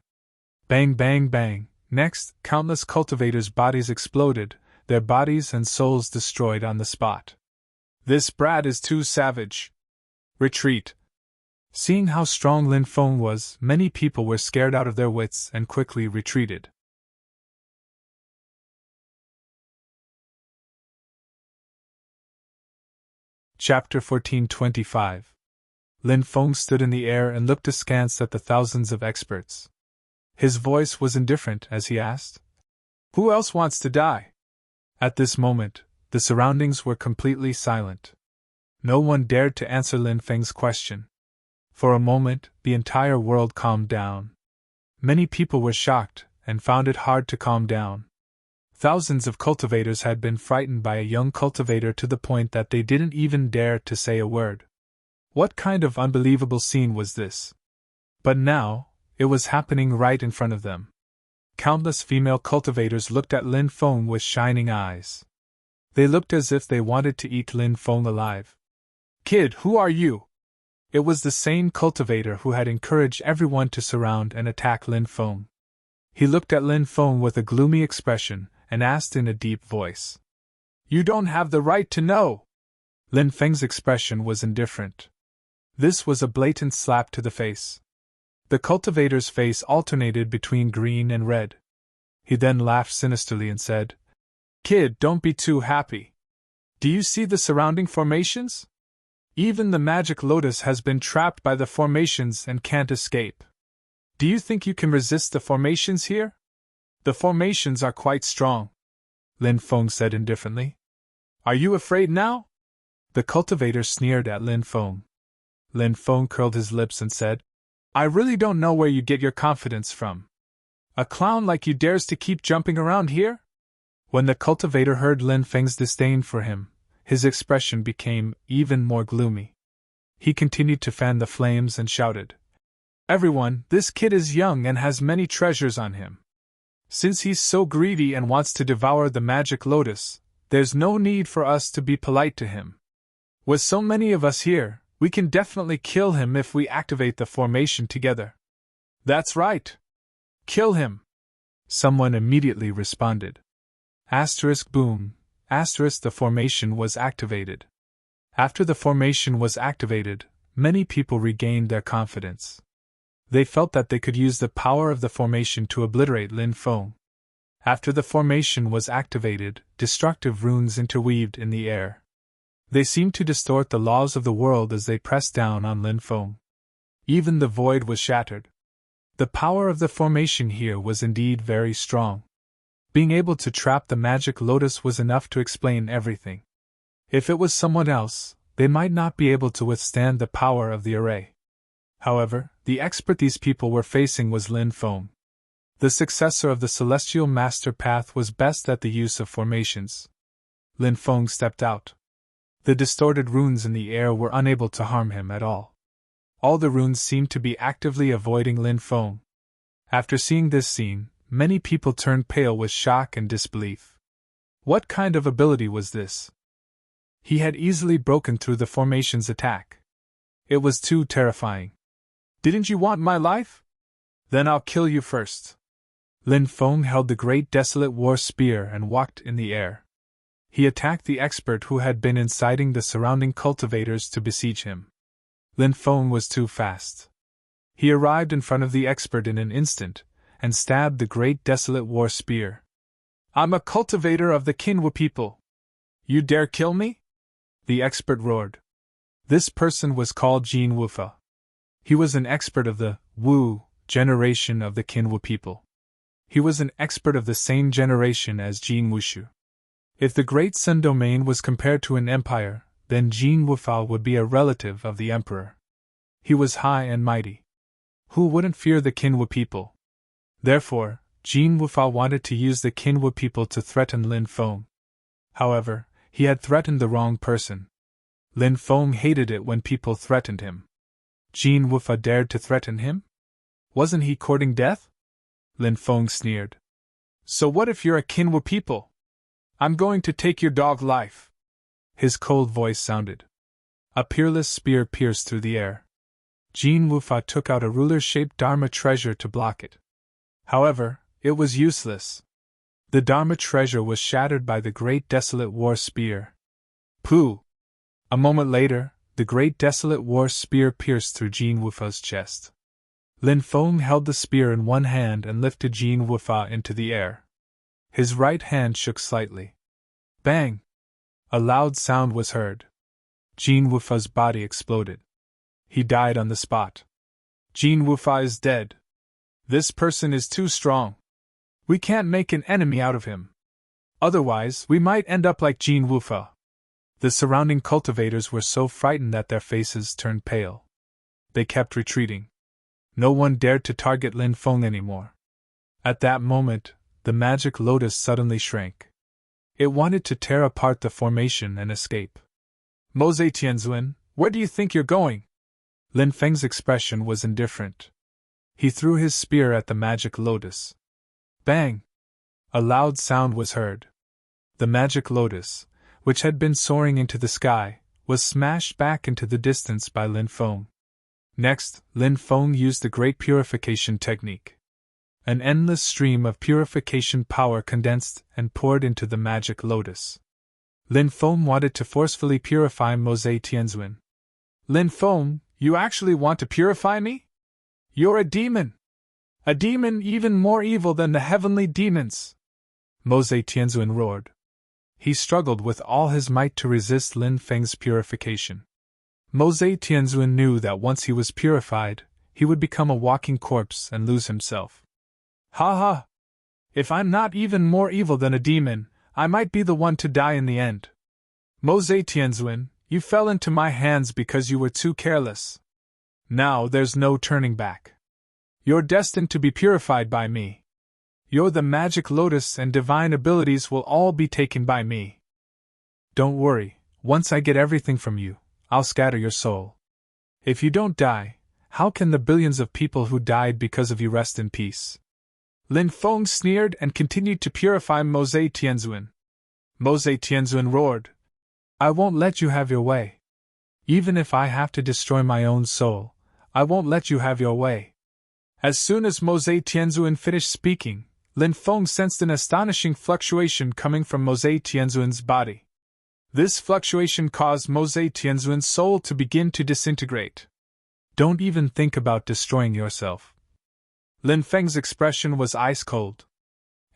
Bang, bang, bang. Next, countless cultivators' bodies exploded, their bodies and souls destroyed on the spot. This brat is too savage. Retreat. Seeing how strong Lin Feng was, many people were scared out of their wits and quickly retreated. Chapter 1425. Lin Feng stood in the air and looked askance at the thousands of experts. His voice was indifferent as he asked, "Who else wants to die?" At this moment, the surroundings were completely silent. No one dared to answer Lin Feng's question. For a moment, the entire world calmed down. Many people were shocked and found it hard to calm down. Thousands of cultivators had been frightened by a young cultivator to the point that they didn't even dare to say a word. What kind of unbelievable scene was this? But now, it was happening right in front of them. Countless female cultivators looked at Lin Feng with shining eyes. They looked as if they wanted to eat Lin Feng alive. "Kid, who are you?" It was the same cultivator who had encouraged everyone to surround and attack Lin Feng. He looked at Lin Feng with a gloomy expression and asked in a deep voice, "You don't have the right to know!" Lin Feng's expression was indifferent. This was a blatant slap to the face. The cultivator's face alternated between green and red. He then laughed sinisterly and said, "Kid, don't be too happy. Do you see the surrounding formations? Even the magic lotus has been trapped by the formations and can't escape. Do you think you can resist the formations here? The formations are quite strong," Lin Feng said indifferently. "Are you afraid now?" The cultivator sneered at Lin Feng. Lin Feng curled his lips and said, "I really don't know where you get your confidence from. A clown like you dares to keep jumping around here?" When the cultivator heard Lin Feng's disdain for him, his expression became even more gloomy. He continued to fan the flames and shouted, "Everyone, this kid is young and has many treasures on him. Since he's so greedy and wants to devour the magic lotus, there's no need for us to be polite to him. With so many of us here, we can definitely kill him if we activate the formation together." "That's right. Kill him," someone immediately responded. Boom. The formation was activated. After the formation was activated, many people regained their confidence. They felt that they could use the power of the formation to obliterate Lin Feng. After the formation was activated, destructive runes interweaved in the air. They seemed to distort the laws of the world as they pressed down on Lin Feng. Even the void was shattered. The power of the formation here was indeed very strong. Being able to trap the magic lotus was enough to explain everything. If it was someone else, they might not be able to withstand the power of the array. However, the expert these people were facing was Lin Feng. The successor of the Celestial Master Path was best at the use of formations. Lin Feng stepped out. The distorted runes in the air were unable to harm him at all. All the runes seemed to be actively avoiding Lin Feng. After seeing this scene, many people turned pale with shock and disbelief. What kind of ability was this? He had easily broken through the formation's attack. It was too terrifying. "Didn't you want my life? Then I'll kill you first." Lin Feng held the great desolate war spear and walked in the air. He attacked the expert who had been inciting the surrounding cultivators to besiege him. Lin Feng was too fast. He arrived in front of the expert in an instant, and stabbed the great desolate war spear. "I'm a cultivator of the Qinwu people. You dare kill me?" the expert roared. This person was called Jin Wufa. He was an expert of the Wu generation of the Qinwu people. He was an expert of the same generation as Jin Wushu. If the Great Sun Domain was compared to an empire, then Jin Wufa would be a relative of the emperor. He was high and mighty. Who wouldn't fear the Qinwu people? Therefore, Jin Wufa wanted to use the Qinwu people to threaten Lin Feng. However, he had threatened the wrong person. Lin Feng hated it when people threatened him. Jin Wufa dared to threaten him? Wasn't he courting death? Lin Feng sneered. "So what if you're a Qinwu people? I'm going to take your dog life." His cold voice sounded. A peerless spear pierced through the air. Jin Wufa took out a ruler-shaped Dharma treasure to block it. However, it was useless. The Dharma treasure was shattered by the great desolate war spear. Pooh! A moment later, the great desolate war spear pierced through Jin Wufa's chest. Lin Feng held the spear in one hand and lifted Jin Wufa into the air. His right hand shook slightly. Bang! A loud sound was heard. Jin Wufa's body exploded. He died on the spot. Jin Wufa is dead. This person is too strong. We can't make an enemy out of him. Otherwise, we might end up like Jin Wufa. The surrounding cultivators were so frightened that their faces turned pale. They kept retreating. No one dared to target Lin Feng anymore. At that moment, the magic lotus suddenly shrank. It wanted to tear apart the formation and escape. "Mose Tianzuan, where do you think you're going?" Lin Feng's expression was indifferent. He threw his spear at the magic lotus. Bang! A loud sound was heard. The magic lotus, which had been soaring into the sky, was smashed back into the distance by Lin Feng. Next, Lin Feng used the Great Purification technique. An endless stream of purification power condensed and poured into the magic lotus. Lin Feng wanted to forcefully purify Mose Tianzuan. "Lin Feng, you actually want to purify me? You're a demon!" A demon even more evil than the heavenly demons! Mose Tianzuan roared. He struggled with all his might to resist Lin Feng's purification. Mose Tianzuan knew that once he was purified, he would become a walking corpse and lose himself. Ha ha! If I'm not even more evil than a demon, I might be the one to die in the end. Mose Tianzuan, you fell into my hands because you were too careless. Now there's no turning back. You're destined to be purified by me. You're the magic lotus and divine abilities will all be taken by me. Don't worry, once I get everything from you, I'll scatter your soul. If you don't die, how can the billions of people who died because of you rest in peace? Lin Feng sneered and continued to purify Mose Tianzuan. Mose Tianzuan roared, I won't let you have your way. Even if I have to destroy my own soul, I won't let you have your way. As soon as Mose Tianzuan finished speaking, Lin Feng sensed an astonishing fluctuation coming from Mose Tianzuan's body. This fluctuation caused Mose Tianzuan's soul to begin to disintegrate. Don't even think about destroying yourself. Lin Feng's expression was ice-cold.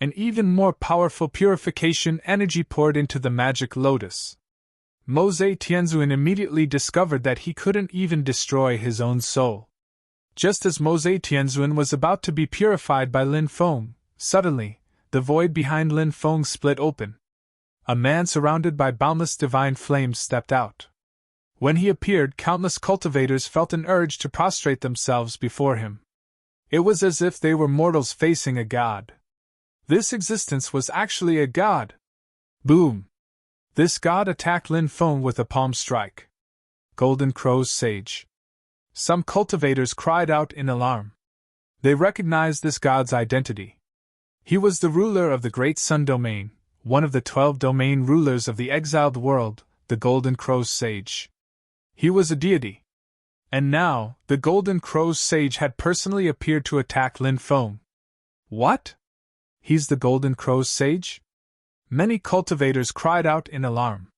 An even more powerful purification energy poured into the magic lotus. Mose Tianzuan immediately discovered that he couldn't even destroy his own soul. Just as Mose Tianzuan was about to be purified by Lin Feng, suddenly, the void behind Lin Feng split open. A man surrounded by boundless divine flames stepped out. When he appeared, countless cultivators felt an urge to prostrate themselves before him. It was as if they were mortals facing a god. This existence was actually a god. Boom! This god attacked Lin Feng with a palm strike. Golden Crow's Sage. Some cultivators cried out in alarm. They recognized this god's identity. He was the ruler of the Great Sun Domain, one of the 12 domain rulers of the exiled world, the Golden Crow's Sage. He was a deity. And now, the Golden Crow's Sage had personally appeared to attack Lin Feng. What? He's the Golden Crow's Sage? Many cultivators cried out in alarm.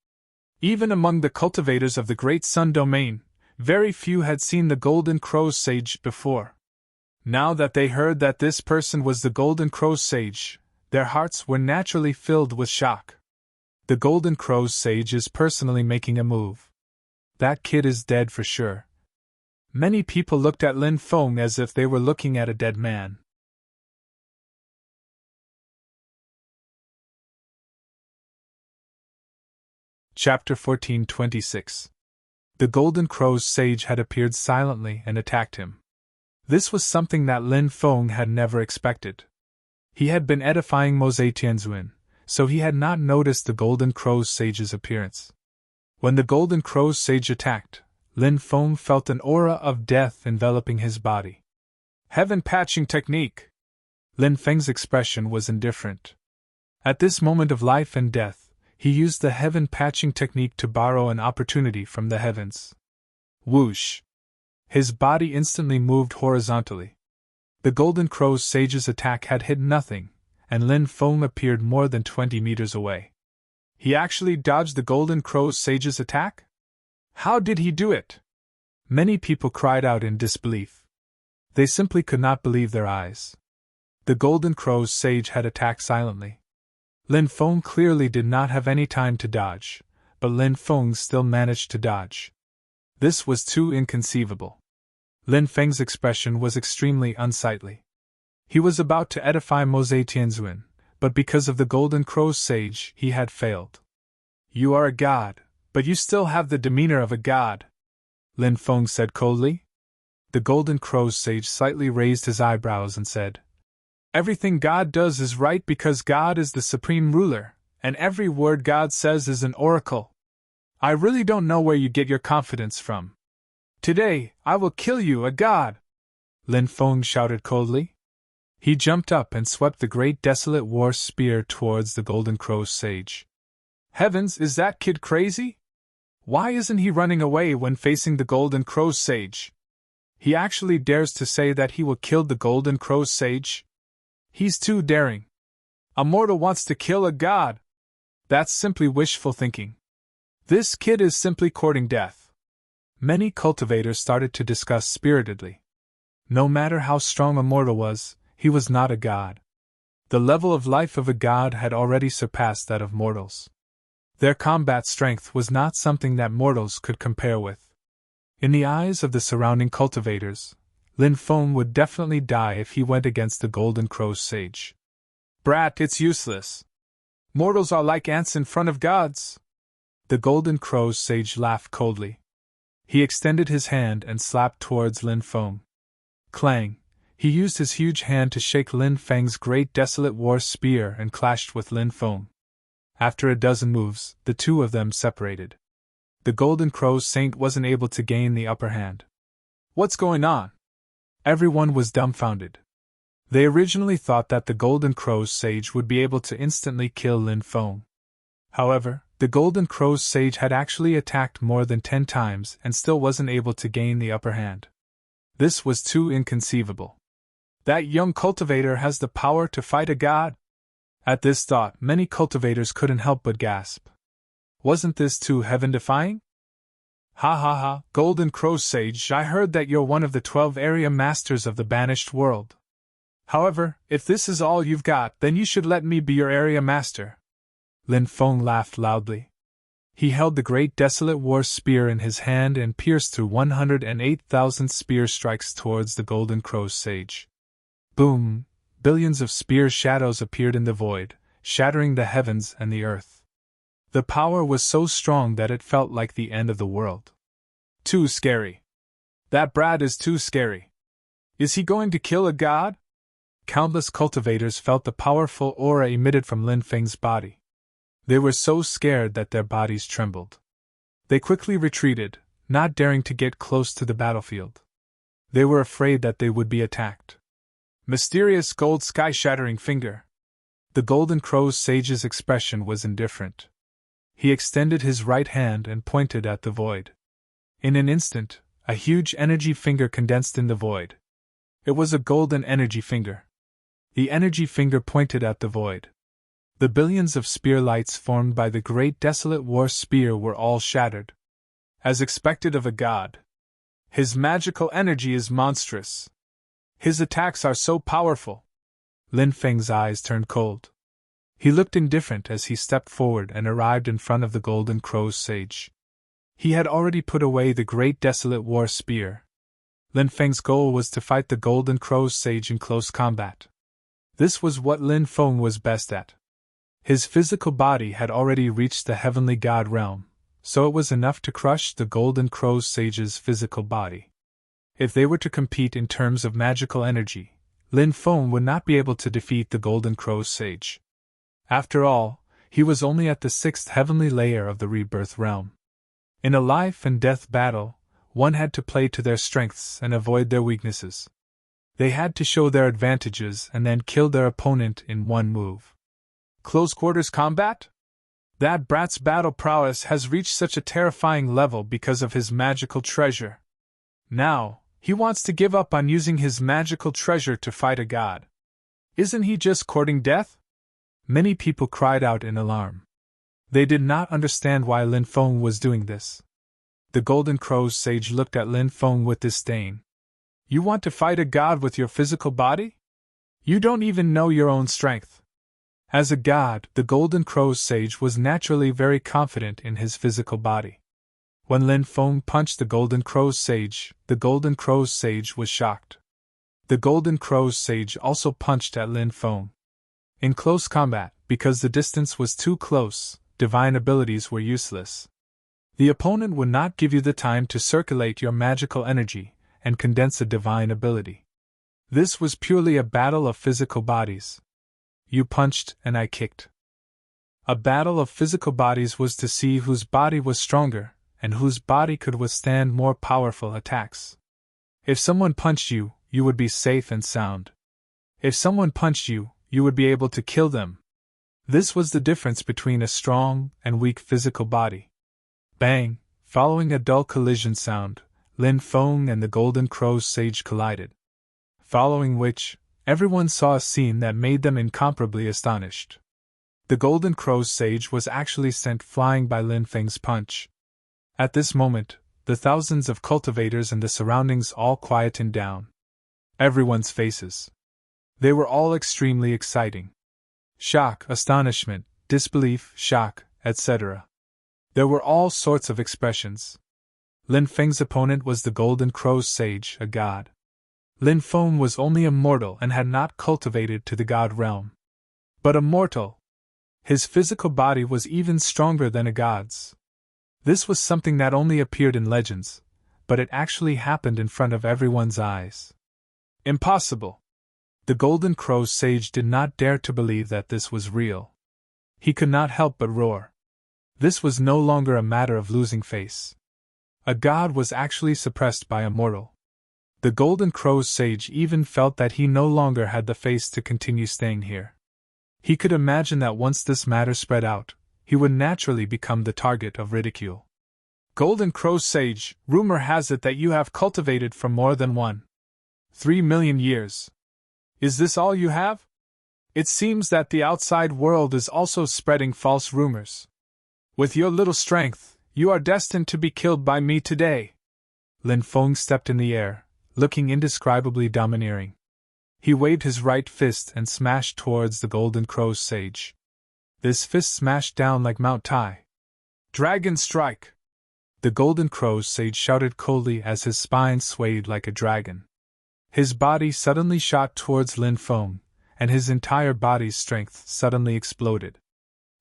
Even among the cultivators of the Great Sun Domain, very few had seen the Golden Crow's Sage before. Now that they heard that this person was the Golden Crow's Sage, their hearts were naturally filled with shock. The Golden Crow's Sage is personally making a move. That kid is dead for sure. Many people looked at Lin Feng as if they were looking at a dead man. Chapter 1426. The Golden Crow's Sage had appeared silently and attacked him. This was something that Lin Feng had never expected. He had been edifying Mose Tianzuan, so he had not noticed the Golden Crow's Sage's appearance. When the Golden Crow's Sage attacked, Lin Feng felt an aura of death enveloping his body. Heaven patching technique! Lin Feng's expression was indifferent. At this moment of life and death, he used the heaven patching technique to borrow an opportunity from the heavens. Whoosh! His body instantly moved horizontally. The Golden Crow's Sage's attack had hit nothing, and Lin Feng appeared more than 20 meters away. He actually dodged the Golden Crow's Sage's attack? How did he do it? Many people cried out in disbelief. They simply could not believe their eyes. The Golden Crow's Sage had attacked silently. Lin Feng clearly did not have any time to dodge, but Lin Feng still managed to dodge. This was too inconceivable. Lin Feng's expression was extremely unsightly. He was about to edify Mose Tianzuan, but because of the Golden Crow's Sage, he had failed. You are a god, but you still have the demeanor of a god, Lin Feng said coldly. The Golden Crow's Sage slightly raised his eyebrows and said, Everything God does is right because God is the supreme ruler, and every word God says is an oracle. I really don't know where you get your confidence from. Today, I will kill you, a god! Lin Feng shouted coldly. He jumped up and swept the great desolate war spear towards the Golden Crow's Sage. Heavens, is that kid crazy? Why isn't he running away when facing the Golden Crow's Sage? He actually dares to say that he will kill the Golden Crow's Sage? He's too daring. A mortal wants to kill a god. That's simply wishful thinking. This kid is simply courting death. Many cultivators started to discuss spiritedly. No matter how strong a mortal was, he was not a god. The level of life of a god had already surpassed that of mortals. Their combat strength was not something that mortals could compare with. In the eyes of the surrounding cultivators, Lin Feng would definitely die if he went against the Golden Crow's sage. Brat, it's useless. Mortals are like ants in front of gods. The Golden Crow's sage laughed coldly. He extended his hand and slapped towards Lin Feng. Clang! He used his huge hand to shake Lin Feng's great desolate war spear and clashed with Lin Feng. After a dozen moves, the two of them separated. The Golden Crow's saint wasn't able to gain the upper hand. What's going on? Everyone was dumbfounded. They originally thought that the Golden Crow's sage would be able to instantly kill Lin Feng. However, the Golden Crow's sage had actually attacked more than 10 times and still wasn't able to gain the upper hand. This was too inconceivable. That young cultivator has the power to fight a god? At this thought, many cultivators couldn't help but gasp. Wasn't this too heaven-defying? Ha ha ha, Golden Crow Sage, I heard that you're one of the 12 area masters of the banished world. However, if this is all you've got, then you should let me be your area master. Lin Feng laughed loudly. He held the great desolate war spear in his hand and pierced through 108,000 spear strikes towards the Golden Crow's sage. Boom! Billions of spear shadows appeared in the void, shattering the heavens and the earth. The power was so strong that it felt like the end of the world. Too scary. That brat is too scary. Is he going to kill a god? Countless cultivators felt the powerful aura emitted from Lin Feng's body. They were so scared that their bodies trembled. They quickly retreated, not daring to get close to the battlefield. They were afraid that they would be attacked. Mysterious gold sky-shattering finger. The Golden Crow's sage's expression was indifferent. He extended his right hand and pointed at the void. In an instant, a huge energy finger condensed in the void. It was a golden energy finger. The energy finger pointed at the void. The billions of spear lights formed by the great desolate war spear were all shattered. As expected of a god. His magical energy is monstrous. His attacks are so powerful. Lin Feng's eyes turned cold. He looked indifferent as he stepped forward and arrived in front of the Golden Crow's sage. He had already put away the great desolate war spear. Lin Feng's goal was to fight the Golden Crow's sage in close combat. This was what Lin Feng was best at. His physical body had already reached the heavenly god realm, so it was enough to crush the Golden Crow's sage's physical body. If they were to compete in terms of magical energy, Lin Feng would not be able to defeat the Golden Crow's sage. After all, he was only at the 6th heavenly layer of the rebirth realm. In a life and death battle, one had to play to their strengths and avoid their weaknesses. They had to show their advantages and then kill their opponent in one move. Close quarters combat? That brat's battle prowess has reached such a terrifying level because of his magical treasure. Now, he wants to give up on using his magical treasure to fight a god. Isn't he just courting death? Many people cried out in alarm. They did not understand why Lin Feng was doing this. The Golden Crow's sage looked at Lin Feng with disdain. You want to fight a god with your physical body? You don't even know your own strength. As a god, the Golden Crow's sage was naturally very confident in his physical body. When Lin Feng punched the Golden Crow's sage was shocked. The Golden Crow's sage also punched at Lin Feng. In close combat, because the distance was too close, divine abilities were useless. The opponent would not give you the time to circulate your magical energy and condense a divine ability. This was purely a battle of physical bodies. You punched and I kicked. A battle of physical bodies was to see whose body was stronger and whose body could withstand more powerful attacks. If someone punched you, you would be safe and sound. If someone punched you, you would be able to kill them. This was the difference between a strong and weak physical body. Bang! Following a dull collision sound, Lin Feng and the Golden Crow's sage collided. Following which, everyone saw a scene that made them incomparably astonished. The Golden Crow's sage was actually sent flying by Lin Feng's punch. At this moment, the thousands of cultivators and the surroundings all quietened down. Everyone's faces. They were all extremely exciting. Shock, astonishment, disbelief, shock, etc. There were all sorts of expressions. Lin Feng's opponent was the Golden Crow's sage, a god. Lin Feng was only a mortal and had not cultivated to the god realm. But a mortal! His physical body was even stronger than a god's. This was something that only appeared in legends, but it actually happened in front of everyone's eyes. Impossible! The Golden Crow's sage did not dare to believe that this was real. He could not help but roar. This was no longer a matter of losing face. A god was actually suppressed by a mortal. The Golden Crow's sage even felt that he no longer had the face to continue staying here. He could imagine that once this matter spread out, he would naturally become the target of ridicule. Golden Crow's sage, rumor has it that you have cultivated for more than 3 million years. Is this all you have? It seems that the outside world is also spreading false rumors. With your little strength, you are destined to be killed by me today. Lin Feng stepped in the air, looking indescribably domineering. He waved his right fist and smashed towards the Golden Crow's sage. This fist smashed down like Mount Tai. Dragon strike! The Golden Crow's sage shouted coldly as his spine swayed like a dragon. His body suddenly shot towards Lin Feng, and his entire body's strength suddenly exploded.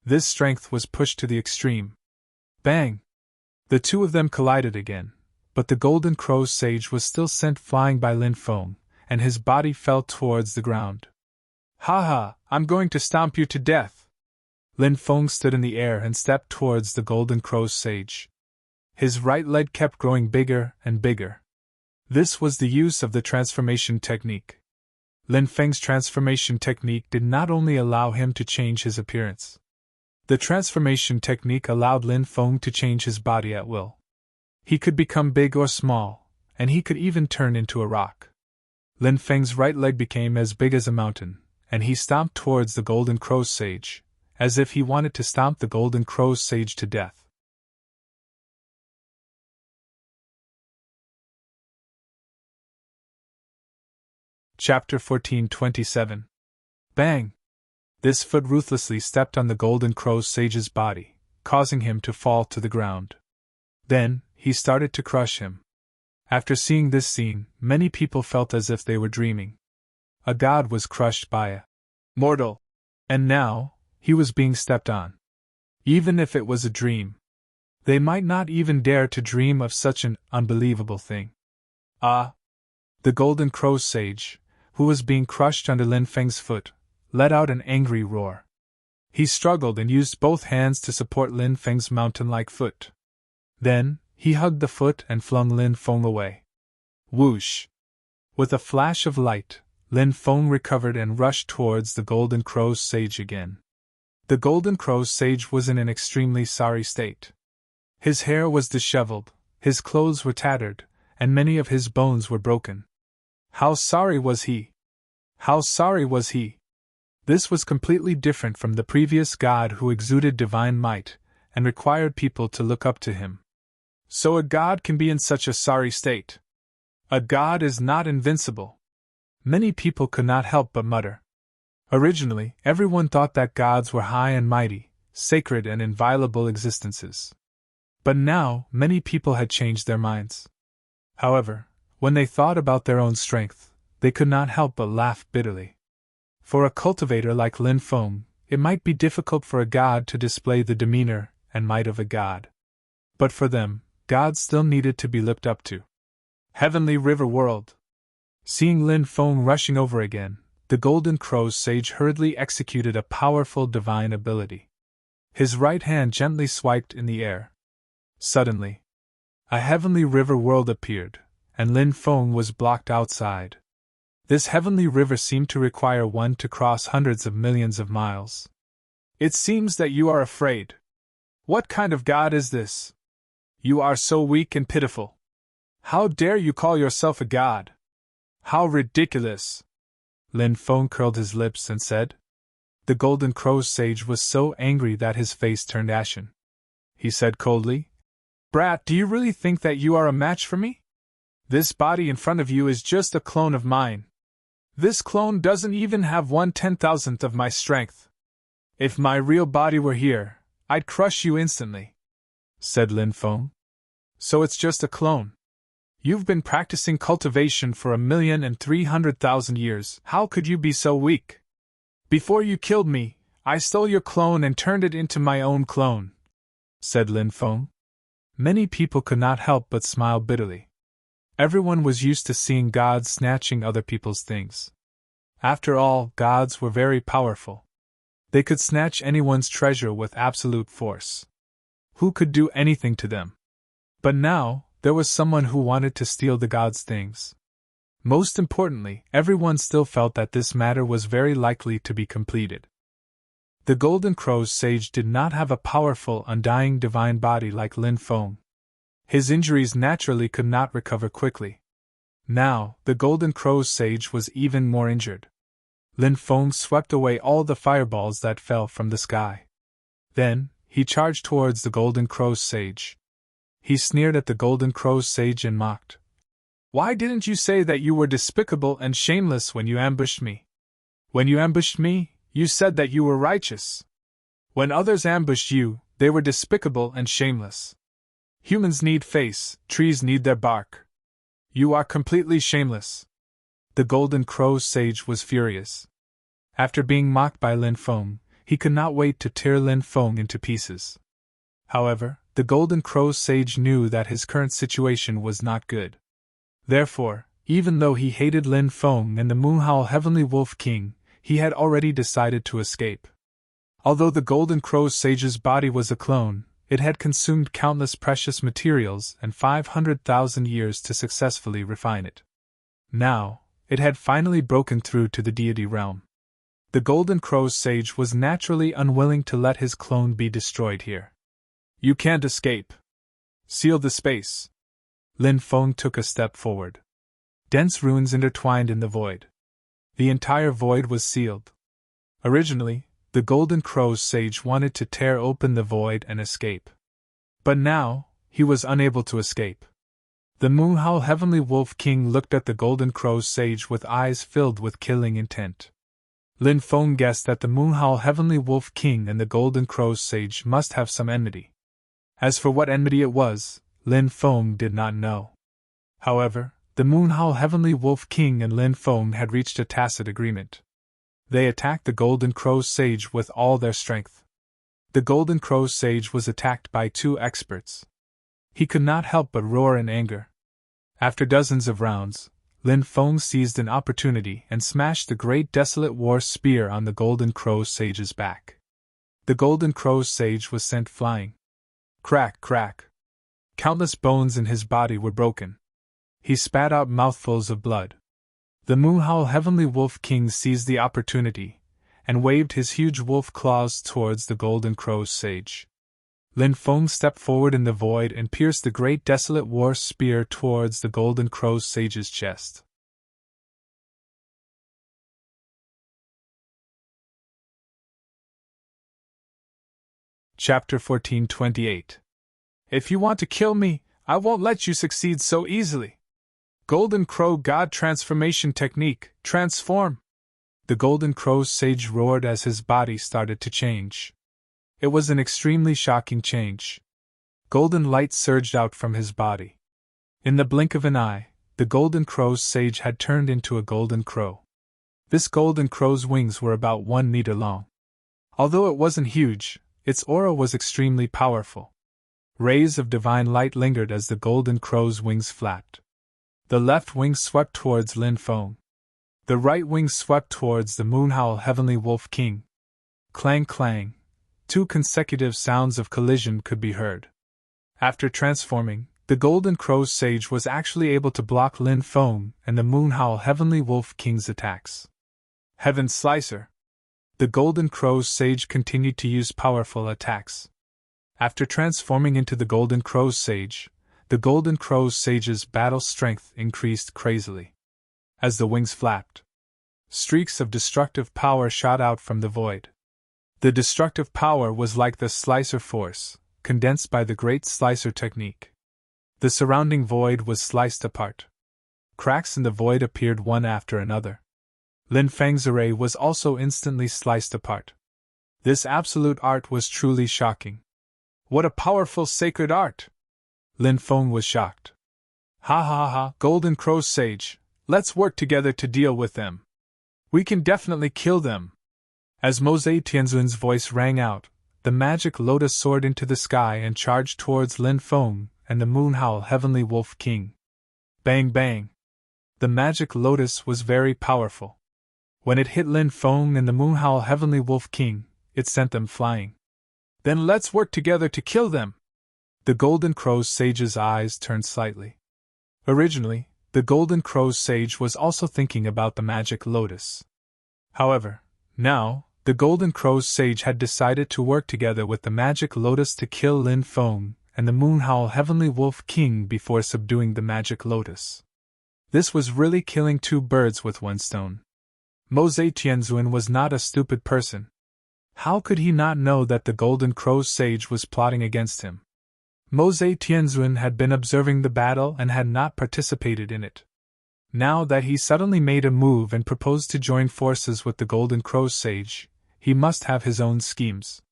This strength was pushed to the extreme. Bang! The two of them collided again, but the Golden Crow's sage was still sent flying by Lin Feng, and his body fell towards the ground. Ha ha! I'm going to stomp you to death! Lin Feng stood in the air and stepped towards the Golden Crow's sage. His right leg kept growing bigger and bigger. This was the use of the transformation technique. Lin Feng's transformation technique did not only allow him to change his appearance. The transformation technique allowed Lin Feng to change his body at will. He could become big or small, and he could even turn into a rock. Lin Feng's right leg became as big as a mountain, and he stomped towards the Golden Crow's sage, as if he wanted to stomp the Golden Crow's sage to death. Chapter 14:27. Bang! This foot ruthlessly stepped on the Golden Crow's sage's body, causing him to fall to the ground. Then, he started to crush him. After seeing this scene, many people felt as if they were dreaming. A god was crushed by a mortal, and now, he was being stepped on. Even if it was a dream, they might not even dare to dream of such an unbelievable thing. Ah! The Golden Crow's sage, who was being crushed under Lin Feng's foot, let out an angry roar. He struggled and used both hands to support Lin Feng's mountain-like foot. Then, he hugged the foot and flung Lin Feng away. Whoosh! With a flash of light, Lin Feng recovered and rushed towards the Golden Crow's sage again. The Golden Crow's sage was in an extremely sorry state. His hair was disheveled, his clothes were tattered, and many of his bones were broken. How sorry was he? How sorry was he? This was completely different from the previous god who exuded divine might, and required people to look up to him. So a god can be in such a sorry state. A god is not invincible. Many people could not help but mutter. Originally, everyone thought that gods were high and mighty, sacred and inviolable existences. But now, many people had changed their minds. However, when they thought about their own strength, they could not help but laugh bitterly. For a cultivator like Lin Feng, it might be difficult for a god to display the demeanor and might of a god. But for them, gods still needed to be looked up to. Heavenly River World. Seeing Lin Feng rushing over again, the Golden Crow's sage hurriedly executed a powerful divine ability. His right hand gently swiped in the air. Suddenly, a heavenly river world appeared, and Lin Feng was blocked outside. This heavenly river seemed to require one to cross hundreds of millions of miles. It seems that you are afraid. What kind of god is this? You are so weak and pitiful. How dare you call yourself a god? How ridiculous! Lin Feng curled his lips and said. The Golden Crow's sage was so angry that his face turned ashen. He said coldly, "Brat, do you really think that you are a match for me? This body in front of you is just a clone of mine. This clone doesn't even have 1/10,000th of my strength. If my real body were here, I'd crush you instantly," said Lin Feng. "So it's just a clone. You've been practicing cultivation for 1,300,000 years. How could you be so weak? Before you killed me, I stole your clone and turned it into my own clone," said Lin Feng. Many people could not help but smile bitterly. Everyone was used to seeing gods snatching other people's things. After all, gods were very powerful. They could snatch anyone's treasure with absolute force. Who could do anything to them? But now, there was someone who wanted to steal the gods' things. Most importantly, everyone still felt that this matter was very likely to be completed. The Golden Crow's sage did not have a powerful, undying divine body like Lin Feng. His injuries naturally could not recover quickly. Now, the Golden Crow's sage was even more injured. Lin Feng swept away all the fireballs that fell from the sky. Then, he charged towards the Golden Crow's sage. He sneered at the Golden Crow's sage and mocked. "Why didn't you say that you were despicable and shameless when you ambushed me? When you ambushed me, you said that you were righteous. When others ambushed you, they were despicable and shameless. Humans need face, trees need their bark. You are completely shameless." The Golden Crow's sage was furious. After being mocked by Lin Feng, he could not wait to tear Lin Feng into pieces. However, the Golden Crow's sage knew that his current situation was not good. Therefore, even though he hated Lin Feng and the Moonhowl Heavenly Wolf King, he had already decided to escape. Although the Golden Crow's sage's body was a clone, it had consumed countless precious materials and 500,000 years to successfully refine it. Now, it had finally broken through to the deity realm. The Golden Crow's sage was naturally unwilling to let his clone be destroyed here. "You can't escape. Seal the space." Lin Feng took a step forward. Dense runes intertwined in the void. The entire void was sealed. Originally, the Golden Crow's sage wanted to tear open the void and escape. But now, he was unable to escape. The Moonhowl Heavenly Wolf King looked at the Golden Crow's sage with eyes filled with killing intent. Lin Feng guessed that the Moonhowl Heavenly Wolf King and the Golden Crow's sage must have some enmity. As for what enmity it was, Lin Feng did not know. However, the Moonhowl Heavenly Wolf King and Lin Feng had reached a tacit agreement. They attacked the Golden Crow's sage with all their strength. The Golden Crow's sage was attacked by two experts. He could not help but roar in anger. After dozens of rounds, Lin Feng seized an opportunity and smashed the great desolate war spear on the Golden Crow's sage's back. The Golden Crow's sage was sent flying. Crack, crack. Countless bones in his body were broken. He spat out mouthfuls of blood. The Moonhowl Heavenly Wolf King seized the opportunity and waved his huge wolf claws towards the Golden Crow's sage. Lin Feng stepped forward in the void and pierced the great desolate war spear towards the Golden Crow's sage's chest. Chapter 1428. If you want to kill me, I won't let you succeed so easily. Golden Crow God Transformation Technique, transform! The Golden Crow's sage roared as his body started to change. It was an extremely shocking change. Golden light surged out from his body. In the blink of an eye, the Golden Crow's sage had turned into a golden crow. This Golden Crow's wings were about 1 meter long. Although it wasn't huge, its aura was extremely powerful. Rays of divine light lingered as the Golden Crow's wings flapped. The left wing swept towards Lin Feng. The right wing swept towards the Moonhowl Heavenly Wolf King. Clang clang. 2 consecutive sounds of collision could be heard. After transforming, the Golden Crow's sage was actually able to block Lin Feng and the Moonhowl Heavenly Wolf King's attacks. Heaven Slicer! The Golden Crow's sage continued to use powerful attacks. After transforming into the Golden Crow's sage, the Golden Crow's sage's battle strength increased crazily. As the wings flapped, streaks of destructive power shot out from the void. The destructive power was like the slicer force, condensed by the great slicer technique. The surrounding void was sliced apart. Cracks in the void appeared one after another. Lin Feng's array was also instantly sliced apart. This absolute art was truly shocking. What a powerful sacred art! Lin Feng was shocked. Ha ha ha, Golden Crow Sage, let's work together to deal with them. We can definitely kill them. As Mo Zhe Tianzun's voice rang out, the magic lotus soared into the sky and charged towards Lin Feng and the Moonhowl Heavenly Wolf King. Bang bang! The magic lotus was very powerful. When it hit Lin Feng and the Moonhowl Heavenly Wolf King, it sent them flying. Then let's work together to kill them! The Golden Crow Sage's eyes turned slightly. Originally, the Golden Crow Sage was also thinking about the magic lotus. However, now, the Golden Crow Sage had decided to work together with the magic lotus to kill Lin Feng and the Moonhowl Heavenly Wolf King before subduing the magic lotus. This was really killing two birds with one stone. Mo Zhe Tianzun was not a stupid person. How could he not know that the Golden Crow Sage was plotting against him? Mo Zhe Tianzun had been observing the battle and had not participated in it. Now that he suddenly made a move and proposed to join forces with the Golden Crow Sage, he must have his own schemes.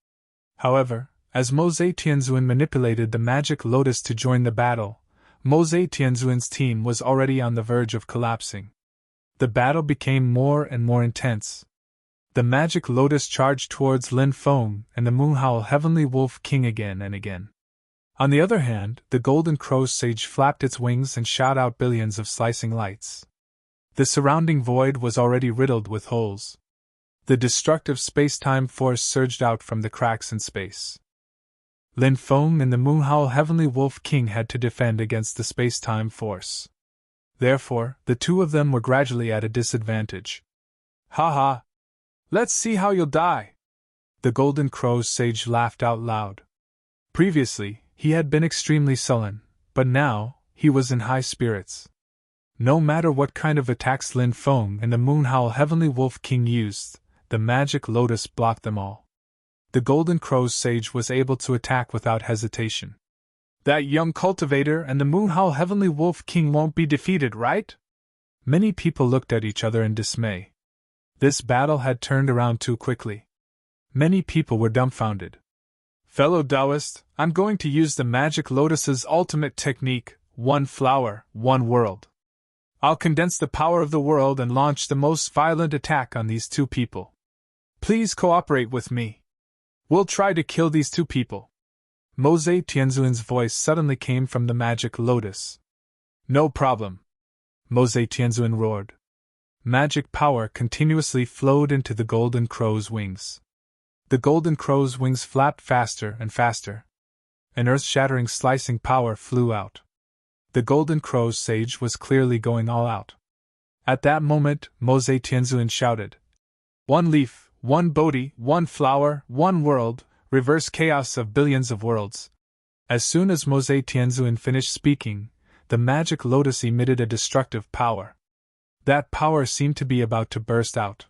However, as Mo Zhe Tianzun manipulated the magic lotus to join the battle, Mo Zhe Tianzun's team was already on the verge of collapsing. The battle became more and more intense. The magic lotus charged towards Lin Feng and the Moonhowl Heavenly Wolf King again and again. On the other hand, the Golden Crow Sage flapped its wings and shot out billions of slicing lights. The surrounding void was already riddled with holes. The destructive space-time force surged out from the cracks in space. Lin Feng and the Moonhowl Heavenly Wolf King had to defend against the space-time force. Therefore, the two of them were gradually at a disadvantage. Ha ha! Let's see how you'll die! The Golden Crow Sage laughed out loud. Previously, he had been extremely sullen, but now, he was in high spirits. No matter what kind of attacks Lin Feng and the Moonhowl Heavenly Wolf King used, the magic lotus blocked them all. The Golden Crow Sage was able to attack without hesitation. That young cultivator and the Moonhowl Heavenly Wolf King won't be defeated, right? Many people looked at each other in dismay. This battle had turned around too quickly. Many people were dumbfounded. Fellow Taoist, I'm going to use the Magic Lotus's ultimate technique, one flower, one world. I'll condense the power of the world and launch the most violent attack on these two people. Please cooperate with me. We'll try to kill these two people. Mo Zhe Tianzun's voice suddenly came from the Magic Lotus. No problem. Mo Zhe Tianzun roared. Magic power continuously flowed into the Golden Crow's wings. The Golden Crow's wings flapped faster and faster. An earth-shattering slicing power flew out. The Golden Crow Sage was clearly going all out. At that moment, Mo Zhe Tianzun shouted, "One leaf, one Bodhi, one flower, one world, reverse chaos of billions of worlds." As soon as Mo Zhe Tianzun finished speaking, the magic lotus emitted a destructive power. That power seemed to be about to burst out.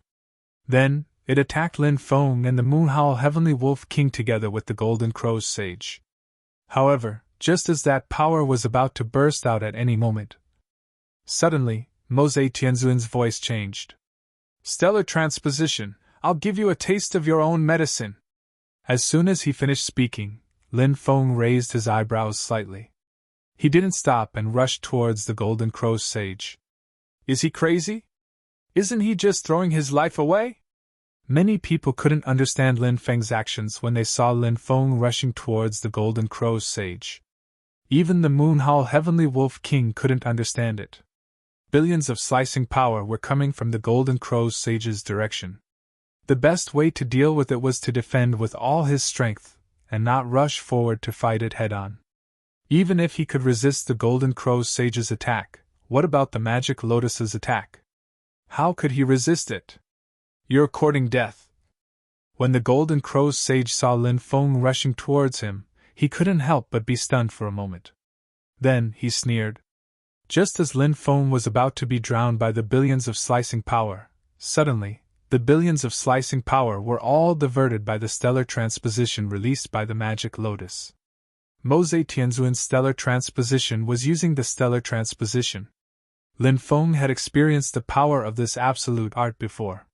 Then, it attacked Lin Feng and the Moonhowl Heavenly Wolf King together with the Golden Crow Sage. However, just as that power was about to burst out at any moment, suddenly, Mo Zhe Tianzun's voice changed. "Stellar transposition, I'll give you a taste of your own medicine." As soon as he finished speaking, Lin Feng raised his eyebrows slightly. He didn't stop and rushed towards the Golden Crow Sage. Is he crazy? Isn't he just throwing his life away? Many people couldn't understand Lin Feng's actions when they saw Lin Feng rushing towards the Golden Crow Sage. Even the Moonhowl Heavenly Wolf King couldn't understand it. Billions of slicing power were coming from the Golden Crow Sage's direction. The best way to deal with it was to defend with all his strength, and not rush forward to fight it head-on. Even if he could resist the Golden Crow Sage's attack, what about the Magic Lotus's attack? How could he resist it? You're courting death. When the Golden Crow Sage saw Lin Feng rushing towards him, he couldn't help but be stunned for a moment. Then, he sneered. Just as Lin Feng was about to be drowned by the billions of slicing power, suddenly, the billions of slicing power were all diverted by the stellar transposition released by the Magic Lotus. Mo Zhe Tianzun's stellar transposition was using the stellar transposition. Lin Feng had experienced the power of this absolute art before.